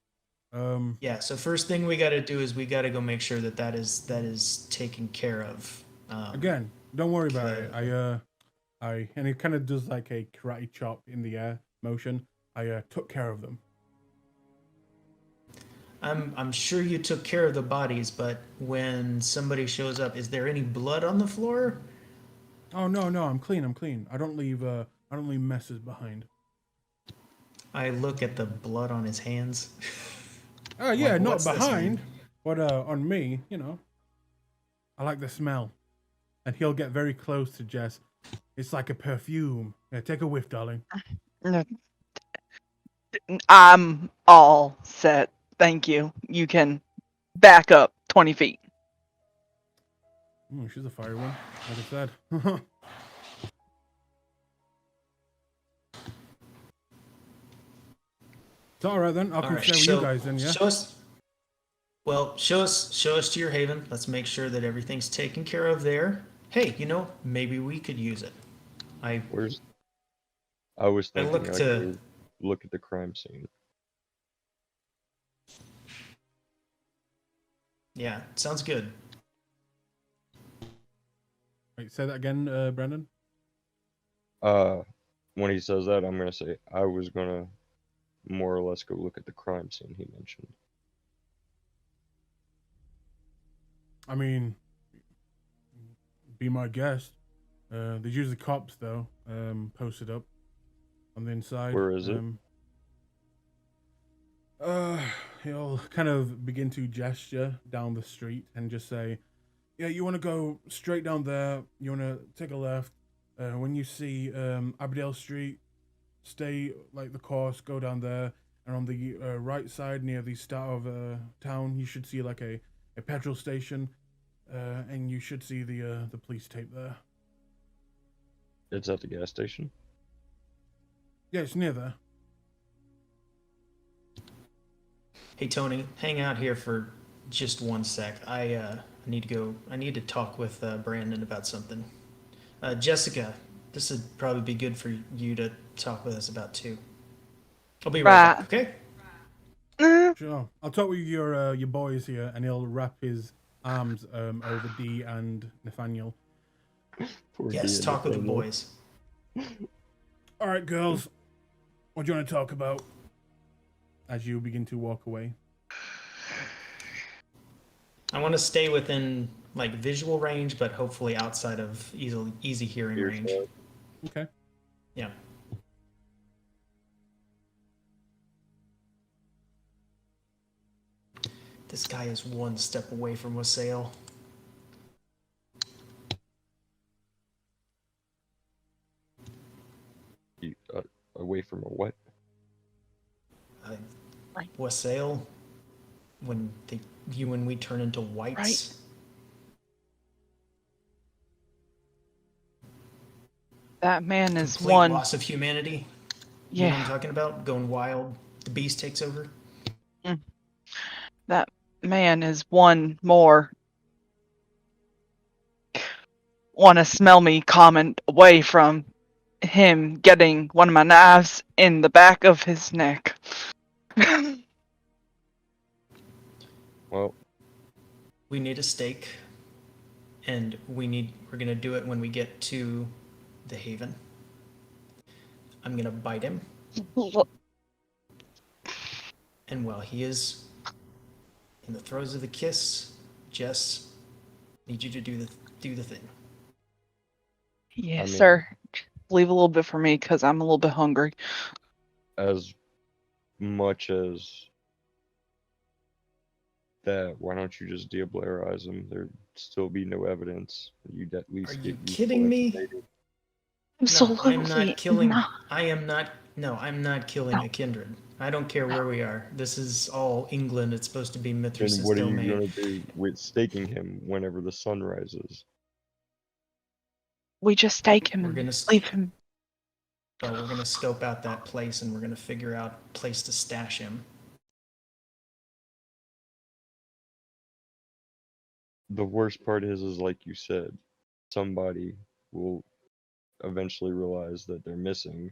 Speaker 6: Yeah. So first thing we got to do is we got to go make sure that is taken care of.
Speaker 1: Again, don't worry about
Speaker 6: the-
Speaker 1: it. And it kind of does like a karate chop in the air motion. I took care of them.
Speaker 6: I'm sure you took care of the bodies, but when somebody shows up, is there any blood on the floor?
Speaker 1: Oh no, I'm clean. I don't leave messes behind.
Speaker 6: I look at the blood on his hands.
Speaker 1: Oh yeah,
Speaker 6: Like,
Speaker 1: not
Speaker 6: what's this mean?
Speaker 1: behind, but on me, I like the smell. And he'll get very close to Jess. It's like a perfume. Yeah, take a whiff, darling.
Speaker 4: I'm all set. Thank you. You can back up 20 feet.
Speaker 1: Ooh, she's a fiery one, like I said. It's all right then. I'll come stay with you guys then. Yeah.
Speaker 6: Show us. Well, show us to your haven. Let's make sure that everything's taken care of there. Hey, maybe we could use it. I
Speaker 5: Where's? I was
Speaker 6: I
Speaker 5: thinking
Speaker 6: look
Speaker 5: I
Speaker 6: to-
Speaker 5: could look at the crime scene.
Speaker 6: yeah, sounds good.
Speaker 1: Wait, say that again, Brandon.
Speaker 5: When he says that, I'm gonna say I was gonna more or less go look at the crime scene he mentioned.
Speaker 1: I mean, be my guest. There's usually cops though, posted up on the inside.
Speaker 5: Where is it?
Speaker 1: He'll kind of begin to gesture down the street and just say, "Yeah, you want to go straight down there. You want to take a left. When you see Aberdale Street, stay like the course. Go down there, and on the right side near the start of town, you should see like a petrol station, and you should see the police tape there.
Speaker 5: It's at the gas station.
Speaker 1: Yeah, it's near there."
Speaker 6: Hey Tony, hang out here for just one sec. I need to go. I need to talk with Brandon about something. Jessica, this would probably be good for you to talk with us about too. I'll be right back. Okay.
Speaker 1: Sure. I'll talk with your boys here, and he'll wrap his arms over Dee and Nathaniel.
Speaker 5: Poor
Speaker 6: Yes,
Speaker 5: Dee
Speaker 6: talk with the
Speaker 5: Nathaniel.
Speaker 6: boys.
Speaker 1: All right, girls. What do you want to talk about? As you begin to walk away.
Speaker 6: I want to stay within like visual range, but hopefully outside of easy hearing range.
Speaker 5: Earshot.
Speaker 1: Okay.
Speaker 6: Yeah. This guy is one step away from Wassail.
Speaker 5: Away from a what?
Speaker 4: Right.
Speaker 6: Wassail, when we turn into whites.
Speaker 4: Right. That man is
Speaker 6: Complete
Speaker 4: one.
Speaker 6: loss of humanity. You know what I'm
Speaker 4: Yeah,
Speaker 6: talking about? Going wild. The beast takes over.
Speaker 4: that man is one more. Want to smell me comment away from him getting one of my knives in the back of his neck.
Speaker 5: Well,
Speaker 6: We need a stake, and we're gonna do it when we get to the haven. I'm gonna bite him, and while he is in the throes of the kiss, Jess, need you to do the thing.
Speaker 4: Yes,
Speaker 5: I mean-
Speaker 4: sir. Leave a little bit for me because I'm a little bit hungry.
Speaker 5: as much as that, why don't you just deoblarize him? There'd still be no evidence. You'd at least
Speaker 6: Are
Speaker 5: get
Speaker 6: you
Speaker 5: useful
Speaker 6: kidding me?
Speaker 5: information.
Speaker 4: Absolutely.
Speaker 6: No, I'm not killing.
Speaker 4: not.
Speaker 6: I am not. No, I'm not killing a kindred. I don't care where we are. This is all England. It's supposed to be
Speaker 5: Then
Speaker 6: Mithras'
Speaker 5: what are you
Speaker 6: domain.
Speaker 5: gonna do with staking him whenever the sun rises?
Speaker 4: We just take him
Speaker 6: We're
Speaker 4: and
Speaker 6: gonna
Speaker 4: leave him.
Speaker 6: But we're gonna scope out that place, and we're gonna figure out a place to stash him.
Speaker 5: The worst part is like you said, somebody will eventually realize that they're missing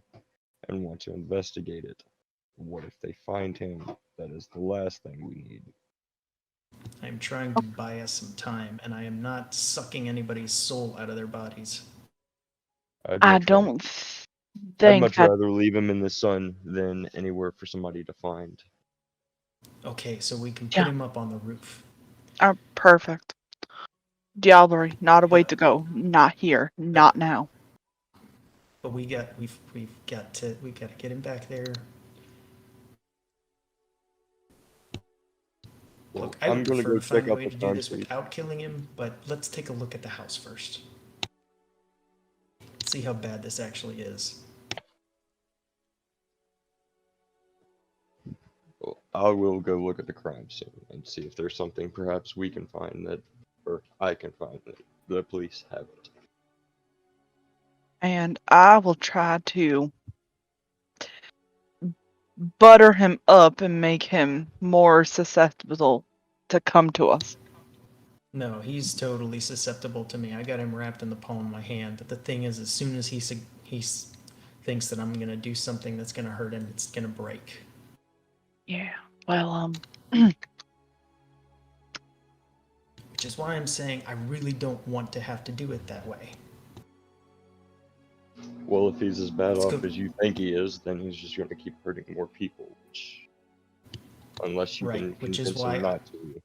Speaker 5: and want to investigate it. What if they find him? That is the last thing we need.
Speaker 6: I'm trying to buy us some time, and I am not sucking anybody's soul out of their bodies.
Speaker 4: I don't
Speaker 5: I'd
Speaker 4: think
Speaker 5: much
Speaker 4: that.
Speaker 5: rather leave him in the sun than anywhere for somebody to find.
Speaker 6: Okay, so we can put
Speaker 4: Yeah.
Speaker 6: him up on the roof.
Speaker 4: Perfect. Diablerie, not a way
Speaker 6: Yeah.
Speaker 4: to go. Not here. Not now.
Speaker 6: But we've got to get him back there.
Speaker 5: Well,
Speaker 6: Look, I
Speaker 5: I'm
Speaker 6: would
Speaker 5: gonna
Speaker 6: prefer
Speaker 5: go
Speaker 6: to find
Speaker 5: check
Speaker 6: a
Speaker 5: out
Speaker 6: way
Speaker 5: the
Speaker 6: to do
Speaker 5: crime
Speaker 6: this
Speaker 5: scene.
Speaker 6: without killing him, but let's take a look at the house first. See how bad this actually is.
Speaker 5: Well, I will go look at the crime scene and see if there's something perhaps we can find that, or I can find that the police haven't.
Speaker 4: And I will try to butter him up and make him more susceptible to come to us.
Speaker 6: No, he's totally susceptible to me. I got him wrapped in the palm of my hand. But the thing is, as soon as he thinks that I'm gonna do something that's gonna hurt him, it's gonna break.
Speaker 4: Yeah. Well,
Speaker 6: Which is why I'm saying I really don't want to have to do it that way.
Speaker 5: Well, if he's as bad
Speaker 6: Let's
Speaker 5: off
Speaker 6: go.
Speaker 5: as you think he is, then he's just going to keep hurting more people. Unless you can
Speaker 6: Right, which is
Speaker 5: convince
Speaker 6: why
Speaker 5: him not to.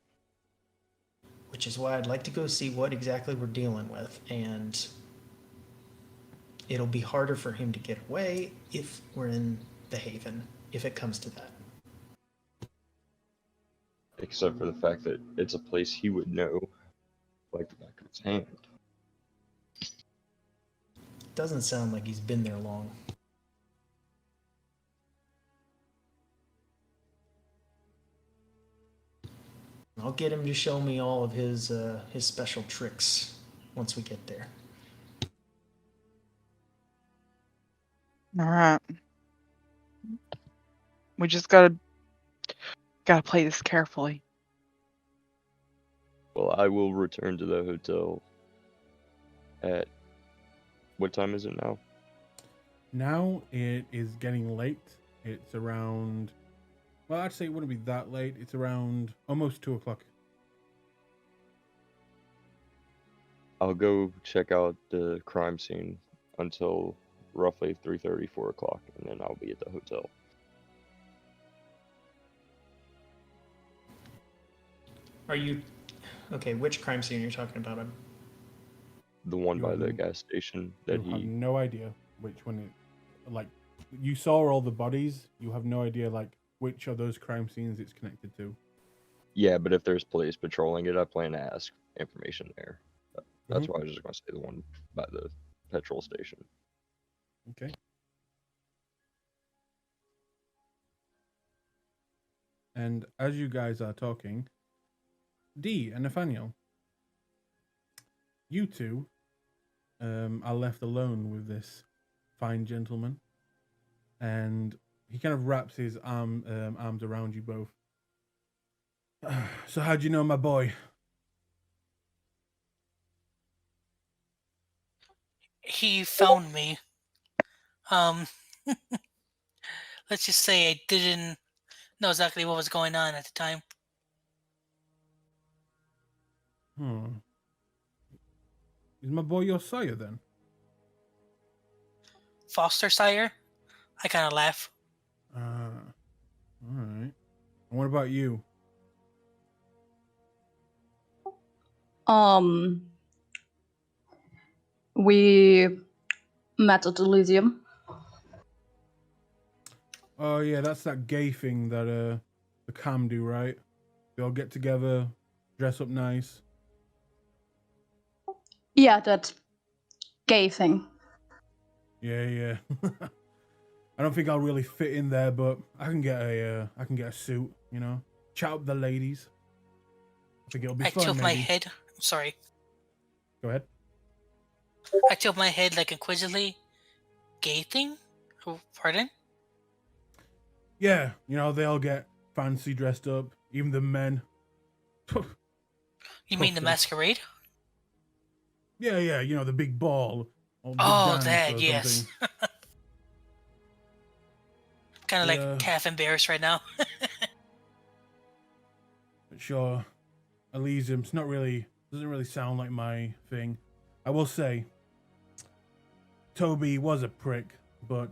Speaker 6: which is why I'd like to go see what exactly we're dealing with, and it'll be harder for him to get away if we're in the Haven, if it comes to that.
Speaker 5: Except for the fact that it's a place he would know like the back of his hand.
Speaker 6: Doesn't sound like he's been there long. I'll get him to show me all of his special tricks once we get there.
Speaker 4: all right. We just gotta play this carefully.
Speaker 5: Well, I will return to the hotel at... What time is it now?
Speaker 1: Now it is getting late. It's around... Well, actually, it wouldn't be that late. It's around almost 2 o'clock.
Speaker 5: I'll go check out the crime scene until roughly 3:30, 4 o'clock, and then I'll be at the hotel.
Speaker 6: Are you okay? Which crime scene are you talking about?
Speaker 5: The one
Speaker 1: You
Speaker 5: by
Speaker 1: have
Speaker 5: the
Speaker 1: n-
Speaker 5: gas station that
Speaker 1: You have
Speaker 5: he...
Speaker 1: no idea which one it... Like, you saw all the bodies. You have no idea, like, which of those crime scenes it's connected to.
Speaker 5: Yeah, but if there's police patrolling it, I plan to ask information there. That's
Speaker 1: Mhm.
Speaker 5: why I was just going to say the one by the petrol station.
Speaker 1: Okay. And as you guys are talking, Dee and Nathaniel, you two are left alone with this fine gentleman, and he kind of wraps his arms around you both. So how'd you know my boy?
Speaker 2: He found me. Let's just say I didn't know exactly what was going on at the time.
Speaker 1: Is my boy your sire then?
Speaker 2: Foster sire? I kind of laugh.
Speaker 1: All right. And what about you?
Speaker 3: We met at Elysium.
Speaker 1: Oh yeah, that's that gay thing that the Cam do, right? They all get together, dress up nice.
Speaker 3: Yeah, that gay thing.
Speaker 1: Yeah. I don't think I'll really fit in there, but I can get a suit, you know. Chat up the ladies. I think it'll be
Speaker 2: I
Speaker 1: fun.
Speaker 2: tilt
Speaker 1: Maybe.
Speaker 2: my head. Sorry.
Speaker 1: Go ahead.
Speaker 2: I tilt my head like inquisitively. Gay thing? Oh, pardon?
Speaker 1: Yeah, you know they all get fancy dressed up, even the men.
Speaker 2: You mean the
Speaker 1: Puffy.
Speaker 2: masquerade?
Speaker 1: Yeah, you know the big ball or big
Speaker 2: Oh,
Speaker 1: dance
Speaker 2: that,
Speaker 1: or
Speaker 2: yes.
Speaker 1: something.
Speaker 2: Kind of
Speaker 1: Yeah.
Speaker 2: like half embarrassed right now.
Speaker 1: Sure, Elysium's not really doesn't really sound like my thing. I will say, Toby was a prick, but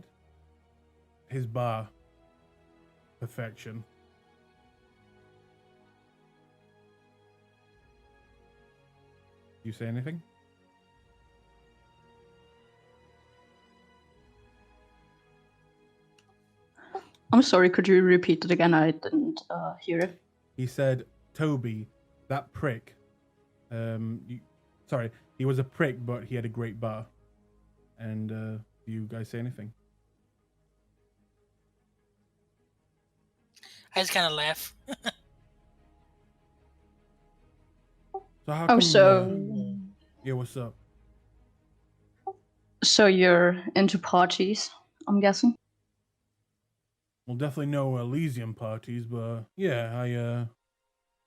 Speaker 1: his bar, perfection. You say anything?
Speaker 3: I'm sorry, could you repeat it again? I didn't hear it.
Speaker 1: He said, Toby, that prick. Sorry, he was a prick, but he had a great bar. And do you guys say anything?
Speaker 2: I just kind of laugh.
Speaker 1: So how
Speaker 3: Oh,
Speaker 1: come?
Speaker 3: so
Speaker 1: Yeah, what's up?
Speaker 3: so you're into parties, I'm guessing?
Speaker 1: Well, definitely no Elysium parties, but yeah,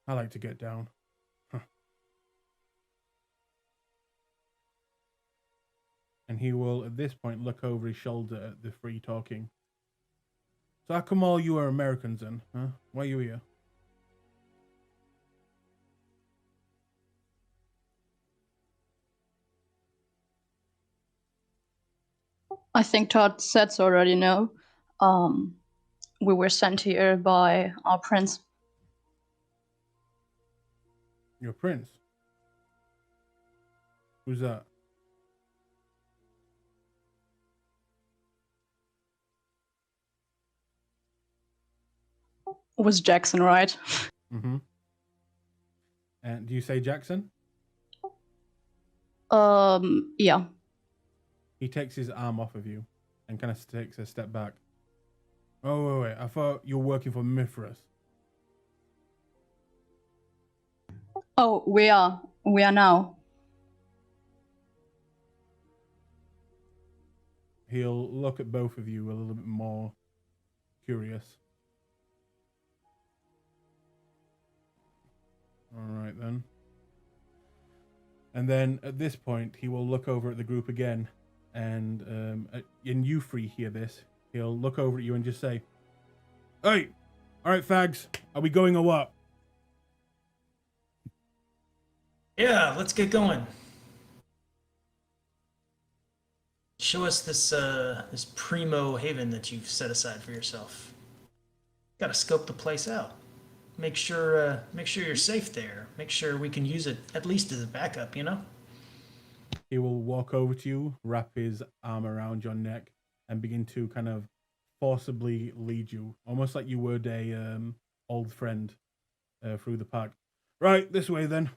Speaker 1: I like to get down. Huh. And he will, at this point, look over his shoulder at the three talking. So how come all you are Americans then, huh? Why are you here?
Speaker 3: I think Todd said so already, no? We were sent here by our prince.
Speaker 1: Your prince? Who's that?
Speaker 3: Was Jackson right?
Speaker 1: Mm-hmm. And do you say Jackson?
Speaker 3: Yeah.
Speaker 1: He takes his arm off of you and kind of takes a step back. Oh, wait. I thought you were working for Mithras.
Speaker 3: Oh, we are now.
Speaker 1: He'll look at both of you a little bit more curious. All right, then. And then at this point, he will look over at the group again. And and you three hear this. He'll look over at you and just say, "Hey, all right, fags, are we going or what?"
Speaker 6: Yeah, let's get going. Show us this primo haven that you've set aside for yourself. Got to scope the place out. Make sure you're safe there. Make sure we can use it at least as a backup. You know.
Speaker 1: He will walk over to you, wrap his arm around your neck, and begin to kind of forcibly lead you, almost like you were a old friend, through the park. Right, this way then.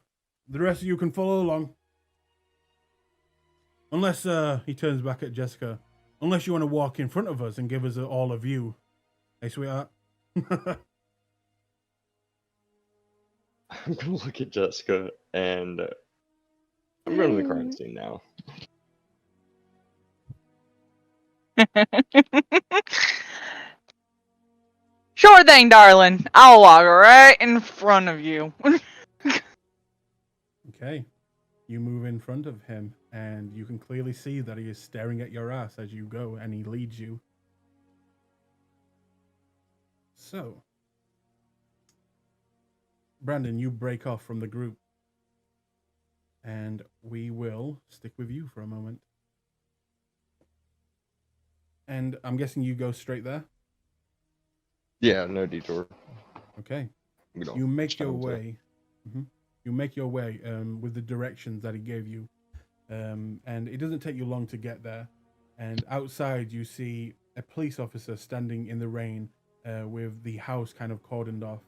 Speaker 1: The rest of you can follow along. Unless he turns back at Jessica. Unless you want to walk in front of us and give us all a view. Hey, sweetheart.
Speaker 5: I'm gonna look at Jessica and I'm going to the crime scene now.
Speaker 4: Sure thing, darling. I'll walk right in front of you.
Speaker 1: Okay. You move in front of him, and you can clearly see that he is staring at your ass as you go, and he leads you. So, Brandon, you break off from the group, and we will stick with you for a moment. And I'm guessing you go straight there?
Speaker 5: Yeah, no detour.
Speaker 1: Okay.
Speaker 5: We don't
Speaker 1: You make your
Speaker 5: spend it.
Speaker 1: way. You make your way with the directions that he gave you. And it doesn't take you long to get there. And outside, you see a police officer standing in the rain with the house kind of cordoned off.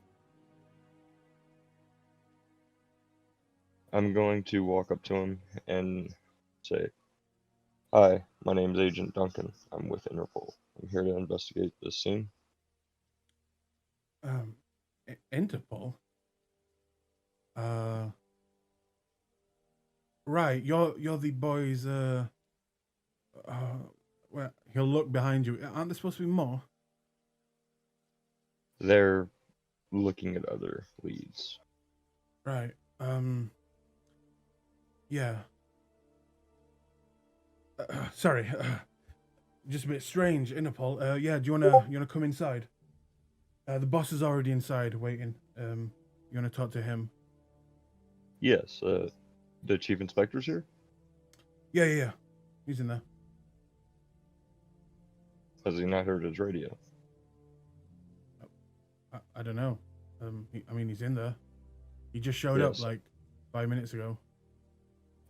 Speaker 5: I'm going to walk up to him and say, "Hi, my name's Agent Duncan. I'm with Interpol. I'm here to investigate this scene."
Speaker 1: Interpol? Right, you're the boys, well, he'll look behind you. Aren't there supposed to be more?
Speaker 5: They're looking at other leads.
Speaker 1: Right, yeah. Sorry, just a bit strange, Interpol. Yeah, do you wanna come inside? The boss is already inside waiting. You wanna talk to him?
Speaker 5: Yes, the chief inspector's here?
Speaker 1: Yeah. He's in there.
Speaker 5: Has he not heard his radio?
Speaker 1: I don't know. I mean, he's in there. He just showed up
Speaker 5: Yes.
Speaker 1: like 5 minutes ago.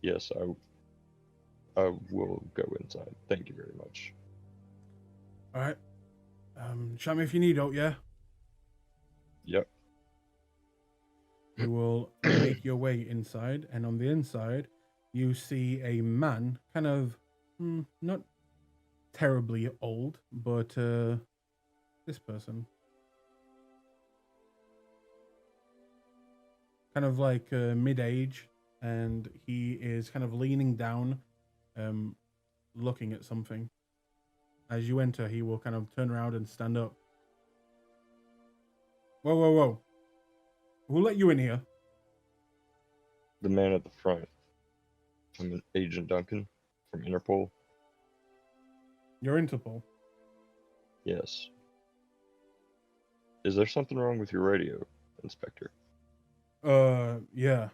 Speaker 5: Yes, I will go inside. Thank you very much.
Speaker 1: All right. Shout me if you need help. Yeah.
Speaker 5: Yep.
Speaker 1: You will make your way inside, and on the inside, you see a man, kind of not terribly old, but this person, kind of like mid-age, and he is kind of leaning down, looking at something. As you enter, he will kind of turn around and stand up. Whoa. Who let you in here?
Speaker 5: The man at the front. I'm Agent Duncan from Interpol.
Speaker 1: You're Interpol.
Speaker 5: Yes. Is there something wrong with your radio, Inspector?
Speaker 1: Yeah.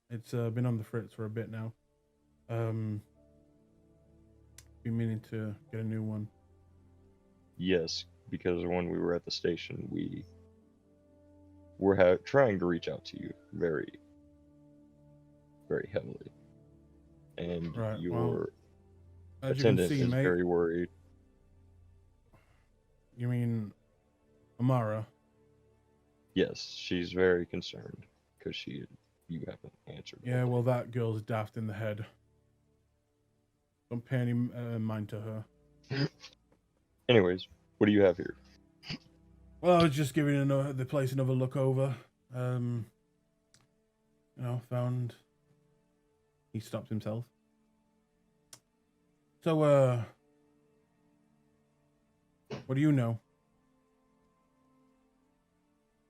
Speaker 1: It's been on the fritz for a bit now. Been meaning to get a new one.
Speaker 5: Yes, because when we were at the station, we were trying to reach out to you very, very heavily. And
Speaker 1: Right,
Speaker 5: your
Speaker 1: well, as you can
Speaker 5: attendant
Speaker 1: see,
Speaker 5: is
Speaker 1: mate.
Speaker 5: very worried.
Speaker 1: You mean Amara?
Speaker 5: Yes, she's very concerned because you haven't answered.
Speaker 1: Yeah,
Speaker 5: all
Speaker 1: well, that girl's daft in the head. Don't pay any mind to her.
Speaker 5: day. Anyways, what do you have here?
Speaker 1: Well, I was just giving the place another look over. Found he stopped himself. So, what do you know?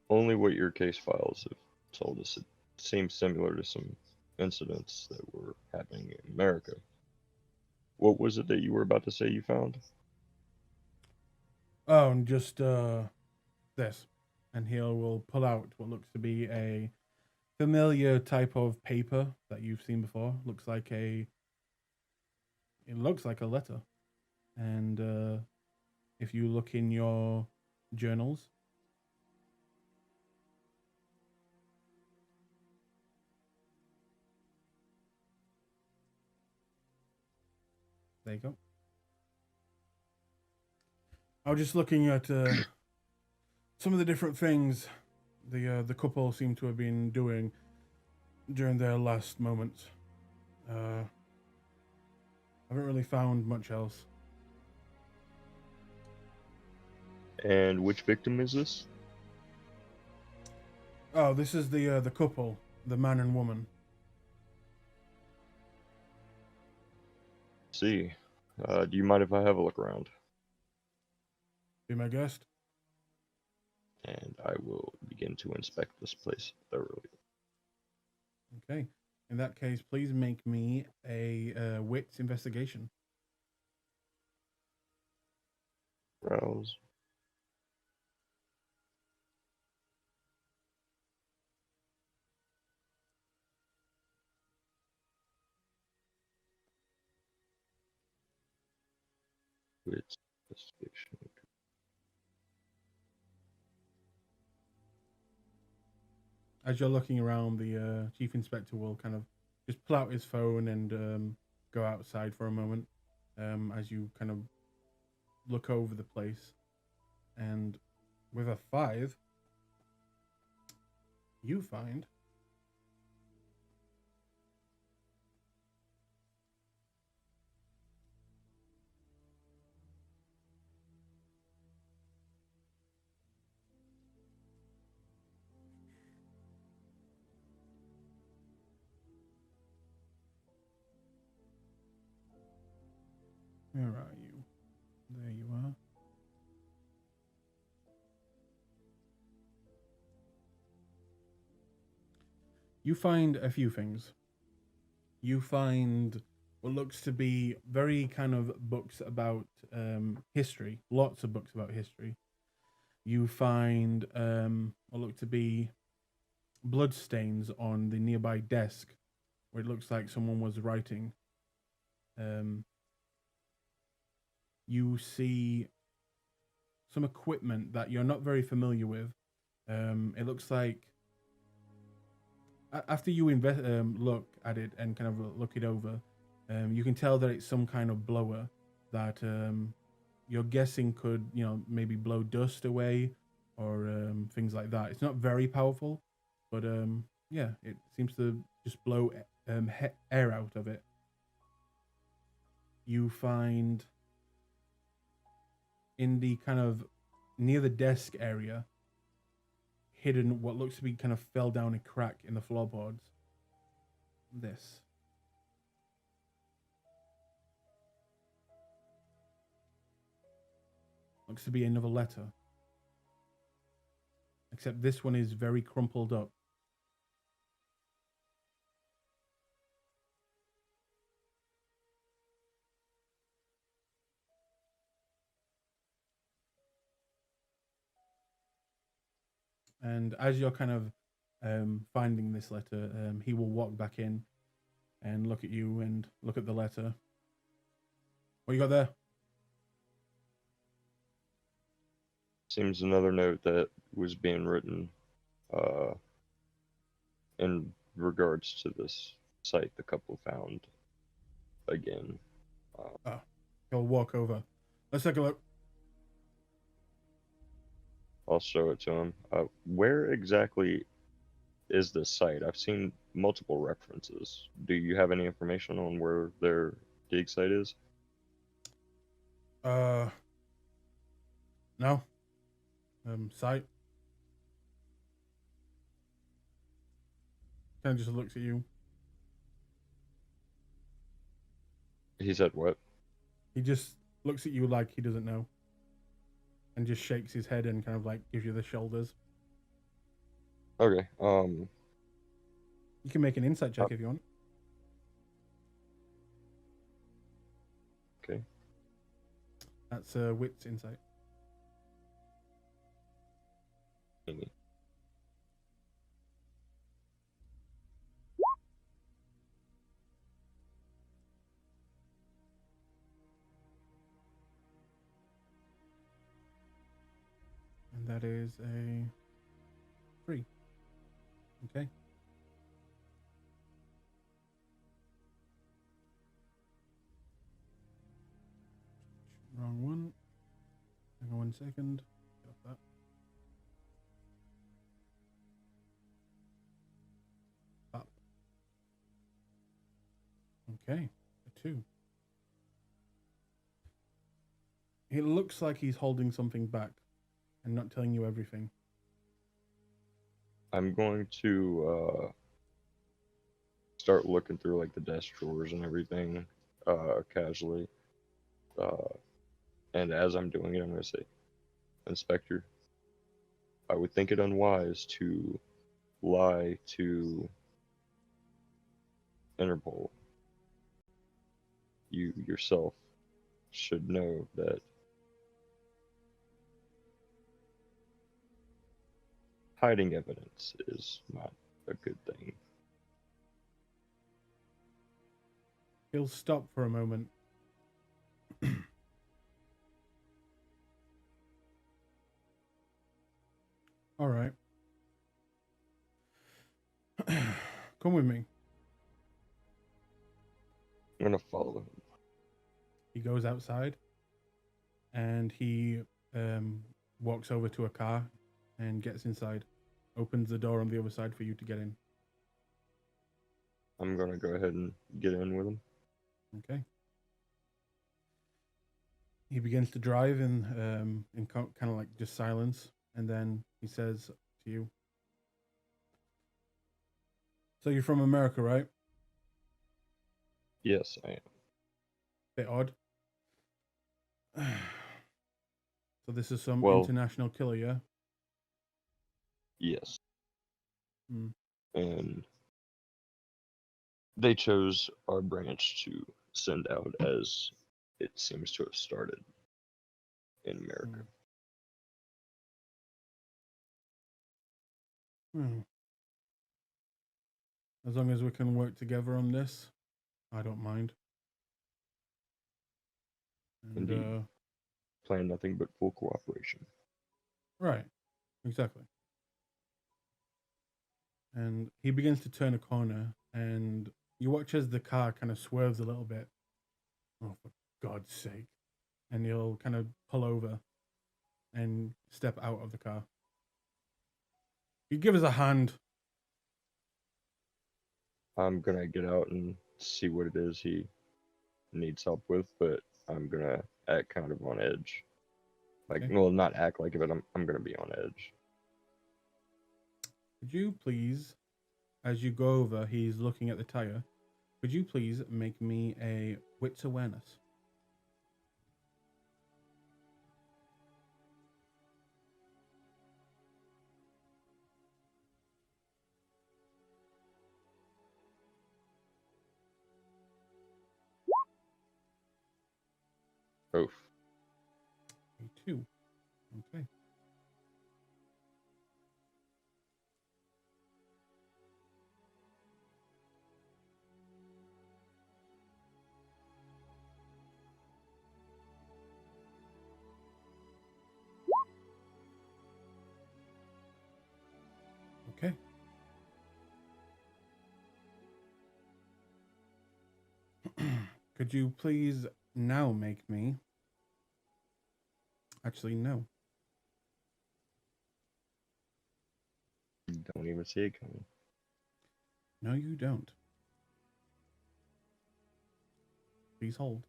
Speaker 5: Only what your case files have told us. It seems similar to some incidents that were happening in America. What was it that you were about to say you found?
Speaker 1: Oh, and just this, and he will pull out what looks to be a familiar type of paper that you've seen before. It looks like a letter, and if you look in your journals, there you go. I was just looking at some of the different things the couple seem to have been doing during their last moments. I haven't really found much else.
Speaker 5: And which victim is this?
Speaker 1: Oh, this is the couple, the man and woman.
Speaker 5: See, do you mind if I have a look around?
Speaker 1: Be my guest.
Speaker 5: And I will begin to inspect this place thoroughly.
Speaker 1: Okay. In that case, please make me a wits investigation.
Speaker 5: Browse. Wits investigation.
Speaker 1: As you're looking around, the chief inspector will kind of just pull out his phone and go outside for a moment. As you kind of look over the place, and with a 5, you find where are you? There you are. You find a few things. You find what looks to be very kind of books about history, lots of books about history. You find what look to be bloodstains on the nearby desk where it looks like someone was writing. You see some equipment that you're not very familiar with. It looks like after you look at it and kind of look it over, you can tell that it's some kind of blower that you're guessing could, maybe blow dust away or things like that. It's not very powerful, but yeah, it seems to just blow air out of it. You find in the kind of near the desk area, hidden what looks to be kind of fell down a crack in the floorboards. This. Looks to be another letter. Except this one is very crumpled up. And as you're kind of finding this letter, he will walk back in and look at you and look at the letter. What you got there?
Speaker 5: Seems another note that was being written in regards to this site the couple found again.
Speaker 1: He'll walk over. Let's take a look.
Speaker 5: I'll show it to him. Where exactly is this site? I've seen multiple references. Do you have any information on where their dig site is?
Speaker 1: No. Site. Kind of just looks at you.
Speaker 5: He said what?
Speaker 1: He just looks at you like he doesn't know. And just shakes his head and kind of like gives you the shoulders.
Speaker 5: Okay.
Speaker 1: You can make an insight check if you want.
Speaker 5: Okay.
Speaker 1: That's wits insight.
Speaker 5: Amy.
Speaker 1: And that is a 3. Okay. Wrong one. Hang on 1 second. Get off that. Up. Okay. A 2. It looks like he's holding something back and not telling you everything.
Speaker 5: I'm going to start looking through like the desk drawers and everything casually. And as I'm doing it, I'm going to say, Inspector, I would think it unwise to lie to Interpol. You yourself should know that hiding evidence is not a good thing.
Speaker 1: He'll stop for a moment. All right. Come with me.
Speaker 5: I'm going to follow him.
Speaker 1: He goes outside and he walks over to a car and gets inside. Opens the door on the other side for you to get in.
Speaker 5: I'm going to go ahead and get in with him.
Speaker 1: Okay. He begins to drive in kind of like just silence, and then he says to you, "So you're from America, right?"
Speaker 5: Yes, I am.
Speaker 1: Bit odd. So this is some
Speaker 5: Well-
Speaker 1: international killer, yeah?
Speaker 5: Yes.
Speaker 1: Hmm.
Speaker 5: And they chose our branch to send out as it seems to have started in America.
Speaker 1: Hmm. As long as we can work together on this, I don't mind. And,
Speaker 5: Indeed. Plan nothing but full cooperation.
Speaker 1: right, exactly. And he begins to turn a corner, and you watch as the car kind of swerves a little bit. Oh, for God's sake. And he'll kind of pull over and step out of the car. You give us a hand.
Speaker 5: I'm gonna get out and see what it is he needs help with, but I'm gonna act kind of on edge. Like,
Speaker 1: Okay.
Speaker 5: well, not act like it, but I'm gonna be on edge.
Speaker 1: Could you please, as you go over, he's looking at the tire. Could you please make me a wits awareness?
Speaker 5: Oof.
Speaker 1: A 2. Okay. Okay. Could you please now make me... Actually, no.
Speaker 5: Don't even see it coming.
Speaker 1: No, you don't. Please hold.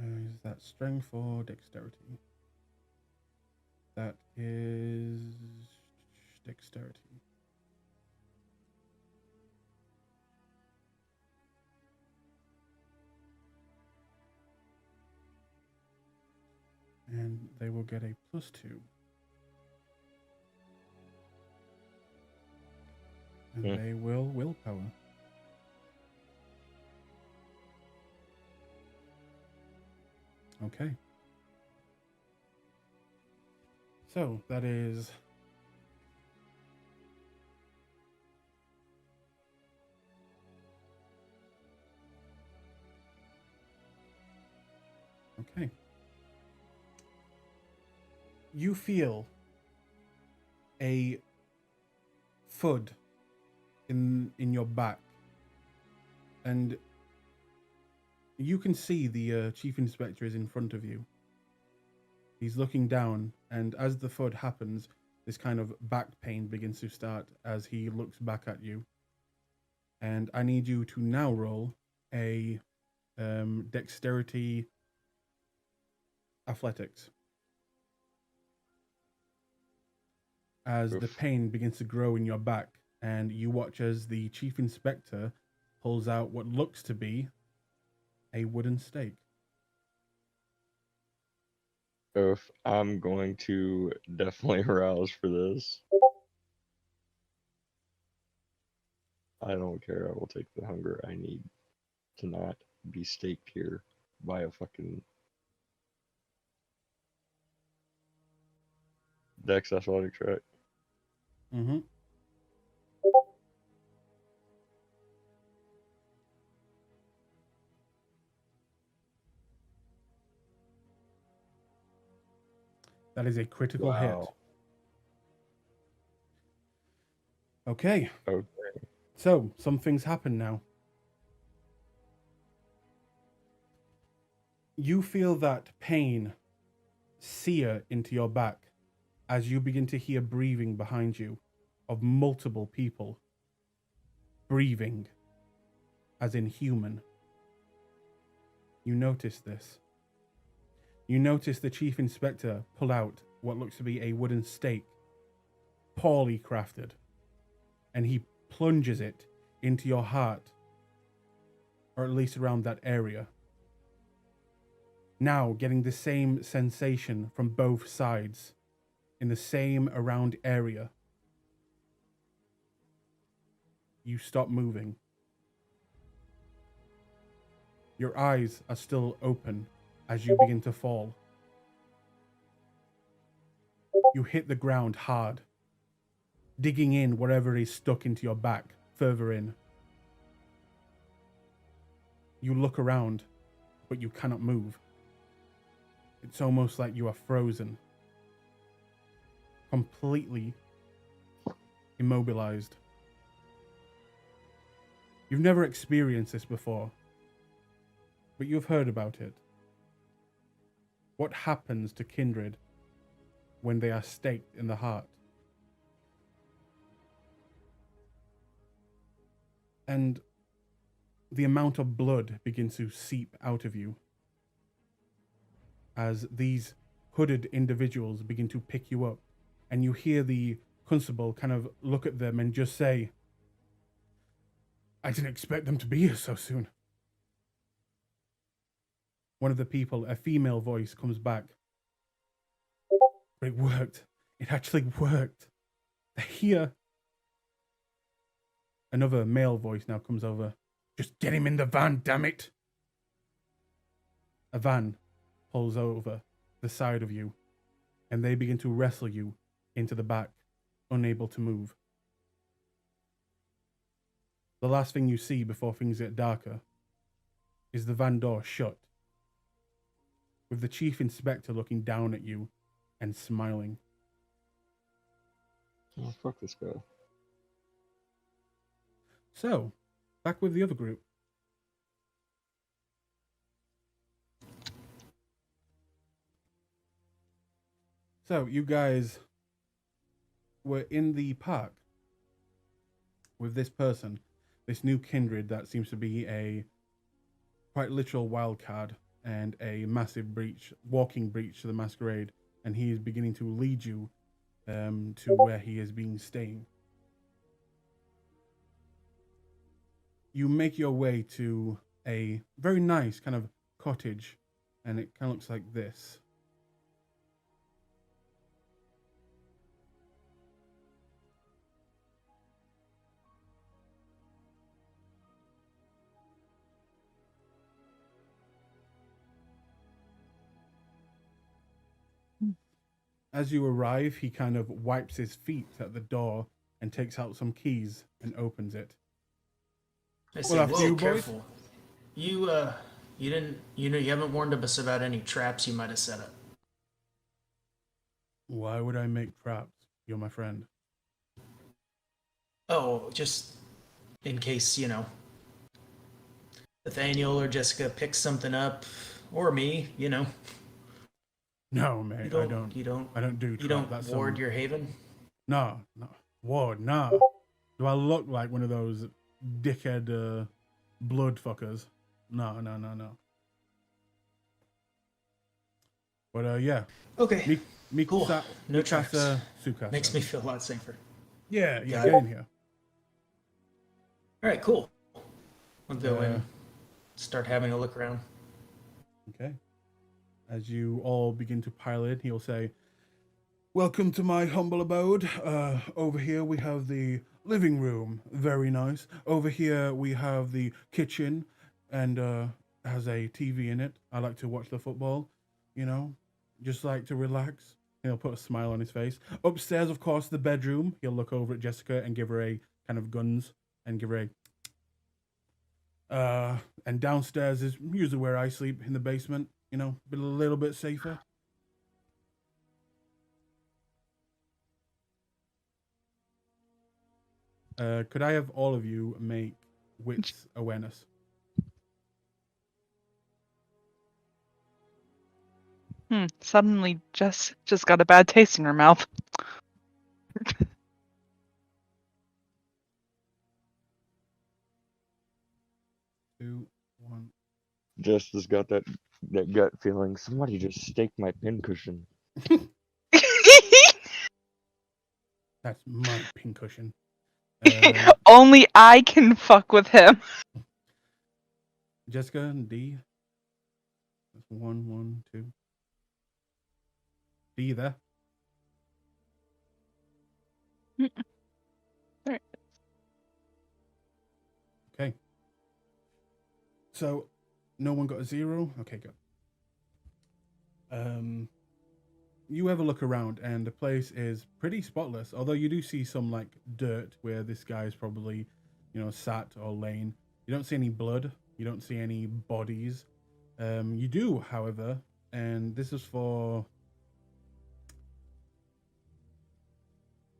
Speaker 1: Is that strength or dexterity? That is dexterity. And they will get a +2. And they will willpower. Okay. So that is okay. You feel a thud in your back, and you can see the chief inspector is in front of you. He's looking down, and as the thud happens, this kind of back pain begins to start as he looks back at you. And I need you to now roll a dexterity athletics. As the pain begins to grow in your back, and you watch as the chief inspector pulls out what looks to be a wooden stake.
Speaker 5: Oof. I'm going to definitely arouse for this. I don't care. I will take the hunger I need to not be staked here by a fucking Dex athletic track.
Speaker 1: Mm-hmm. That is a critical hit. Okay.
Speaker 5: Okay.
Speaker 1: So, some things happen now. You feel that pain sear into your back as you begin to hear breathing behind you of multiple people. Breathing, as in human. You notice this. You notice the chief inspector pull out what looks to be a wooden stake, poorly crafted, and he plunges it into your heart, or at least around that area. now getting the same sensation from both sides in the same around area. You stop moving. Your eyes are still open as you begin to fall. You hit the ground hard, digging in whatever is stuck into your back, further in. You look around, but you cannot move. It's almost like you are frozen, completely immobilized. You've never experienced this before, but you've heard about it. What happens to kindred when they are staked in the heart? And the amount of blood begins to seep out of you as these hooded individuals begin to pick you up, and you hear the constable kind of look at them and just say, "I didn't expect them to be here so soon." One of the people, a female voice, comes back. "But it worked. It actually worked. They're here." Another male voice now comes over. "Just get him in the van, damn it." A van pulls over the side of you, and they begin to wrestle you into the back, unable to move. The last thing you see before things get darker is the van door shut, with the chief inspector looking down at you and smiling.
Speaker 5: Oh, fuck this guy.
Speaker 1: So, back with the other group. So, you guys were in the park with this person, this new kindred that seems to be a quite literal wild card and a massive walking breach to the masquerade, and he is beginning to lead you to where he has been staying. You make your way to a very nice kind of cottage, and it kind of looks like this. As you arrive, he kind of wipes his feet at the door and takes out some keys and opens it.
Speaker 6: I say,
Speaker 1: after
Speaker 6: whoa,
Speaker 1: you, boys.
Speaker 6: careful. You haven't warned us about any traps you might have set up.
Speaker 1: Why would I make traps? You're my friend.
Speaker 6: Oh, just in case, Nathaniel or Jessica picks something up, or me,
Speaker 1: No, mate, I don't do
Speaker 6: You
Speaker 1: traps.
Speaker 6: don't
Speaker 1: That's
Speaker 6: ward your haven?
Speaker 1: No. Ward, no. Do I look like one of those dickhead blood fuckers? No. But yeah.
Speaker 6: Okay. Cool. No traps.
Speaker 1: Sukasa.
Speaker 6: Makes me feel a lot safer.
Speaker 1: Yeah,
Speaker 6: Got
Speaker 1: get
Speaker 6: it.
Speaker 1: in here.
Speaker 6: All right, cool. I'll go in, start having a look around.
Speaker 1: Okay. As you all begin to pile in, he'll say, "Welcome to my humble abode. Over here we have the living room, very nice. Over here we have the kitchen, and has a TV in it. I like to watch the football, just like to relax." And he'll put a smile on his face. Upstairs, of course, the bedroom. He'll look over at Jessica and give her a kind of guns and give her a. And downstairs is usually where I sleep, in the basement. Be a little bit safer. Could I have all of you make wits awareness?
Speaker 4: Suddenly just got a bad taste in her mouth.
Speaker 1: 2, 1.
Speaker 5: Just has got that gut feeling. Somebody just staked my pincushion.
Speaker 1: That's my pincushion.
Speaker 4: Only I can fuck with him.
Speaker 1: Jessica and D. That's 1, 1, 2. See you there?
Speaker 4: There.
Speaker 1: Okay. So, no one got a 0? Okay, good. You have a look around, and the place is pretty spotless. Although you do see some like dirt where this guy is probably, sat or lain. You don't see any blood. You don't see any bodies. You do, however, and this is for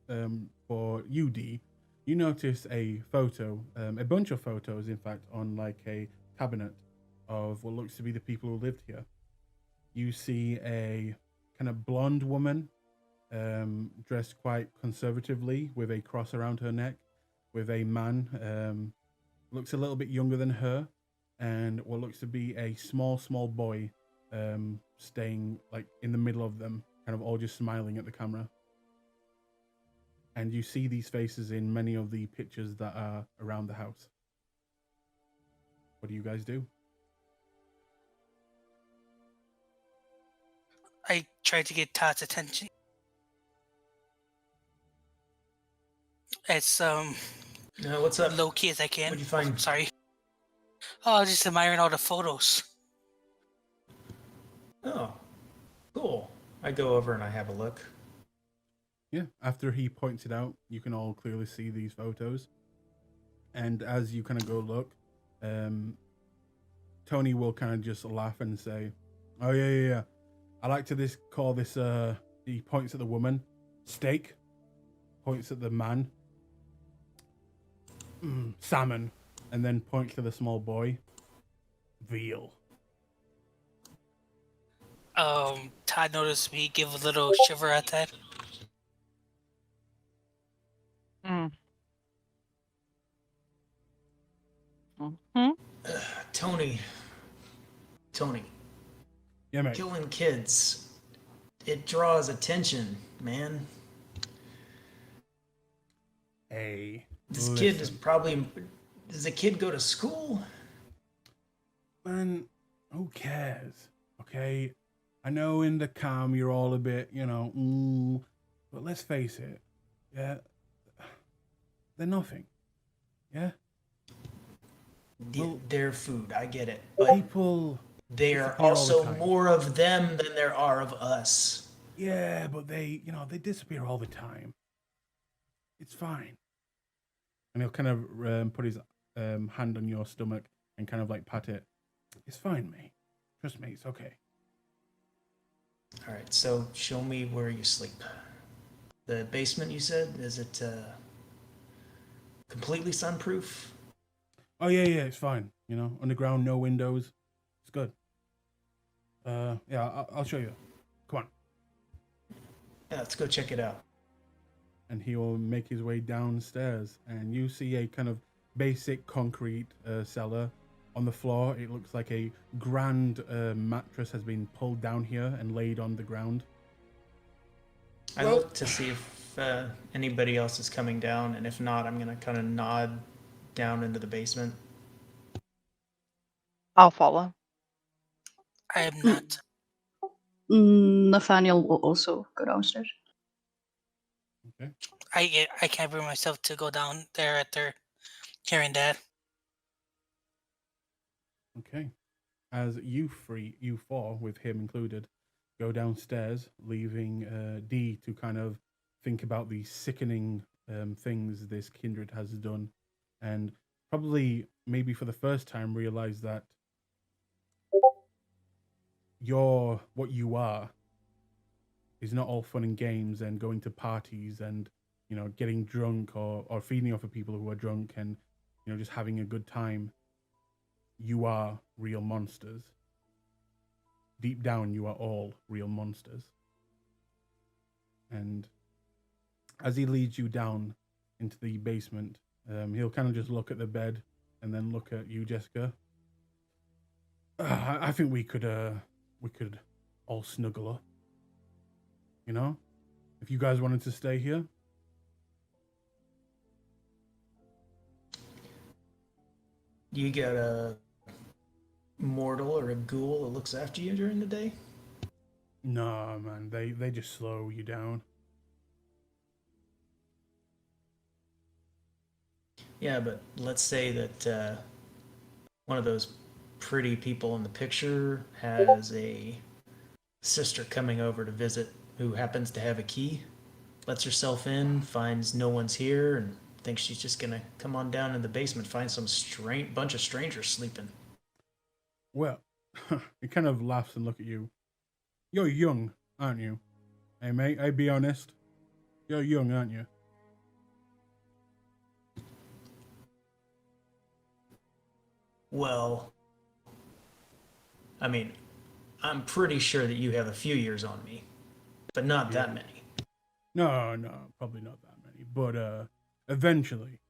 Speaker 1: UD. You notice a photo, a bunch of photos, in fact, on like a cabinet of what looks to be the people who lived here. You see a kind of blonde woman, dressed quite conservatively with a cross around her neck, with a man, looks a little bit younger than her, and what looks to be a small boy, staying like in the middle of them, kind of all just smiling at the camera. And you see these faces in many of the pictures that are around the house. What do you guys do?
Speaker 2: I tried to get Todd's attention. As
Speaker 6: What's up?
Speaker 2: low key as I can.
Speaker 6: What'd you find?
Speaker 2: Sorry. Oh, just admiring all the photos.
Speaker 6: Oh, cool. I go over and I have a look.
Speaker 1: Yeah, after he points it out, you can all clearly see these photos. And as you kind of go look, Tony will kind of just laugh and say, "Oh yeah. I like to call this." He points at the woman, steak. Points at the man, salmon, and then points to the small boy, veal.
Speaker 2: Todd noticed me give a little shiver at that.
Speaker 6: Tony.
Speaker 1: Yeah, mate.
Speaker 6: Killing kids. It draws attention, man.
Speaker 1: Hey,
Speaker 6: This
Speaker 1: listen.
Speaker 6: kid is probably. Does the kid go to school?
Speaker 1: Man, who cares? Okay, I know in the calm you're all a bit, but let's face it, yeah, they're nothing. Yeah. Well,
Speaker 6: They're food. I get it, but
Speaker 1: people.
Speaker 6: there are
Speaker 1: disappear all the
Speaker 6: also
Speaker 1: time.
Speaker 6: more of them than there are of us.
Speaker 1: Yeah, but they disappear all the time. It's fine. And he'll kind of put his hand on your stomach and kind of like pat it. It's fine, mate. Trust me, it's okay.
Speaker 6: All right, so show me where you sleep. The basement, you said, is it completely sunproof?
Speaker 1: Oh yeah, it's fine. Underground, no windows. It's good. Yeah, I'll show you. Come on.
Speaker 6: Yeah, let's go check it out.
Speaker 1: And he will make his way downstairs, and you see a kind of basic concrete cellar. On the floor, it looks like a grand mattress has been pulled down here and laid on the ground.
Speaker 6: I look to see if anybody else is coming down, and if not, I'm gonna kind of nod down into the basement.
Speaker 4: I'll follow.
Speaker 2: I am not.
Speaker 3: Nathaniel will also go downstairs.
Speaker 1: Okay.
Speaker 2: I can't bring myself to go down there after hearing that.
Speaker 1: Okay. As you four, with him included, go downstairs, leaving D to kind of think about the sickening things this kindred has done, and probably maybe for the first time realize that what you are is not all fun and games and going to parties and getting drunk or feeding off of people who are drunk and just having a good time. You are real monsters. Deep down, you are all real monsters. And as he leads you down into the basement, he'll kind of just look at the bed and then look at you, Jessica. I think we could all snuggle up. If you guys wanted to stay here.
Speaker 6: You got mortal or a ghoul that looks after you during the day?
Speaker 1: No, man, they just slow you down.
Speaker 6: Yeah, but let's say that one of those pretty people in the picture has a sister coming over to visit who happens to have a key, lets herself in, finds no one's here, and thinks she's just gonna come on down in the basement, find some bunch of strangers sleeping.
Speaker 1: Well, he kind of laughs and look at you. You're young, aren't you? Hey, mate, I'd be honest. You're young, aren't you?
Speaker 6: Well, I mean, I'm pretty sure that you have a few years on me, but not
Speaker 1: Yeah.
Speaker 6: that many.
Speaker 1: No, probably not that many. But eventually,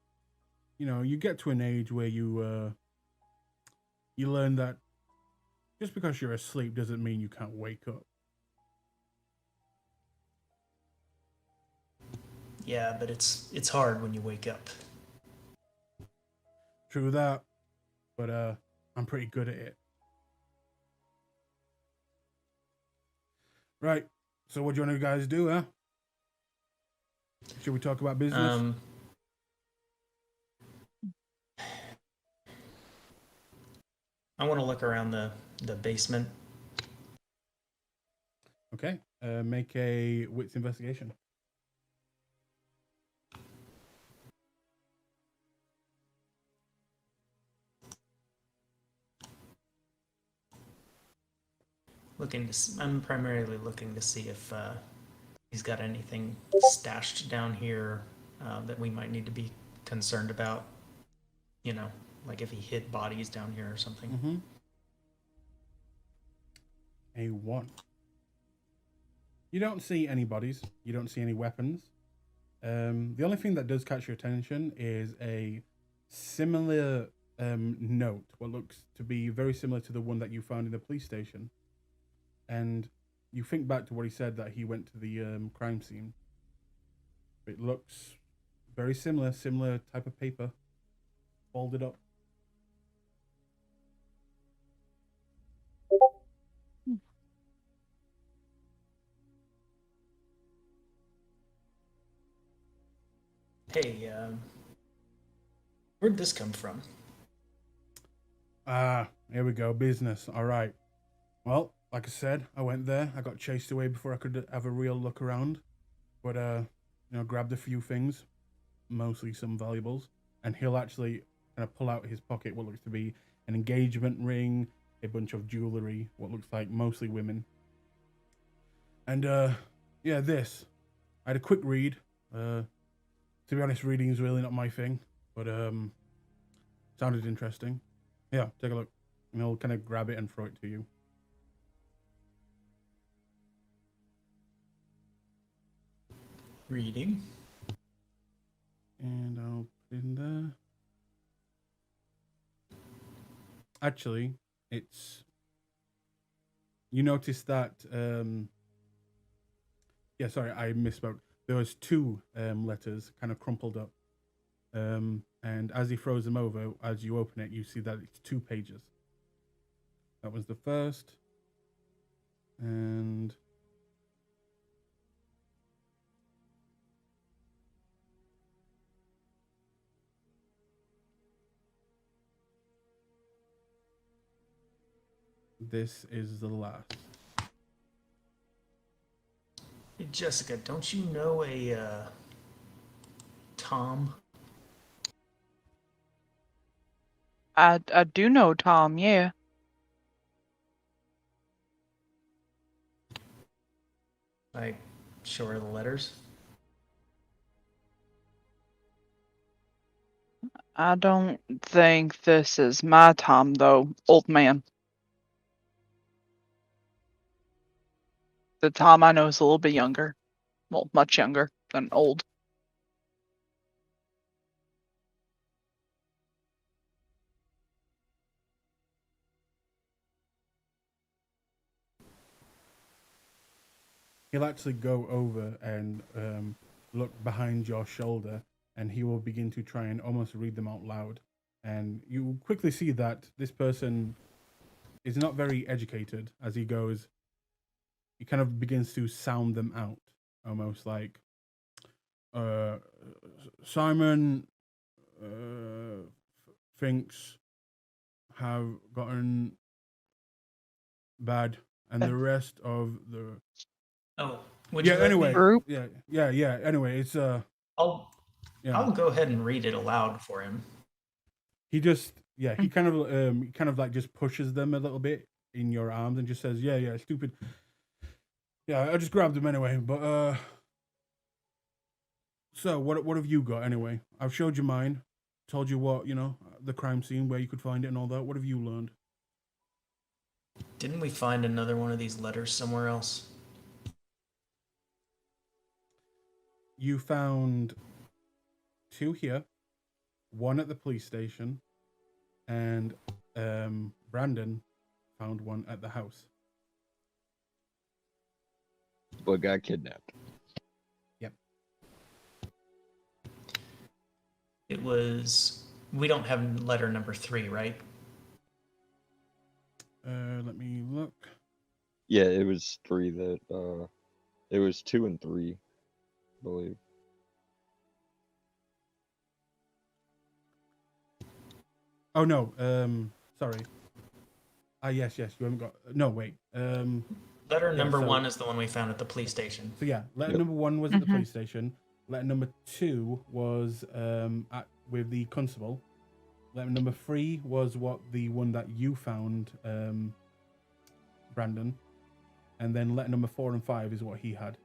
Speaker 1: you get to an age where you learn that just because you're asleep doesn't mean you can't wake up.
Speaker 6: Yeah, but it's hard when you wake up.
Speaker 1: True that, but I'm pretty good at it. Right. So what do you want to guys do, huh? Should we talk about business?
Speaker 6: I want to look around the basement.
Speaker 1: Okay. Make a wits investigation.
Speaker 6: I'm primarily looking to see if he's got anything stashed down here that we might need to be concerned about. You know, like if he hid bodies down here or something.
Speaker 1: Mm-hmm. A 1. You don't see any bodies. You don't see any weapons. The only thing that does catch your attention is a similar note, what looks to be very similar to the one that you found in the police station. And you think back to what he said, that he went to the crime scene. It looks very similar type of paper, folded up.
Speaker 6: Hey, where'd this come from?
Speaker 1: Ah, here we go, business. All right. Well, like I said, I went there. I got chased away before I could have a real look around. But grabbed a few things, mostly some valuables, and he'll actually kind of pull out his pocket what looks to be an engagement ring, a bunch of jewelry, what looks like mostly women. And yeah, this. I had a quick read. To be honest, reading is really not my thing, but sounded interesting. Yeah, take a look. And he'll kind of grab it and throw it to you.
Speaker 6: Reading.
Speaker 1: And I'll put it in there. Actually, it's. You notice that. Yeah, sorry, I misspoke. There was 2 letters kind of crumpled up. And as he throws them over, as you open it, you see that it's 2 pages. That was the first. And this is the last.
Speaker 6: Hey, Jessica, don't you know a Tom?
Speaker 4: I do know Tom, yeah.
Speaker 6: Like, show her the letters.
Speaker 4: I don't think this is my Tom, though, old man. The Tom I know is a little bit younger. Well, much younger than old.
Speaker 1: He'll actually go over and look behind your shoulder, and he will begin to try and almost read them out loud. And you quickly see that this person is not very educated as he goes. He kind of begins to sound them out, almost like Simon thinks have gotten bad, and the rest of the
Speaker 6: Oh, would you
Speaker 1: yeah.
Speaker 6: let
Speaker 1: Anyway,
Speaker 6: me?
Speaker 4: Group.
Speaker 1: yeah. Anyway, it's
Speaker 6: I'll
Speaker 1: yeah.
Speaker 6: I'll go ahead and read it aloud for him.
Speaker 1: He just he kind of like just pushes them a little bit in your arms and just says, yeah, stupid. Yeah, I just grabbed him anyway. But so what have you got anyway? I've showed you mine, told you what the crime scene where you could find it and all that. What have you learned?
Speaker 6: Didn't we find another one of these letters somewhere else?
Speaker 1: You found 2 here, 1 at the police station, and Brandon found 1 at the house.
Speaker 5: But got kidnapped.
Speaker 1: Yep.
Speaker 6: It was. We don't have letter number 3, right?
Speaker 1: Let me look.
Speaker 5: Yeah, it was 3 that it was 2 and 3, I believe.
Speaker 1: Oh no, sorry. Yes, you haven't got. No, wait.
Speaker 6: Letter
Speaker 1: Yeah,
Speaker 6: number
Speaker 1: so-
Speaker 6: 1 is the one we found at the police station.
Speaker 1: So yeah, letter
Speaker 5: Yep.
Speaker 1: number 1 was at the police station. Letter number 2 was with the constable. Letter number 3 was the one that you found, Brandon, and then letter number 4 and 5 is what he had.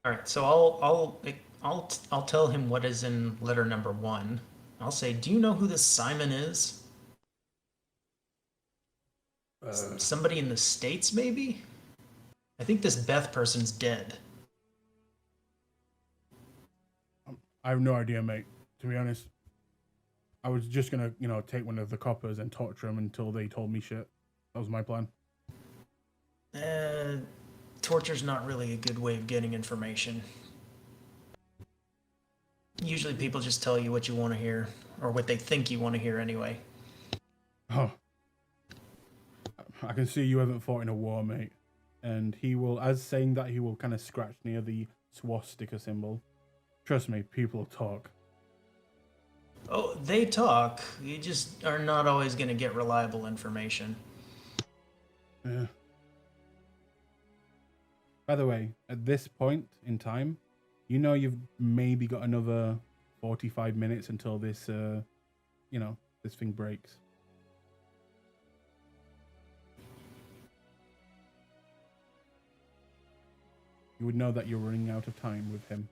Speaker 6: All right, so I'll tell him what is in letter number 1. I'll say, "Do you know who this Simon is? Somebody in the States, maybe? I think this Beth person's dead."
Speaker 1: I have no idea, mate. To be honest, I was just gonna, take one of the coppers and torture him until they told me shit. That was my plan.
Speaker 6: Torture's not really a good way of getting information. Usually people just tell you what you want to hear, or what they think you want to hear anyway.
Speaker 1: Oh, I can see you haven't fought in a war, mate. And he will, as saying that, he will kind of scratch near the swastika symbol. Trust me, people talk.
Speaker 6: Oh, they talk. You just are not always going to get reliable information.
Speaker 1: Yeah. By the way, at this point in time, you've maybe got another 45 minutes until this, this thing breaks. You would know that you're running out of time with him.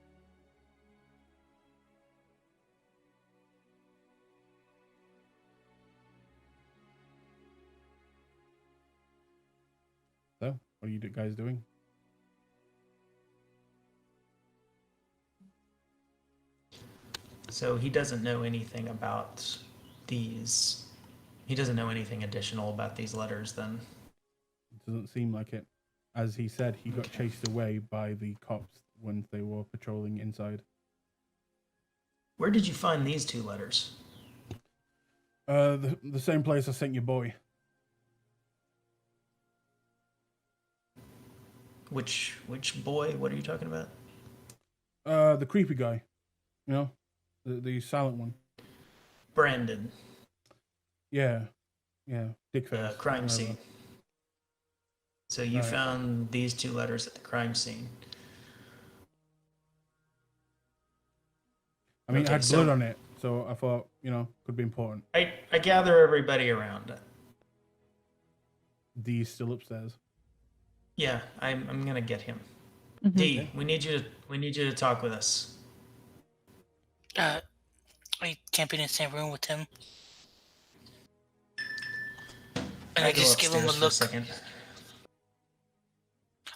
Speaker 1: So, what are you guys doing?
Speaker 6: So he doesn't know anything about these. He doesn't know anything additional about these letters then.
Speaker 1: It doesn't seem like it. As he said, he got
Speaker 6: Okay.
Speaker 1: chased away by the cops when they were patrolling inside.
Speaker 6: Where did you find these 2 letters?
Speaker 1: The same place I sent your boy.
Speaker 6: Which boy? What are you talking about?
Speaker 1: The creepy guy. The silent one.
Speaker 6: Brandon,
Speaker 1: Yeah. Dick face.
Speaker 6: crime
Speaker 1: whatever.
Speaker 6: scene. So you
Speaker 1: Right.
Speaker 6: found these 2 letters at the crime scene.
Speaker 1: I mean, it
Speaker 6: Okay,
Speaker 1: had
Speaker 6: so-
Speaker 1: blood on it, so I thought, could be important.
Speaker 6: I gather everybody around.
Speaker 1: D's still upstairs.
Speaker 6: Yeah, I'm gonna get him.
Speaker 4: Mhm.
Speaker 6: D,
Speaker 1: Okay.
Speaker 6: we need you to talk with us.
Speaker 2: I can't be in the same room with him. And
Speaker 6: I
Speaker 2: I
Speaker 6: go
Speaker 2: just give him a
Speaker 6: upstairs for
Speaker 2: look.
Speaker 6: second.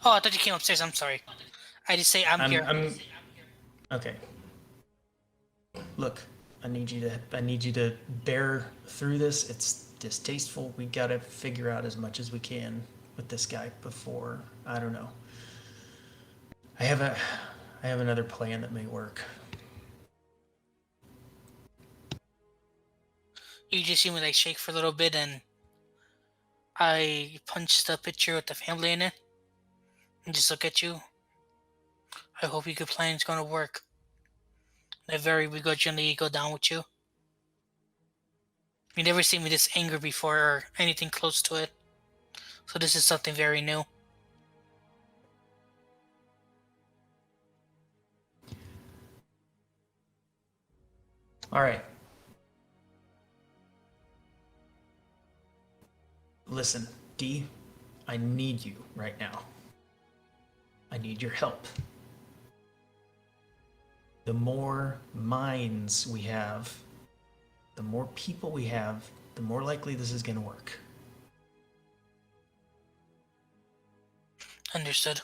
Speaker 2: Oh, I thought you came upstairs. I'm sorry. I just say I'm here.
Speaker 6: Okay. Look, I need you to bear through this. It's distasteful. We gotta figure out as much as we can with this guy before, I don't know. I have another plan that may work.
Speaker 2: You just see me like shake for a little bit, and I punch the picture with the family in it, and just look at you. I hope your good plan's gonna work. I very begrudgingly go down with you. You never seen me this angry before or anything close to it, so this is something very new.
Speaker 6: All right. Listen, D, I need you right now. I need your help. The more minds we have, the more people we have, the more likely this is going to work.
Speaker 2: Understood.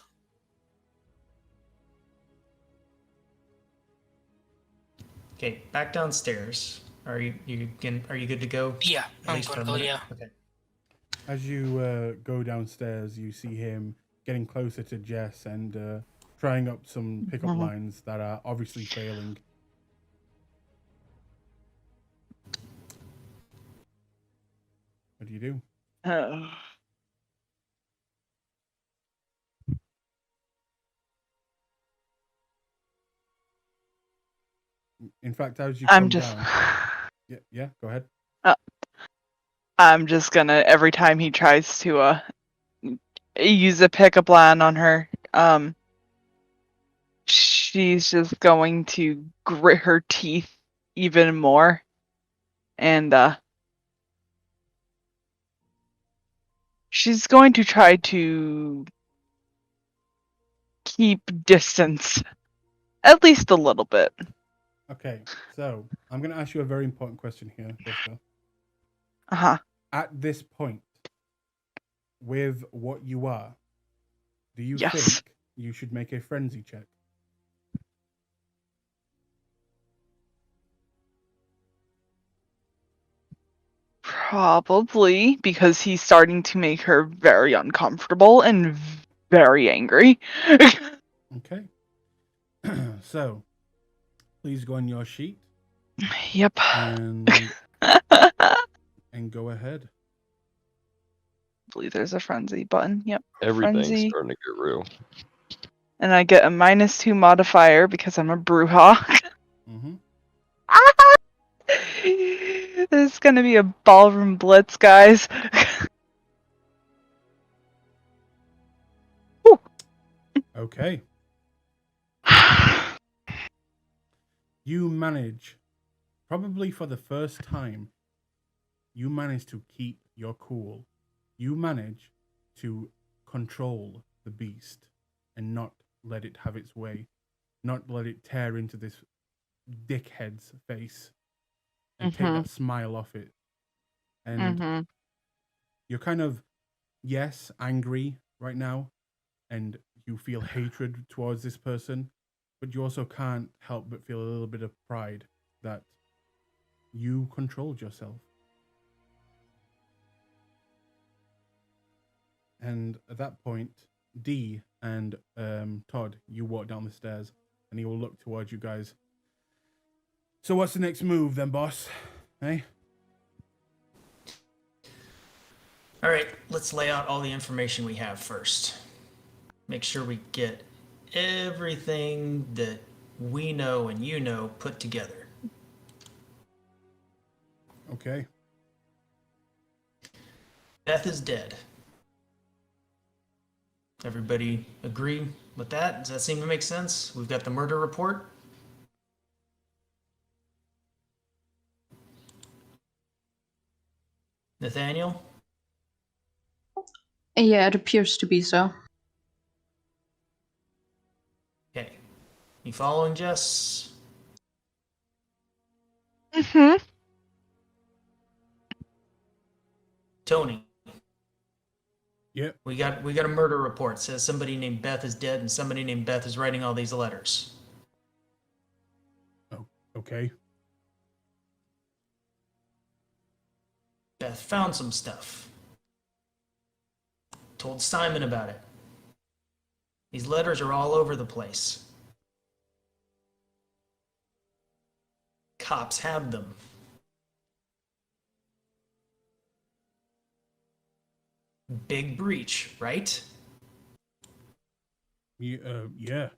Speaker 6: Okay, back downstairs. Are you good to go?
Speaker 2: Yeah,
Speaker 6: At
Speaker 2: I'm
Speaker 6: least for
Speaker 2: gonna
Speaker 6: a
Speaker 2: go,
Speaker 6: minute?
Speaker 2: yeah.
Speaker 6: Okay.
Speaker 1: As you go downstairs, you see him getting closer to Jess and trying up some pickup lines that are obviously failing. What do you do?
Speaker 4: Oh.
Speaker 1: In fact, as you
Speaker 4: I'm
Speaker 1: come
Speaker 4: just.
Speaker 1: down, yeah, go ahead.
Speaker 4: I'm just gonna every time he tries to use a pickup line on her, she's just going to grit her teeth even more, and she's going to try to keep distance, at least a little bit.
Speaker 1: Okay, so I'm going to ask you a very important question here, Jessica.
Speaker 4: Uh-huh.
Speaker 1: At this point, with what you are, do you
Speaker 4: Yes.
Speaker 1: think you should make a frenzy check?
Speaker 4: Probably, because he's starting to make her very uncomfortable and very angry.
Speaker 1: Okay. So, please go on your sheet
Speaker 4: Yep.
Speaker 1: and go ahead.
Speaker 4: I believe there's a frenzy button. Yep.
Speaker 5: Everything's
Speaker 4: Frenzy.
Speaker 5: starting to get real.
Speaker 4: And I get a -2 modifier because I'm a Brewhawk.
Speaker 1: Mm-hmm.
Speaker 4: There's gonna be a ballroom blitz, guys.
Speaker 1: Okay. You manage, probably for the first time, you manage to keep your cool. You manage to control the beast and not let it have its way, not let it tear into this dickhead's face and take that smile off it. And you're kind of, yes, angry right now, and you feel hatred towards this person, but you also can't help but feel a little bit of pride that you controlled yourself. And at that point, D and Todd, you walk down the stairs, and he will look towards you guys. So what's the next move then, boss? Hey?
Speaker 6: All right, let's lay out all the information we have first. Make sure we get everything that we know and you know put together.
Speaker 1: Okay.
Speaker 6: Beth is dead. Everybody agree with that? Does that seem to make sense? We've got the murder report. Nathaniel?
Speaker 3: Yeah, it appears to be so.
Speaker 6: Okay. You following, Jess? Tony?
Speaker 1: Yep.
Speaker 6: We got a murder report. It says somebody named Beth is dead and somebody named Beth is writing all these letters.
Speaker 1: Oh, okay.
Speaker 6: Beth found some stuff. Told Simon about it. These letters are all over the place. Cops have them. Big breach, right?
Speaker 1: Yeah.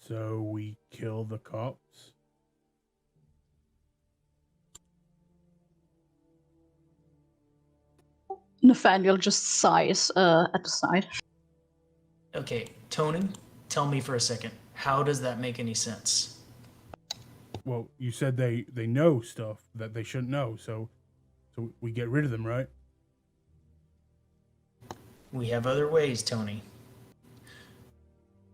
Speaker 1: So we kill the cops?
Speaker 3: Nathaniel just sighs at the side.
Speaker 6: Okay, Tony, tell me for a second. How does that make any sense?
Speaker 1: Well, you said they know stuff that they shouldn't know, so we get rid of them, right?
Speaker 6: We have other ways, Tony.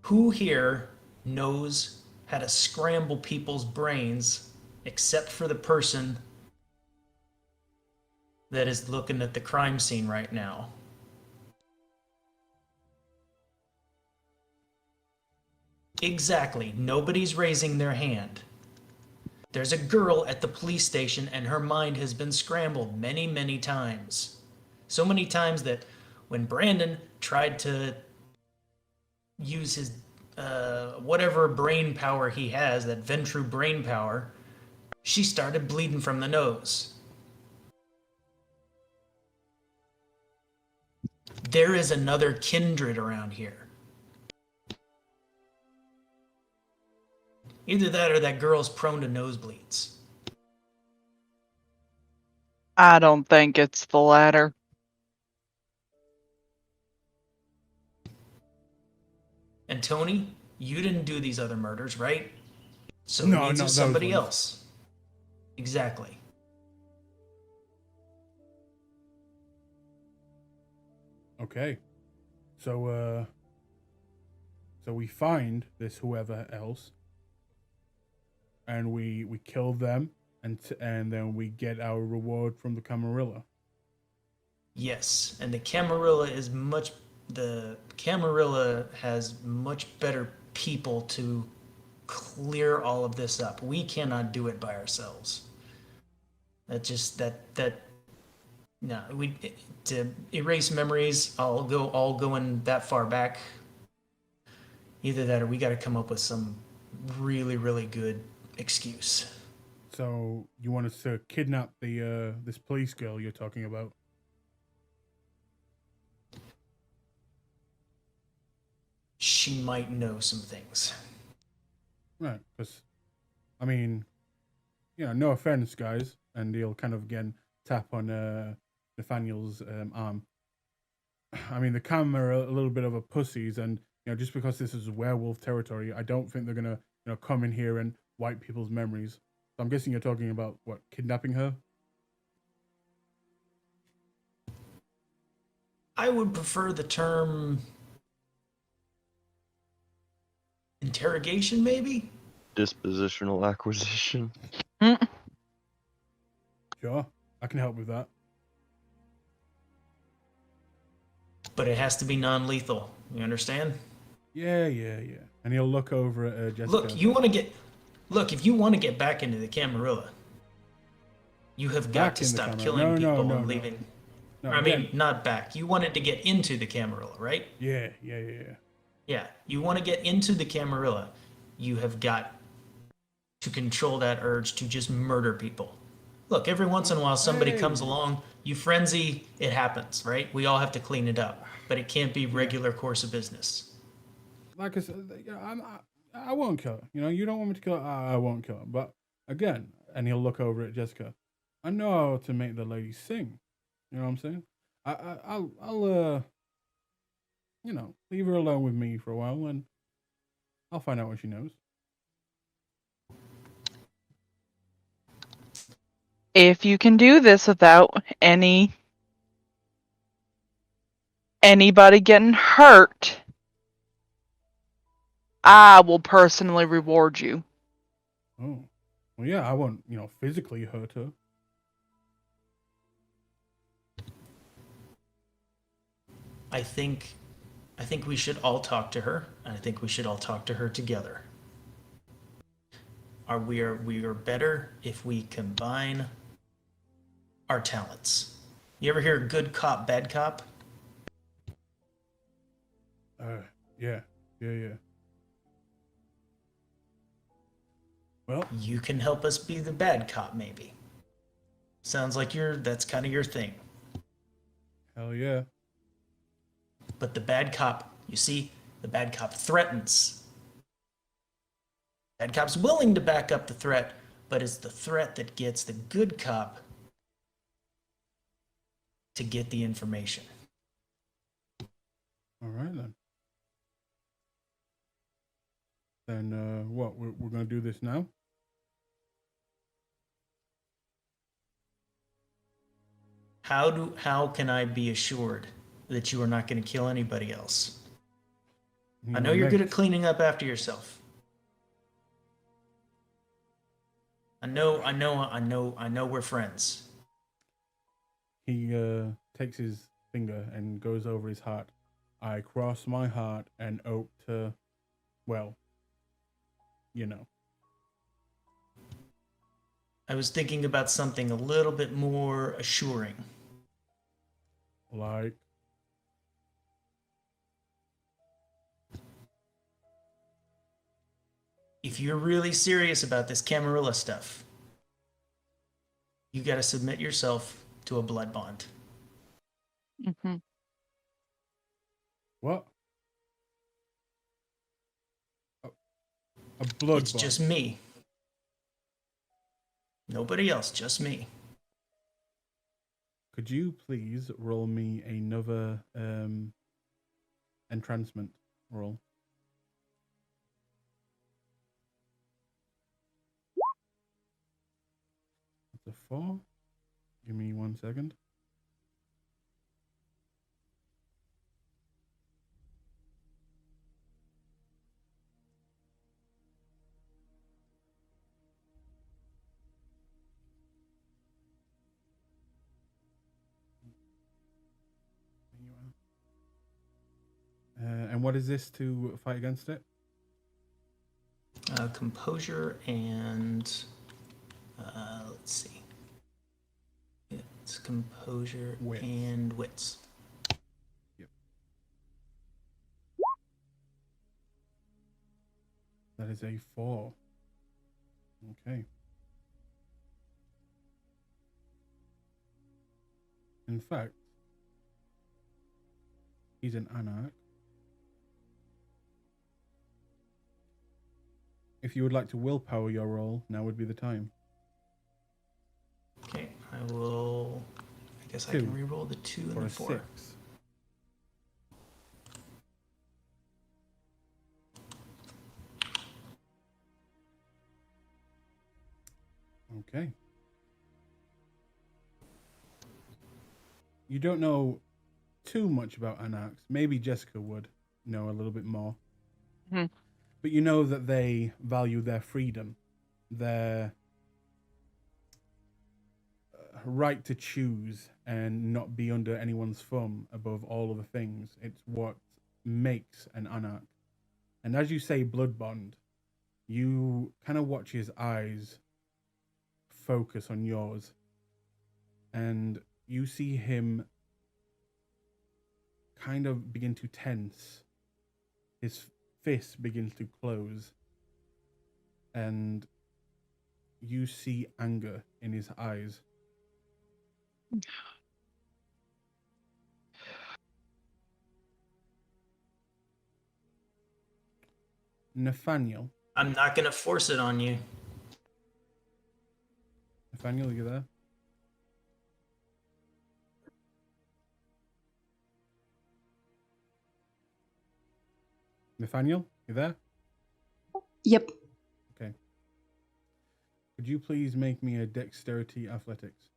Speaker 6: Who here knows how to scramble people's brains except for the person that is looking at the crime scene right now? Exactly. Nobody's raising their hand. There's a girl at the police station and her mind has been scrambled many, many times. So many times that when Brandon tried to use his whatever brain power he has, that Ventru brain power, she started bleeding from the nose. There is another kindred around here. Either that or that girl's prone to nosebleeds.
Speaker 4: I don't think it's the latter.
Speaker 6: And Tony, you didn't do these other murders, right? So
Speaker 1: No,
Speaker 6: it means
Speaker 1: not
Speaker 6: it's
Speaker 1: those
Speaker 6: somebody
Speaker 1: ones.
Speaker 6: else. Exactly.
Speaker 1: Okay. So we find this whoever else, and we kill them, and then we get our reward from the Camarilla.
Speaker 6: Yes, and the Camarilla has much better people to clear all of this up. We cannot do it by ourselves. No, we to erase memories. I'll go in that far back. Either that or we got to come up with some really, really good excuse.
Speaker 1: So you want us to kidnap the this police girl you're talking about?
Speaker 6: She might know some things.
Speaker 1: Right, because, I mean, no offense, guys, and he'll kind of again tap on Nathaniel's arm. I mean, the Camera are a little bit of a pussies, and just because this is werewolf territory, I don't think they're gonna come in here and wipe people's memories. So I'm guessing you're talking about what, kidnapping her?
Speaker 6: I would prefer the term interrogation, maybe?
Speaker 5: Dispositional acquisition.
Speaker 1: Sure, I can help with that.
Speaker 6: But it has to be non-lethal. You understand?
Speaker 1: Yeah. And he'll look over at Jessica.
Speaker 6: Look, if you want to get back into the Camarilla, you have got
Speaker 1: Back
Speaker 6: to
Speaker 1: in the
Speaker 6: stop
Speaker 1: Camarilla.
Speaker 6: killing people
Speaker 1: No.
Speaker 6: and leaving.
Speaker 1: No,
Speaker 6: I
Speaker 1: again,
Speaker 6: mean, not back. You wanted to get into the Camarilla, right?
Speaker 1: Yeah.
Speaker 6: Yeah. You want to get into the Camarilla. You have got to control that urge to just murder people. Look, every once in a while somebody comes along, you frenzy, it happens, right? We all have to clean it up, but it can't be regular course of business.
Speaker 1: Like I said, I won't kill her. You don't want me to kill her, I won't kill her. But again, and he'll look over at Jessica. I know how to make the lady sing. You know what I'm saying? I'll leave her alone with me for a while, and I'll find out what she knows.
Speaker 4: If you can do this without anybody getting hurt, I will personally reward you.
Speaker 1: Oh, well, yeah. I won't, physically hurt her.
Speaker 6: I think we should all talk to her, and I think we should all talk to her together. We are better if we combine our talents. You ever hear good cop, bad cop?
Speaker 1: Yeah. Well,
Speaker 6: You can help us be the bad cop, maybe. Sounds like that's kind of your thing.
Speaker 1: hell yeah.
Speaker 6: But the bad cop, you see, the bad cop threatens. Bad cop's willing to back up the threat, but it's the threat that gets the good cop to get the information.
Speaker 1: All right then. Then what? We're gonna do this now.
Speaker 6: How can I be assured that you are not going to kill anybody else? I know you're good at cleaning up after yourself. I know we're friends.
Speaker 1: He takes his finger and goes over his heart. I cross my heart and hope to, well, you know.
Speaker 6: I was thinking about something a little bit more assuring.
Speaker 1: Like,
Speaker 6: If you're really serious about this Camarilla stuff, you got to submit yourself to a blood bond.
Speaker 4: Mm-hmm.
Speaker 1: what? A blood
Speaker 6: It's
Speaker 1: bond.
Speaker 6: just me. Nobody else, just me.
Speaker 1: Could you please roll me another entrancement roll? That's a 4. Give me 1 second. And what is this to fight against it?
Speaker 6: Composure and let's see. It's composure
Speaker 1: Wits.
Speaker 6: and wits.
Speaker 1: Yep. That is a 4. Okay. In fact, he's an anarch. If you would like to willpower your roll, now would be the time.
Speaker 6: Okay, I will. I guess I
Speaker 1: 2
Speaker 6: can re-roll the 2 and
Speaker 1: for
Speaker 6: the
Speaker 1: a
Speaker 6: 4.
Speaker 1: 6. Okay. You don't know too much about anarchs. Maybe Jessica would know a little bit more.
Speaker 4: Mhm.
Speaker 1: But you know that they value their freedom, their right to choose and not be under anyone's thumb above all other things. It's what makes an anarch. And as you say, blood bond, you kind of watch his eyes focus on yours, and you see him kind of begin to tense. His fist begins to close, and you see anger in his eyes. Nathaniel,
Speaker 6: I'm not gonna force it on you.
Speaker 1: are you there? Nathaniel, you there?
Speaker 3: Yep.
Speaker 1: Okay. Could you please make me a dexterity athletics?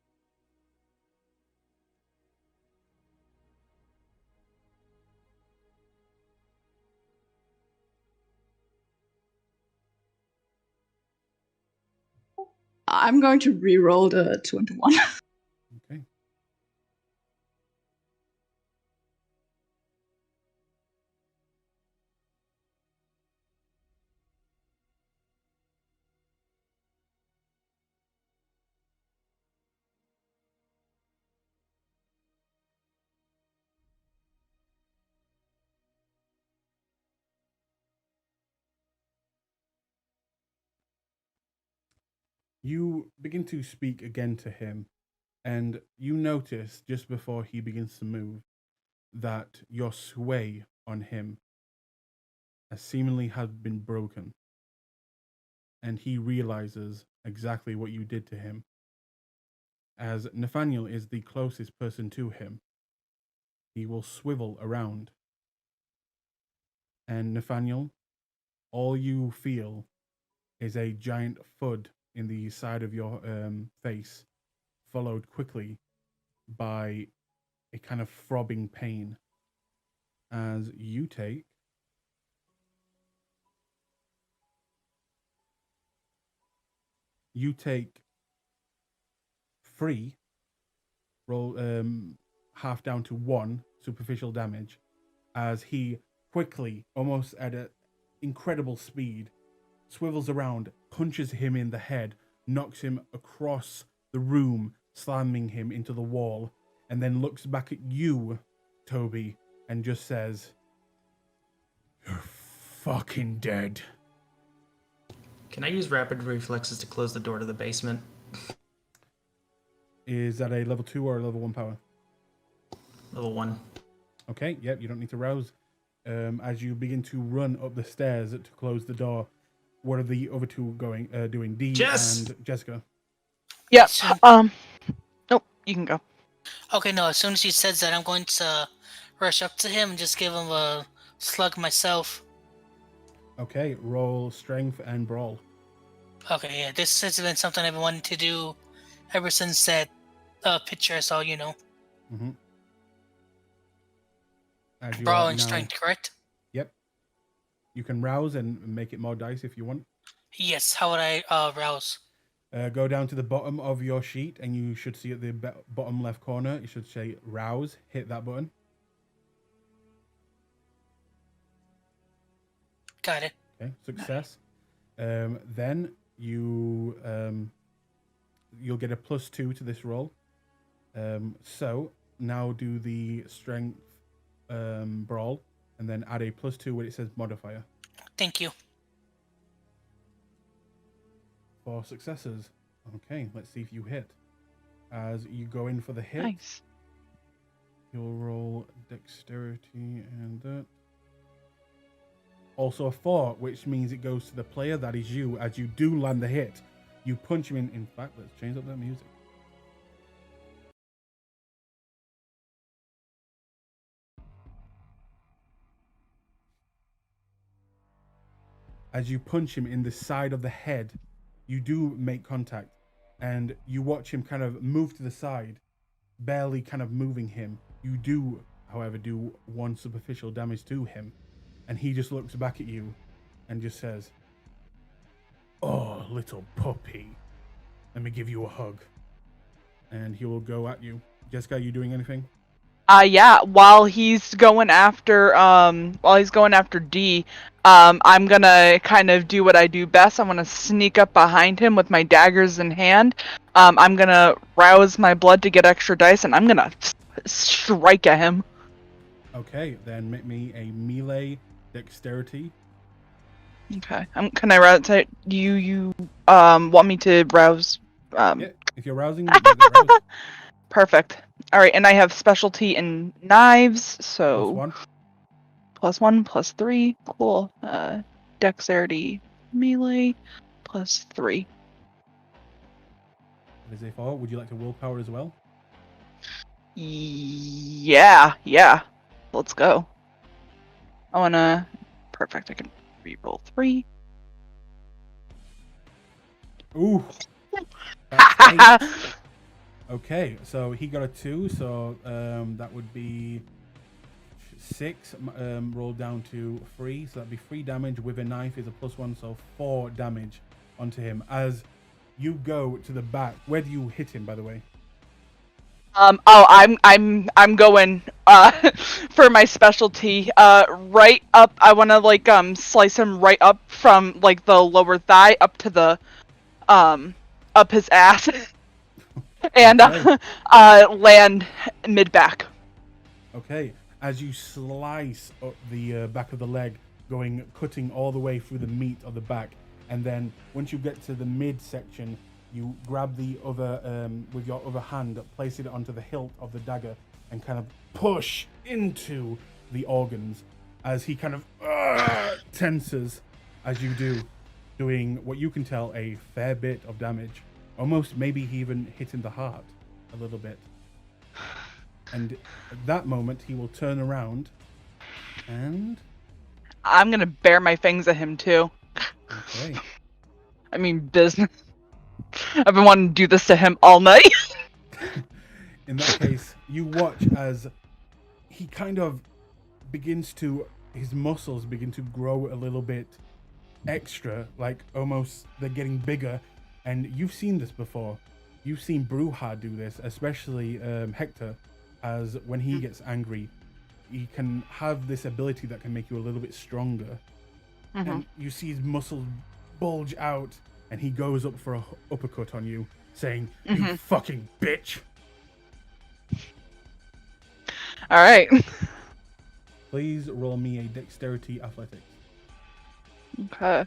Speaker 3: I'm going to re-roll the 2 and 1.
Speaker 1: Okay. You begin to speak again to him, and you notice just before he begins to move that your sway on him has seemingly had been broken, and he realizes exactly what you did to him. As Nathaniel is the closest person to him, he will swivel around. And Nathaniel, all you feel is a giant thud in the side of your face, followed quickly by a kind of throbbing pain as you take 3 roll half down to 1 superficial damage as he quickly, almost at an incredible speed, swivels around, punches him in the head, knocks him across the room, slamming him into the wall, and then looks back at you, Toby, and just says, "You're fucking dead."
Speaker 6: Can I use rapid reflexes to close the door to the basement?
Speaker 1: Is that a level 2 or a level 1 power?
Speaker 6: Level 1.
Speaker 1: Okay, yep, you don't need to rouse. As you begin to run up the stairs to close the door, what are the other two doing? Dee
Speaker 6: Jess!
Speaker 1: and Jessica.
Speaker 4: Yeah.
Speaker 2: So-
Speaker 4: Nope. You can go.
Speaker 2: Okay, no, as soon as he says that, I'm going to rush up to him and just give him a slug myself.
Speaker 1: Okay, roll strength and brawl.
Speaker 2: Okay, yeah, this has been something I've been wanting to do ever since that picture I saw,
Speaker 1: Mm-hmm. As you
Speaker 2: brawl
Speaker 1: are
Speaker 2: and
Speaker 1: now-
Speaker 2: strength, correct?
Speaker 1: Yep. You can rouse and make it more dice if you want.
Speaker 2: Yes, how would I rouse?
Speaker 1: Go down to the bottom of your sheet, and you should see at the bottom left corner, it should say rouse. Hit that button.
Speaker 2: Got it.
Speaker 1: Okay, success. Then you'll get a +2 to this roll. So now do the strength brawl, and then add a +2 where it says modifier.
Speaker 2: Thank you.
Speaker 1: 4 successes. Okay, let's see if you hit. As you go in for the hit,
Speaker 4: Nice.
Speaker 1: you'll roll dexterity and that. Also a 4, which means it goes to the player, that is you. As you do land the hit, you punch him in. In fact, let's change up that music. As you punch him in the side of the head, you do make contact, and you watch him kind of move to the side, barely kind of moving him. You do, however, do 1 superficial damage to him, and he just looks back at you and just says, "Oh, little puppy, let me give you a hug." And he will go at you. Jessica, are you doing anything?
Speaker 4: Yeah, while he's going after D, I'm gonna kind of do what I do best. I'm gonna sneak up behind him with my daggers in hand. I'm gonna rouse my blood to get extra dice, and I'm gonna strike at him.
Speaker 1: Okay, then make me a melee dexterity.
Speaker 4: Okay. Can I rouse? You want me to rouse?
Speaker 1: Yeah, if you're rousing, you get roused.
Speaker 4: Perfect. All right, and I have specialty in knives, so
Speaker 1: +1.
Speaker 4: +1, +3. Cool. Dexterity, melee, +3.
Speaker 1: That is a 4. Would you like to willpower as well?
Speaker 4: Yeah. Let's go. I wanna. Perfect. I can reroll 3.
Speaker 1: Ooh. That's 8. Okay, so he got a 2, so that would be 6 rolled down to 3, so that'd be 3 damage with a knife is a +1, so 4 damage onto him. As you go to the back, where do you hit him, by the way?
Speaker 4: I'm going for my specialty. Right up. I want to slice him right up from the lower thigh up to the up his ass, and
Speaker 1: Okay.
Speaker 4: land mid back.
Speaker 1: Okay, as you slice up the back of the leg, cutting all the way through the meat of the back, and then once you get to the midsection, You grab the other, with your other hand, place it onto the hilt of the dagger, and kind of push into the organs as he kind of tenses as you do, doing what you can tell a fair bit of damage. Almost maybe even hitting the heart a little bit. And at that moment, he will turn around and...
Speaker 4: I'm gonna bare my fangs at him too.
Speaker 1: Okay.
Speaker 4: I mean, business. I've been wanting to do this to him all night.
Speaker 1: In that case, you watch as he kind of begins to... His muscles begin to grow a little bit extra, like almost they're getting bigger. And you've seen this before. You've seen Bruja do this, especially Hector, as when he gets angry, he can have this ability that can make you a little bit stronger. And you see his muscles bulge out, and he goes up for a uppercut on you, saying, "You fucking bitch."
Speaker 4: All right.
Speaker 1: Please roll me a dexterity athletics.
Speaker 4: Okay.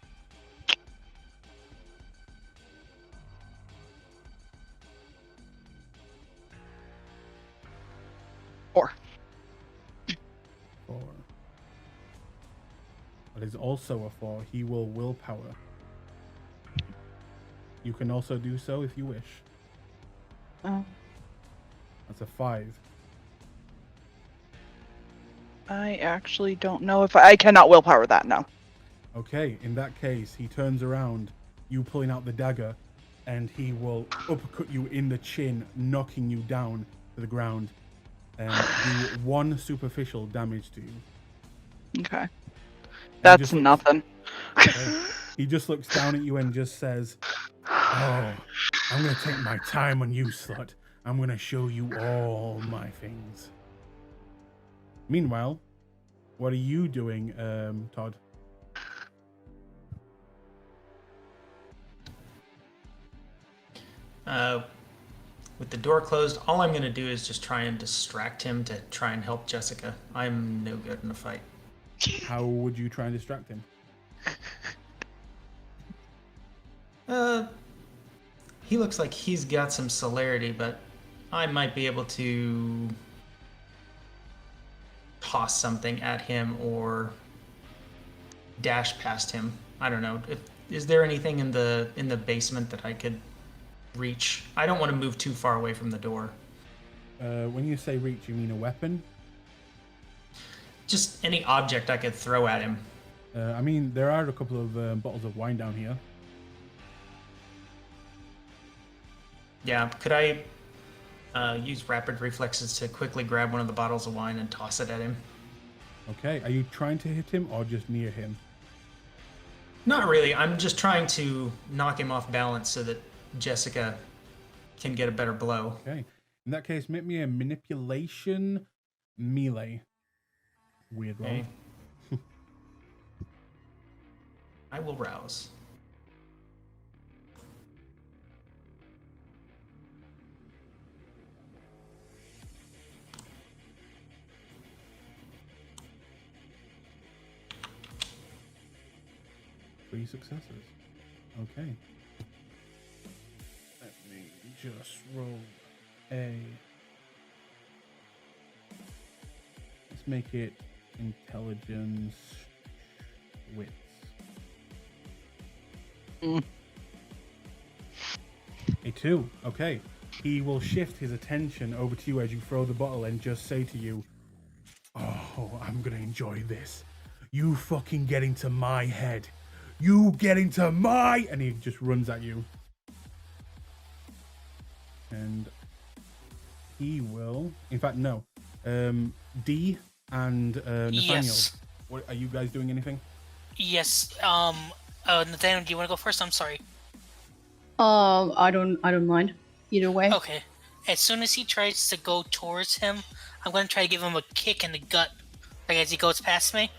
Speaker 4: 4.
Speaker 1: 4. That is also a 4. He will willpower. You can also do so if you wish.
Speaker 4: Oh.
Speaker 1: That's a 5.
Speaker 4: I actually don't know if I cannot willpower that now.
Speaker 1: Okay, in that case, he turns around, you pulling out the dagger, and he will uppercut you in the chin, knocking you down to the ground, and do 1 superficial damage to you.
Speaker 4: Okay.
Speaker 1: And
Speaker 4: That's nothing.
Speaker 1: Okay. He just looks down at you and just says, "Oh, I'm going to take my time on you, slut. I'm going to show you all my things." Meanwhile, what are you doing, Todd?
Speaker 6: With the door closed, all I'm going to do is just try and distract him to try and help Jessica. I'm no good in a fight.
Speaker 1: How would you try and distract him?
Speaker 6: He looks like he's got some celerity, but I might be able to toss something at him or dash past him. I don't know. Is there anything in the basement that I could reach? I don't want to move too far away from the door.
Speaker 1: When you say reach, you mean a weapon?
Speaker 6: Just any object I could throw at him.
Speaker 1: I mean, there are a couple of bottles of wine down here.
Speaker 6: Yeah, could I use rapid reflexes to quickly grab one of the bottles of wine and toss it at him?
Speaker 1: Okay, are you trying to hit him or just near him?
Speaker 6: Not really. I'm just trying to knock him off balance so that Jessica can get a better blow.
Speaker 1: Okay. In that case, make me a manipulation melee. Weird roll.
Speaker 6: Okay. I will rouse.
Speaker 1: Three successes. Okay. Let me just roll a... Let's make it intelligence wits. A 2. Okay. He will shift his attention over to you as you throw the bottle and just say to you, "Oh, I'm gonna enjoy this. You fucking get into my head. You get into my..." And he just runs at you. And he will... In fact, no. D and Nathaniel.
Speaker 2: Yes.
Speaker 1: What, are you guys doing anything?
Speaker 2: Yes. Nathaniel, do you want to go first? I'm sorry.
Speaker 3: I don't mind either way.
Speaker 2: Okay. As soon as he tries to go towards him, I'm gonna try to give him a kick in the gut, like as he goes past me.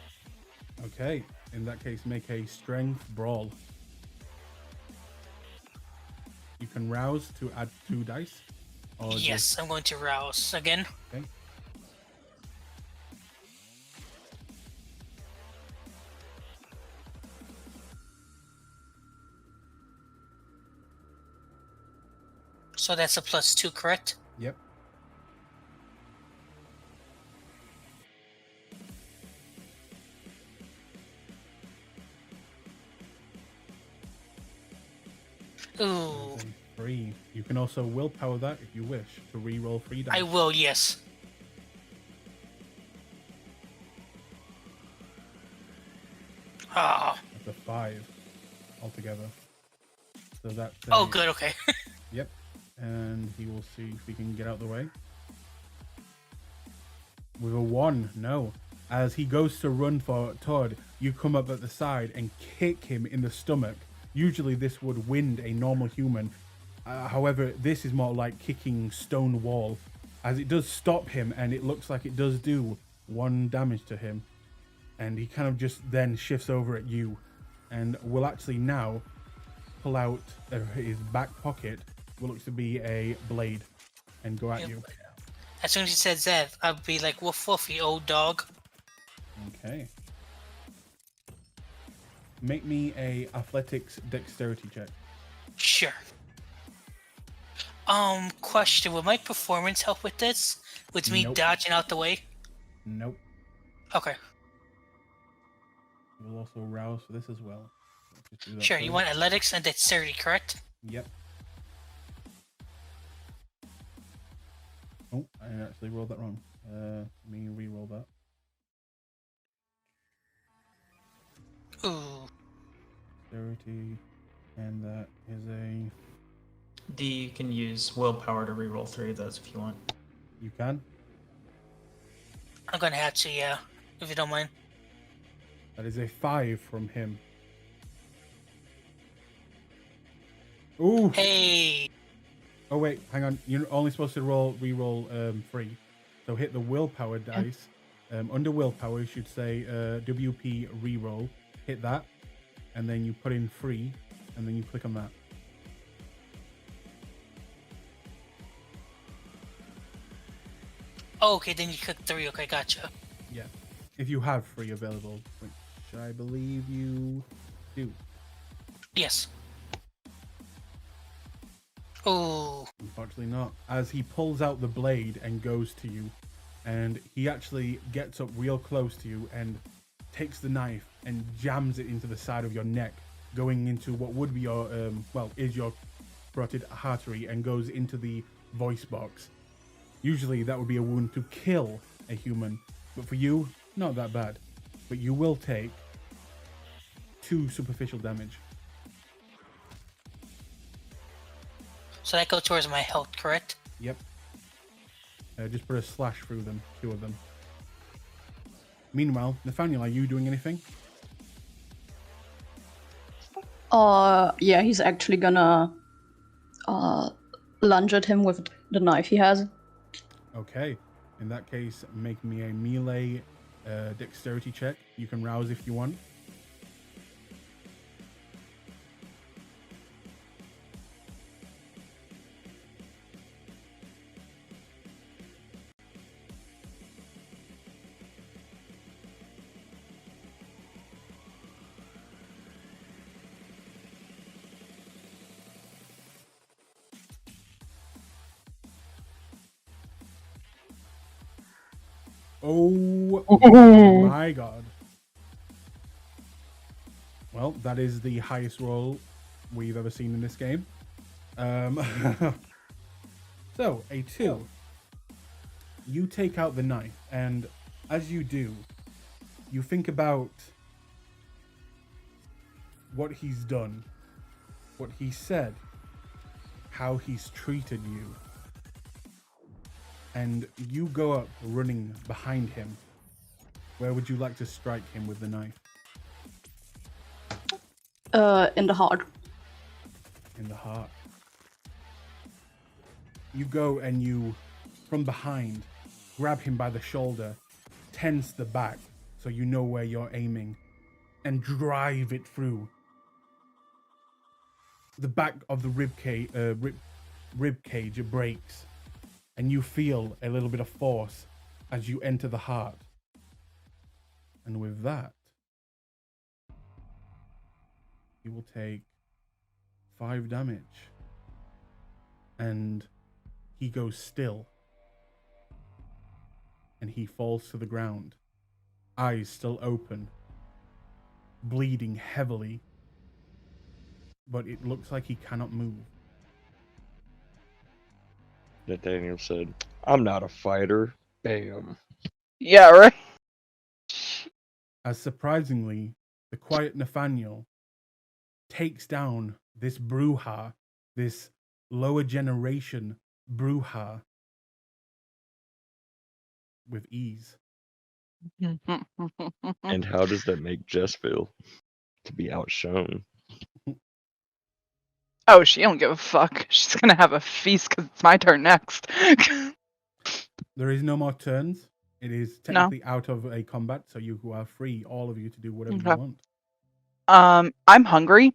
Speaker 1: Okay. In that case, make a strength brawl. You can rouse to add 2 dice. Or
Speaker 2: Yes, I'm going to rouse again.
Speaker 1: Okay.
Speaker 2: So that's a +2, correct?
Speaker 1: Yep.
Speaker 2: Ooh.
Speaker 1: There's a 3. You can also willpower that if you wish to re-roll 3 dice.
Speaker 2: I will, yes. Ah.
Speaker 1: That's a 5 altogether. So that's
Speaker 2: Oh, good, okay.
Speaker 1: Yep. And he will see if he can get out of the way. With a 1, no. As he goes to run for Todd, you come up at the side and kick him in the stomach. Usually this would wind a normal human. However, this is more like kicking stone wall, as it does stop him, and it looks like it does do 1 damage to him. And he kind of just then shifts over at you, and will actually now pull out his back pocket, what looks to be a blade, and go at you.
Speaker 2: As soon as he says that, I'll be like, woof woof, you old dog.
Speaker 1: Okay. Make me a athletics dexterity check.
Speaker 2: Sure. Question, will my performance help with this? With me
Speaker 1: Nope.
Speaker 2: dodging out the way?
Speaker 1: Nope.
Speaker 2: Okay.
Speaker 1: We'll also rouse for this as well. Let's just do that
Speaker 2: Sure, you
Speaker 1: first.
Speaker 2: want athletics and dexterity, correct?
Speaker 1: Yep. Oh, I actually rolled that wrong. Let me re-roll that.
Speaker 2: Ooh.
Speaker 1: Dexterity, and that is a...
Speaker 6: You can use willpower to reroll 3 of those if you want.
Speaker 1: You can.
Speaker 2: I'm gonna have to, yeah. If you don't mind.
Speaker 1: That is a 5 from him. Ooh!
Speaker 2: Hey!
Speaker 1: Oh wait, hang on. You're only supposed to re-roll 3. So hit the willpower dice. Under willpower, you should say WP re-roll. Hit that, and then you put in 3, and then you click on that.
Speaker 2: Oh, okay, then you click 3. Okay, gotcha.
Speaker 1: Yeah, if you have 3 available, which I believe you do.
Speaker 2: Yes. Ooh.
Speaker 1: Unfortunately not. As he pulls out the blade and goes to you, and he actually gets up real close to you and takes the knife and jams it into the side of your neck, going into what would be your, is your carotid artery, and goes into the voice box. Usually that would be a wound to kill a human, but for you, not that bad. But you will take 2 superficial damage.
Speaker 2: So that goes towards my health, correct?
Speaker 1: Yep. Just put a slash through them, 2 of them. Meanwhile, Nathaniel, are you doing anything?
Speaker 3: Yeah, he's actually gonna lunge at him with the knife he has.
Speaker 1: Okay. In that case, make me a melee dexterity check. You can rouse if you want. Oh my god. Well, that is the highest roll we've ever seen in this game. So, a 2. You take out the knife, and as you do, you think about what he's done, what he said, how he's treated you. And you go up running behind him. Where would you like to strike him with the knife?
Speaker 3: In the heart.
Speaker 1: In the heart. You go and you, from behind, grab him by the shoulder, tense the back so you know where you're aiming, and drive it through. The back of the rib cage breaks, and you feel a little bit of force as you enter the heart. And with that, you will take 5 damage. and he goes still. And he falls to the ground, eyes still open, bleeding heavily, but it looks like he cannot move.
Speaker 5: Nathaniel said, I'm not a fighter. Bam.
Speaker 4: Yeah, right.
Speaker 1: As surprisingly, the quiet Nathaniel takes down this Bruja, this lower generation Bruja, with ease.
Speaker 5: And how does that make Jess feel? To be outshone.
Speaker 4: Oh, she don't give a fuck. She's gonna have a feast because it's my turn next.
Speaker 1: There is no more turns. It is
Speaker 4: No.
Speaker 1: technically out of a combat, so you are free, all of you, to do whatever
Speaker 4: Okay.
Speaker 1: you want.
Speaker 4: I'm hungry.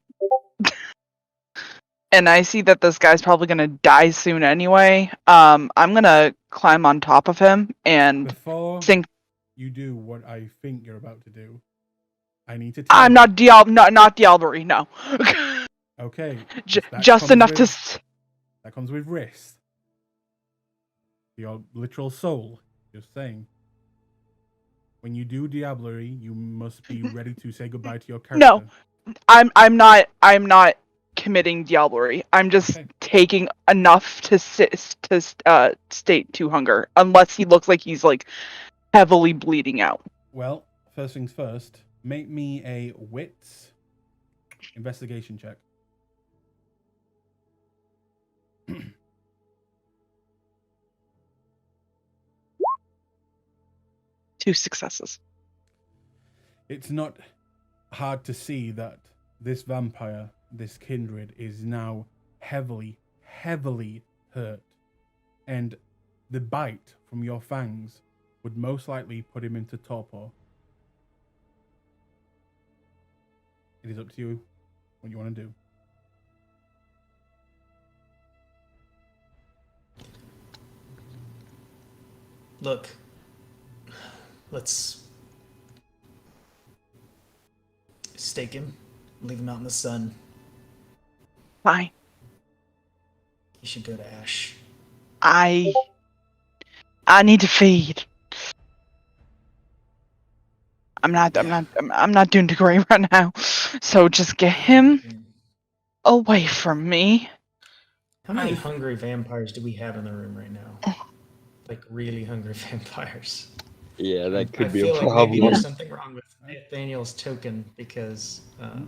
Speaker 4: And I see that this guy's probably gonna die soon anyway. I'm gonna climb on top of him and
Speaker 1: Before
Speaker 4: sink.
Speaker 1: you do what I think you're about to do, I need to tell
Speaker 4: I'm
Speaker 1: you.
Speaker 4: not Diablery, no.
Speaker 1: Okay.
Speaker 4: Just
Speaker 1: comes
Speaker 4: enough to.
Speaker 1: with- That comes with risk. Your literal soul. Just saying. When you do Diablery, you must be ready to say goodbye to your character.
Speaker 4: No, I'm not committing Diablery. I'm just
Speaker 1: Okay.
Speaker 4: taking enough to state to hunger, unless he looks like he's like heavily bleeding out.
Speaker 1: Well, first things first, make me a wits investigation check.
Speaker 4: 2 successes.
Speaker 1: It's not hard to see that this vampire, this kindred, is now heavily, heavily hurt. And the bite from your fangs would most likely put him into torpor. It is up to you what you want to do.
Speaker 6: Look, let's stake him, leave him out in the sun.
Speaker 4: Fine.
Speaker 6: You should go to Ash.
Speaker 4: I need to feed. I'm not doing too great right now. So just get him away from me.
Speaker 6: How many hungry vampires do we have in the room right now? Like really hungry vampires.
Speaker 5: Yeah, that
Speaker 6: I
Speaker 5: could be
Speaker 6: feel
Speaker 5: a
Speaker 6: like
Speaker 5: problem.
Speaker 6: maybe there's something wrong with Nathaniel's token because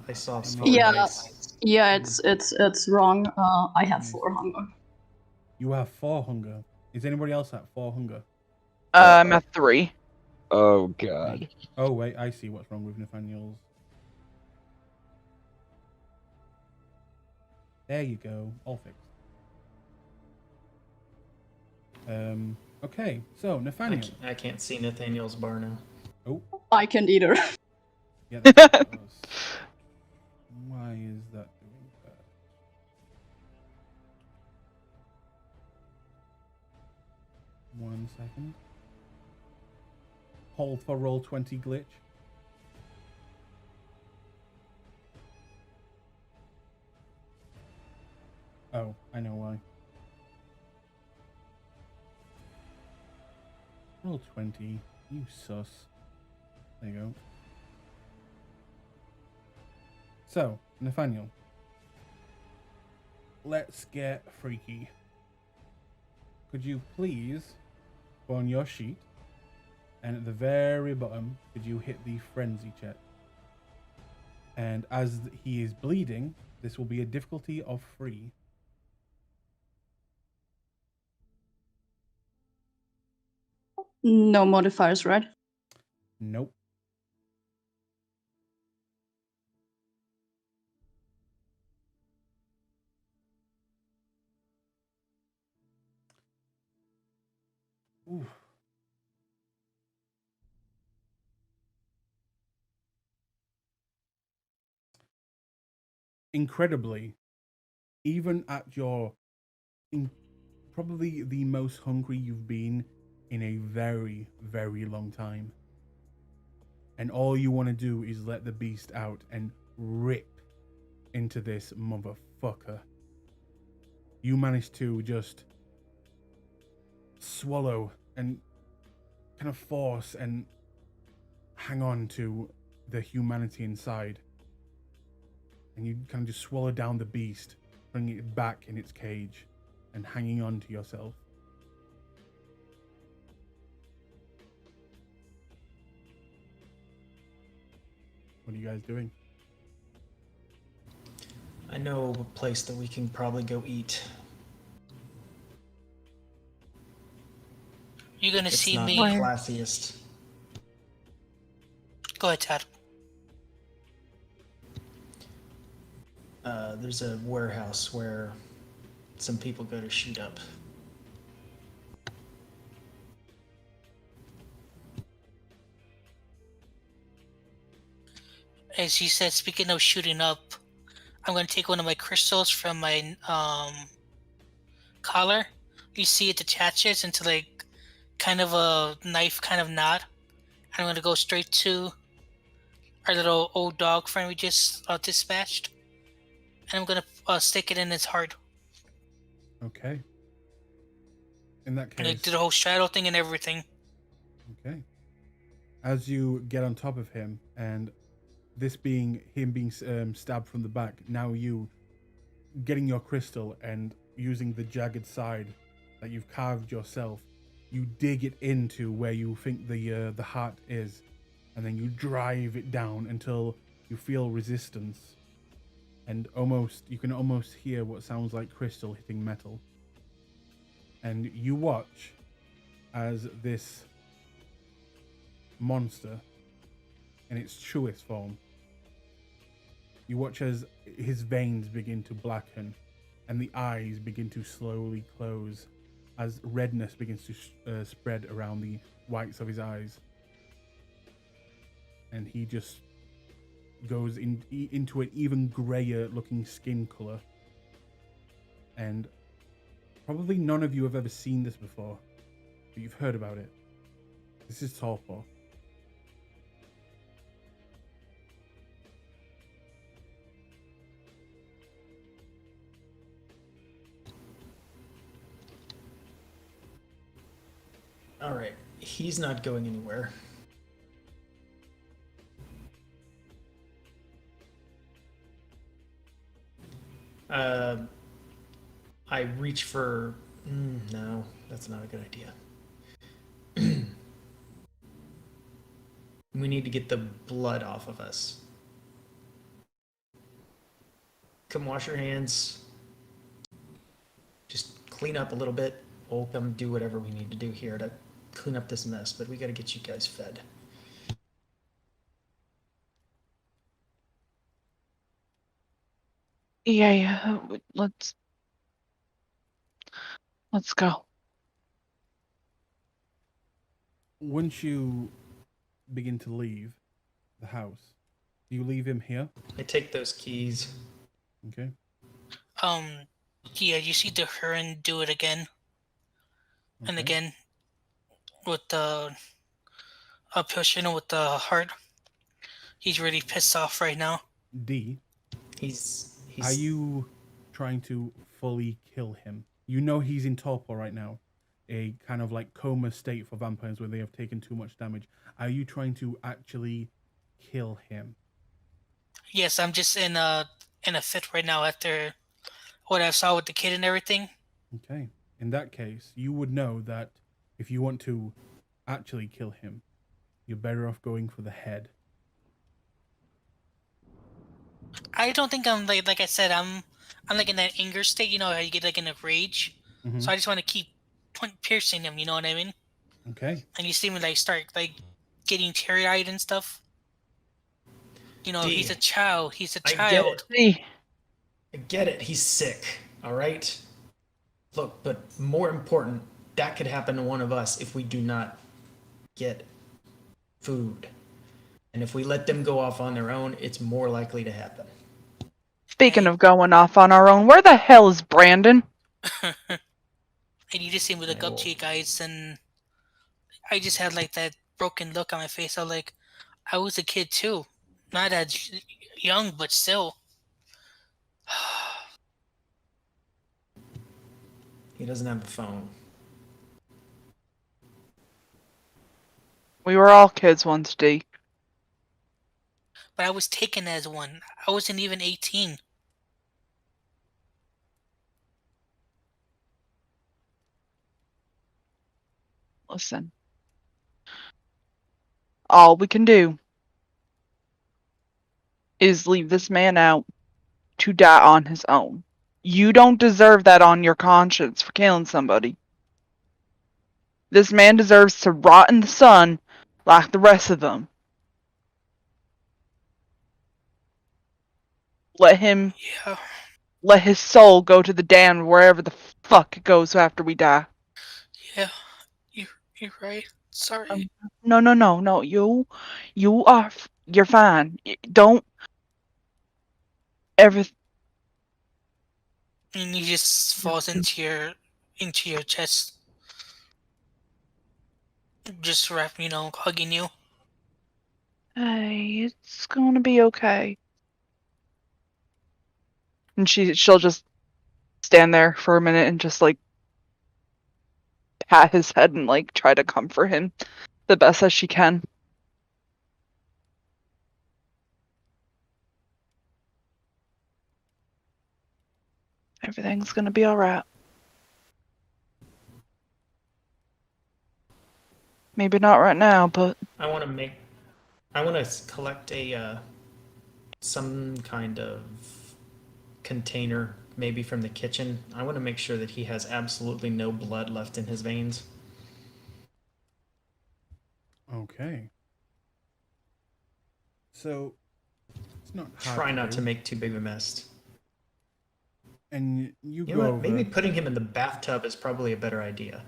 Speaker 6: I saw small
Speaker 3: Yeah.
Speaker 6: dice.
Speaker 3: Yeah, it's wrong. I have 4 hunger.
Speaker 1: You have 4 hunger. Is anybody else at 4 hunger?
Speaker 4: I'm at 3.
Speaker 5: Oh, God.
Speaker 1: Oh, wait, I see what's wrong with Nathaniel's. There you go. All fixed. Okay, so Nathaniel.
Speaker 6: I can't see Nathaniel's bar now.
Speaker 1: Oh,
Speaker 3: I can't either.
Speaker 1: yeah, that's what it was. Why is that doing that? One second. Hold for roll 20 glitch. Oh, I know why. Roll 20. You sus. There you go. So, Nathaniel. Let's get freaky. Could you please go on your sheet, and at the very bottom, could you hit the frenzy check? And as he is bleeding, this will be a difficulty of 3.
Speaker 3: No modifiers, right?
Speaker 1: Nope. Ooh. Incredibly, even at your probably the most hungry you've been in a very, very long time, and all you want to do is let the beast out and rip into this motherfucker. you manage to just swallow and kind of force and hang on to the humanity inside. And you kind of just swallow down the beast, bringing it back in its cage and hanging on to yourself. What are you guys doing?
Speaker 6: I know a place that we can probably go eat.
Speaker 2: You're gonna
Speaker 6: It's
Speaker 2: see
Speaker 6: not
Speaker 2: me.
Speaker 6: the classiest.
Speaker 2: Go ahead, Todd.
Speaker 6: There's a warehouse where some people go to shoot up.
Speaker 2: As you said, speaking of shooting up, I'm gonna take one of my crystals from my collar. You see it detaches into like kind of a knife kind of knot. I'm gonna go straight to our little old dog friend we just dispatched, and I'm gonna stick it in his heart.
Speaker 1: Okay. In that
Speaker 2: And I
Speaker 1: case,
Speaker 2: do the whole shadow thing and everything.
Speaker 1: okay. As you get on top of him, and this being him being stabbed from the back, now you getting your crystal and using the jagged side that you've carved yourself, you dig it into where you think the heart is, and then you drive it down until you feel resistance, and you can almost hear what sounds like crystal hitting metal. And you watch as this monster, in its truest form, you watch as his veins begin to blacken and the eyes begin to slowly close as redness begins to spread around the whites of his eyes. And he just goes into an even grayer looking skin color. And probably none of you have ever seen this before, but you've heard about it. This is torpor.
Speaker 6: All right, he's not going anywhere. I reach for. No, that's not a good idea. We need to get the blood off of us. Come wash your hands. Just clean up a little bit. We'll come do whatever we need to do here to clean up this mess, but we got to get you guys fed.
Speaker 4: Yeah. Let's go.
Speaker 1: Once you begin to leave the house, do you leave him here?
Speaker 6: I take those keys.
Speaker 1: Okay.
Speaker 2: Yeah, you see the Huron do it again and
Speaker 1: Okay.
Speaker 2: again with the pushing with the heart. He's really pissed off right now.
Speaker 1: D,
Speaker 6: He's
Speaker 1: are you trying to fully kill him? You know he's in torpor right now, a kind of like coma state for vampires where they have taken too much damage. Are you trying to actually kill him?
Speaker 2: Yes, I'm just in a fit right now after what I saw with the kid and everything.
Speaker 1: Okay. In that case, you would know that if you want to actually kill him, you're better off going for the head.
Speaker 2: I don't think I'm like I said, I'm like in that anger state, you know how you get like in a rage.
Speaker 1: Mhm.
Speaker 2: So I just want to keep piercing him, you know what I mean?
Speaker 1: Okay.
Speaker 2: And you see me like start like getting teary eyed and stuff. You know,
Speaker 6: D,
Speaker 2: he's a child. He's a
Speaker 6: I get
Speaker 2: child.
Speaker 6: it. I get it. He's sick. All right. Look, but more important, that could happen to one of us if we do not get food. And if we let them go off on their own, it's more likely to happen.
Speaker 4: Speaking of going off on our own, where the hell is Brandon?
Speaker 2: And you just see me look
Speaker 6: I
Speaker 2: up
Speaker 6: will-
Speaker 2: to you guys, and I just had like that broken look on my face. I was like, I was a kid too, not as young, but still.
Speaker 6: He doesn't have a phone.
Speaker 4: We were all kids once, D.
Speaker 2: But I was taken as one. I wasn't even 18.
Speaker 4: Listen. All we can do is leave this man out to die on his own. You don't deserve that on your conscience for killing somebody. This man deserves to rot in the sun like the rest of them. Let
Speaker 2: Yeah,
Speaker 4: his soul go to the damned wherever the fuck it goes after we die.
Speaker 2: yeah. You're right. Sorry.
Speaker 4: No. You're fine. Don't ever.
Speaker 2: And he just falls into your chest, just wrap, hugging you.
Speaker 4: Hey, it's gonna be okay. And she'll just stand there for a minute and just like pat his head and like try to comfort him the best as she can. Everything's gonna be alright. Maybe not right now, but
Speaker 6: I want to collect a some kind of container, maybe from the kitchen. I want to make sure that he has absolutely no blood left in his veins.
Speaker 1: Okay. So it's not hard
Speaker 6: Try
Speaker 1: to
Speaker 6: not
Speaker 1: do.
Speaker 6: to make too big of a mess.
Speaker 1: And you
Speaker 6: You
Speaker 1: go
Speaker 6: know what?
Speaker 1: over.
Speaker 6: Maybe putting him in the bathtub is probably a better idea.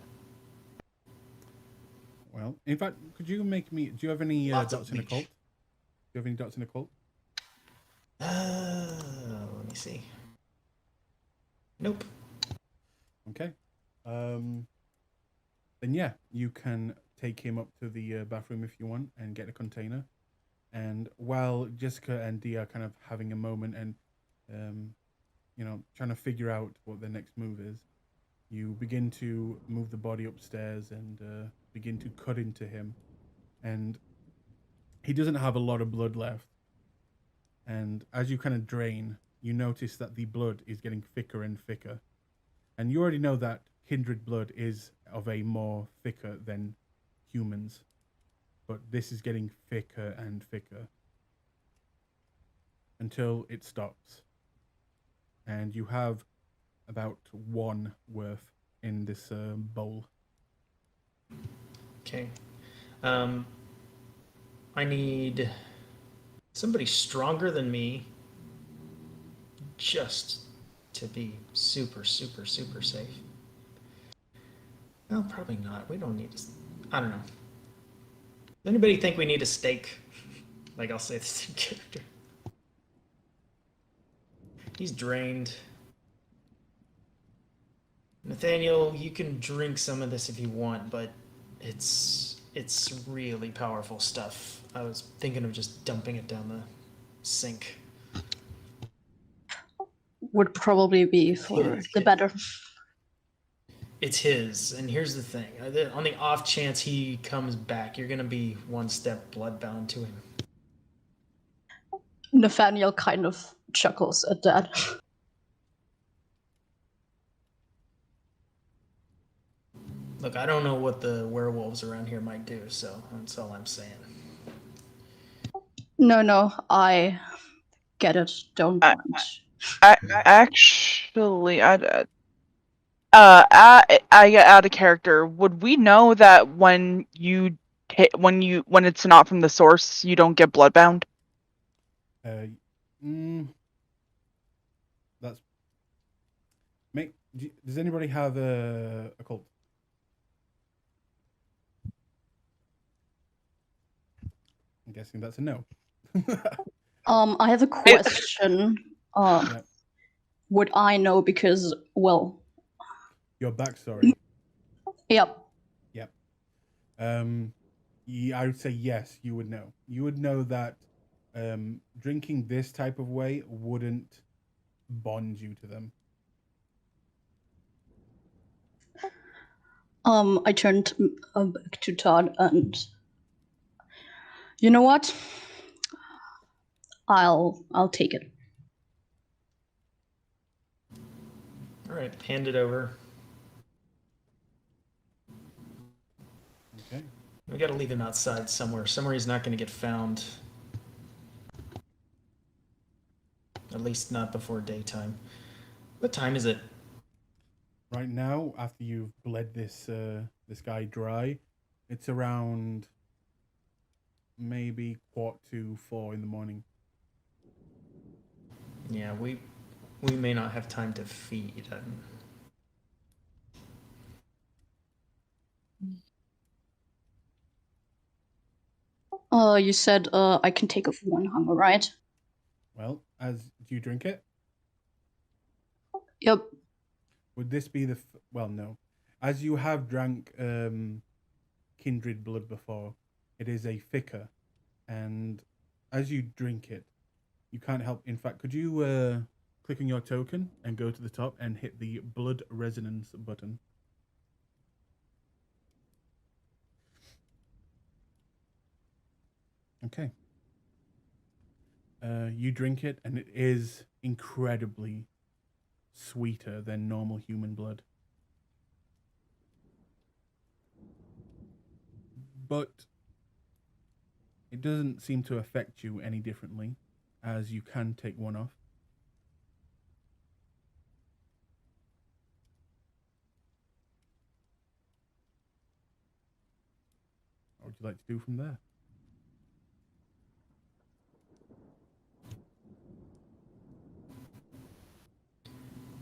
Speaker 1: Well, in fact, could you make me? Do you have any
Speaker 6: Lots of
Speaker 1: dots in
Speaker 6: bleach.
Speaker 1: occult? Do you have any dots in occult?
Speaker 6: Let me see. Nope.
Speaker 1: Okay. Then yeah, you can take him up to the bathroom if you want and get a container. And while Jessica and Dee are kind of having a moment and, trying to figure out what their next move is, you begin to move the body upstairs and begin to cut into him. And he doesn't have a lot of blood left. And as you kind of drain, you notice that the blood is getting thicker and thicker. And you already know that kindred blood is of a more thicker than humans. But this is getting thicker and thicker until it stops. And you have about one worth in this bowl.
Speaker 6: Okay. I need somebody stronger than me just to be super, super, super safe. No, probably not. We don't need to. I don't know. Does anybody think we need a stake? Like, I'll say the same character. He's drained. Nathaniel, you can drink some of this if you want, but it's really powerful stuff. I was thinking of just dumping it down the sink.
Speaker 3: Would probably be for the better.
Speaker 6: It's his, and here's the thing: on the off chance he comes back, you're gonna be one step bloodbound to him.
Speaker 3: Nathaniel kind of chuckles at that.
Speaker 6: Look, I don't know what the werewolves around here might do, so that's all I'm saying.
Speaker 3: No, I get it. Don't
Speaker 4: I,
Speaker 3: mind.
Speaker 4: actually, I get out of character. Would we know that when when it's not from the source, you don't get bloodbound?
Speaker 1: That's. Does anybody have a cult? I'm guessing that's a no.
Speaker 3: I have a question.
Speaker 1: Yeah.
Speaker 3: Would I know because, well,
Speaker 1: Your backstory.
Speaker 3: yep.
Speaker 1: Yep. I would say yes. You would know. You would know that drinking this type of way wouldn't bond you to them.
Speaker 3: I turned back to Todd and you know what? I'll take it.
Speaker 6: All right, hand it over.
Speaker 1: Okay.
Speaker 6: We got to leave him outside somewhere. Somewhere he's not going to get found. At least not before daytime. What time is it?
Speaker 1: Right now, after you've bled this this guy dry, it's around maybe 3:45 in the morning.
Speaker 6: Yeah, we may not have time to feed.
Speaker 3: You said I can take off one hunger, right?
Speaker 1: Well, do you drink it?
Speaker 3: Yep.
Speaker 1: Would this be well, no. As you have drank kindred blood before, it is a thicker, and as you drink it, you can't help. In fact, could you click on your token and go to the top and hit the blood resonance button? Okay. You drink it, and it is incredibly sweeter than normal human blood. But it doesn't seem to affect you any differently, as you can take one off. What would you like to do from there?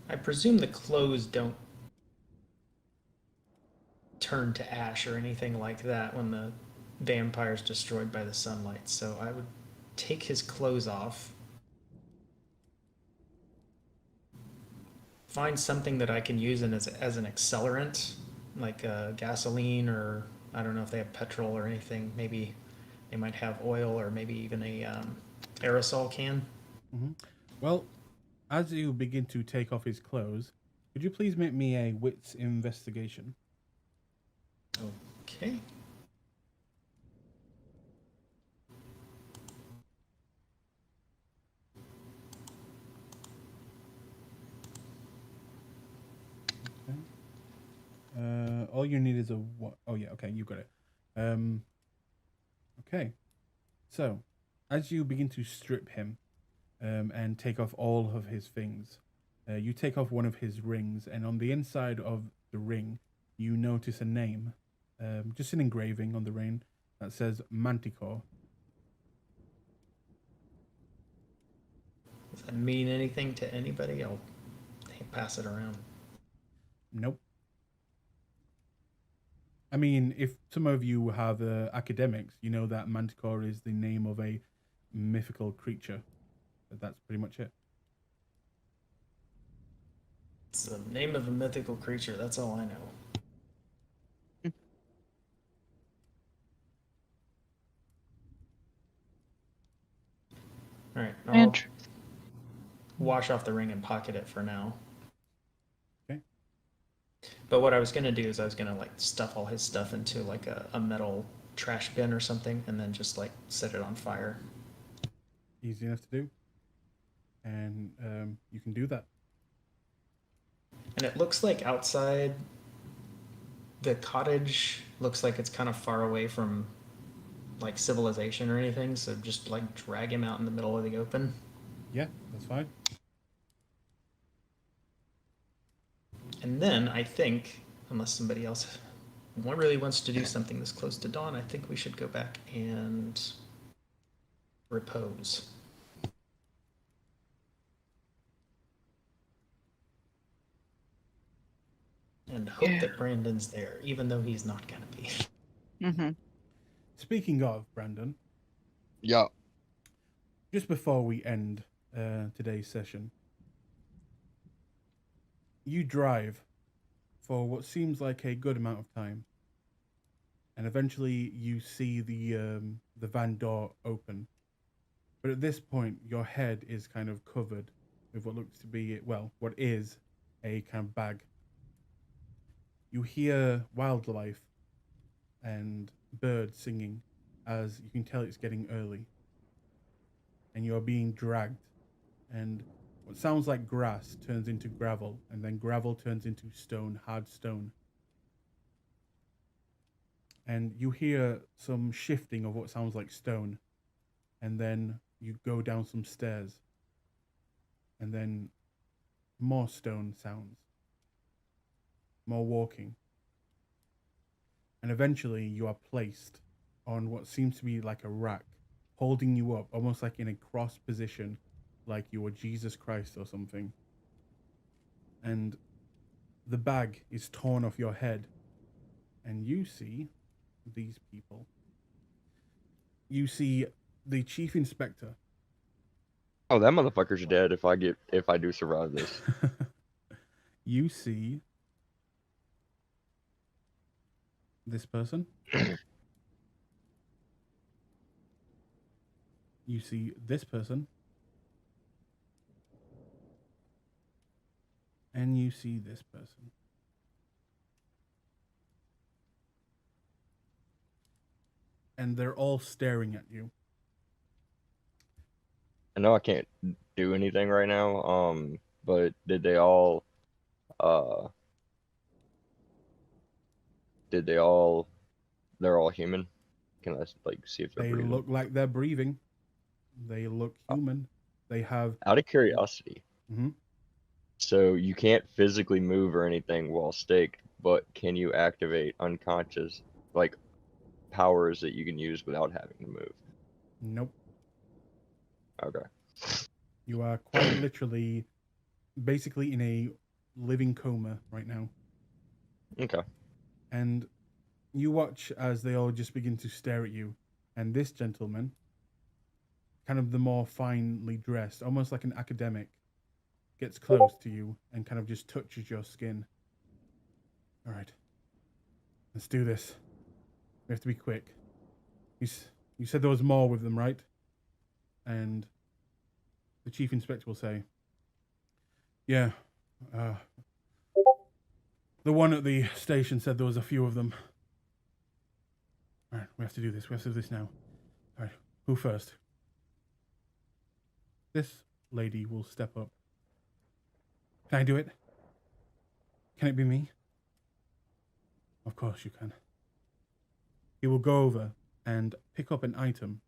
Speaker 6: I presume the clothes don't turn to ash or anything like that when the vampire's destroyed by the sunlight. So I would take his clothes off. Find something that I can use as an accelerant, like gasoline, or I don't know if they have petrol or anything. Maybe they might have oil, or maybe even a aerosol can.
Speaker 1: Mm-hmm. Well, as you begin to take off his clothes, could you please make me a wits investigation?
Speaker 6: Okay.
Speaker 1: All you need is a what? Oh yeah, okay, you got it. Okay. So, as you begin to strip him, and take off all of his things, you take off one of his rings, and on the inside of the ring, you notice a name, just an engraving on the ring that says Manticore.
Speaker 6: Does that mean anything to anybody? I'll pass it around.
Speaker 1: Nope. I mean, if some of you have academics, you know that Manticore is the name of a mythical creature. But that's pretty much it.
Speaker 6: It's the name of a mythical creature. That's all I know. All right. I'll wash off the ring and pocket it for now.
Speaker 1: Okay.
Speaker 6: But what I was gonna do is I was gonna like stuff all his stuff into like a metal trash bin or something, and then just like set it on fire.
Speaker 1: Easy enough to do. And you can do that.
Speaker 6: And it looks like outside the cottage looks like it's kind of far away from like civilization or anything, so just like drag him out in the middle of the open.
Speaker 1: Yeah, that's fine.
Speaker 6: And then I think, unless somebody else really wants to do something this close to dawn, I think we should go back and repose. And hope that Brandon's there, even though he's not gonna be.
Speaker 4: Mm-hmm.
Speaker 1: Speaking of Brandon,
Speaker 5: Yeah.
Speaker 1: just before we end today's session, you drive for what seems like a good amount of time, and eventually you see the van door open. But at this point, your head is kind of covered with what looks to be, well, what is a kind of bag. you hear wildlife and birds singing as you can tell it's getting early. And you're being dragged. And what sounds like grass turns into gravel, and then gravel turns into stone, hard stone. And you hear some shifting of what sounds like stone. And then you go down some stairs. And then more stone sounds. More walking. And eventually you are placed on what seems to be like a rack, holding you up, almost like in a cross position, like you were Jesus Christ or something. And the bag is torn off your head. And you see these people. You see the chief inspector.
Speaker 5: Oh, that motherfucker's dead if I do survive this.
Speaker 1: You see this person. You see this person. And you see this person. And they're all staring at you.
Speaker 5: I know I can't do anything right now, but did they all they're all human? Can I like see if they're
Speaker 1: They
Speaker 5: breathing?
Speaker 1: look like they're breathing. They look human. They have.
Speaker 5: Out of curiosity,
Speaker 1: Mhm.
Speaker 5: so you can't physically move or anything while staked, but can you activate unconscious like powers that you can use without having to move?
Speaker 1: Nope.
Speaker 5: Okay.
Speaker 1: You are quite literally, basically in a living coma right now.
Speaker 5: Okay.
Speaker 1: And you watch as they all just begin to stare at you. And this gentleman, kind of the more finely dressed, almost like an academic, gets close to you and kind of just touches your skin. All right. Let's do this. We have to be quick. You said there was more with them, right? And the chief inspector will say, yeah, the one at the station said there was a few of them. All right, we have to do this. We have to do this now. All right, who first? This lady will step up. Can I do it? Can it be me? Of course you can. He will go over and pick up an item,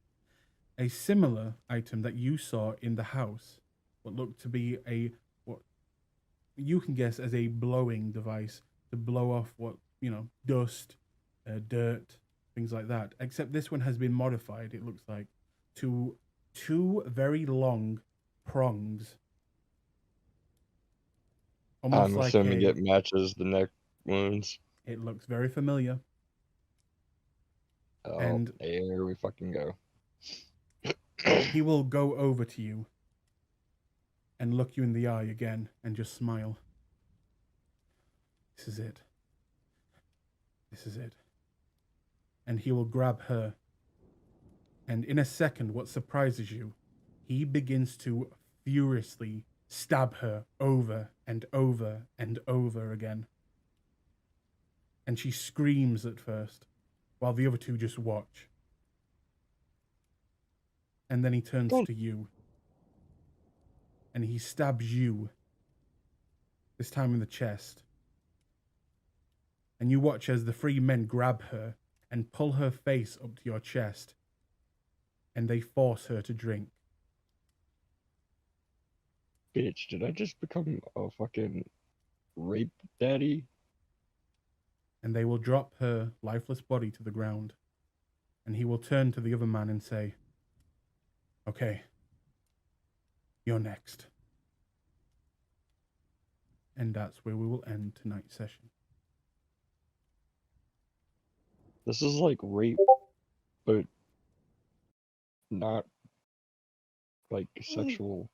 Speaker 1: a similar item that you saw in the house, what looked to be what you can guess as a blowing device to blow off dust, dirt, things like that. Except this one has been modified, it looks like, to two very long prongs. Almost
Speaker 5: I'm
Speaker 1: like
Speaker 5: assuming it matches the neck wounds.
Speaker 1: It looks very familiar.
Speaker 5: Oh,
Speaker 1: And
Speaker 5: here we fucking go.
Speaker 1: he will go over to you and look you in the eye again and just smile. This is it. This is it. And he will grab her. And in a second, what surprises you, he begins to furiously stab her over and over and over again. And she screams at first, while the other two just watch. And then he turns to you. And he stabs you, this time in the chest. And you watch as the three men grab her and pull her face up to your chest. And they force her to drink.
Speaker 5: Bitch, did I just become a fucking rape daddy?
Speaker 1: And they will drop her lifeless body to the ground. And he will turn to the other man and say, okay, you're next. And that's where we will end tonight's session.
Speaker 5: This is like rape, but not like sexual.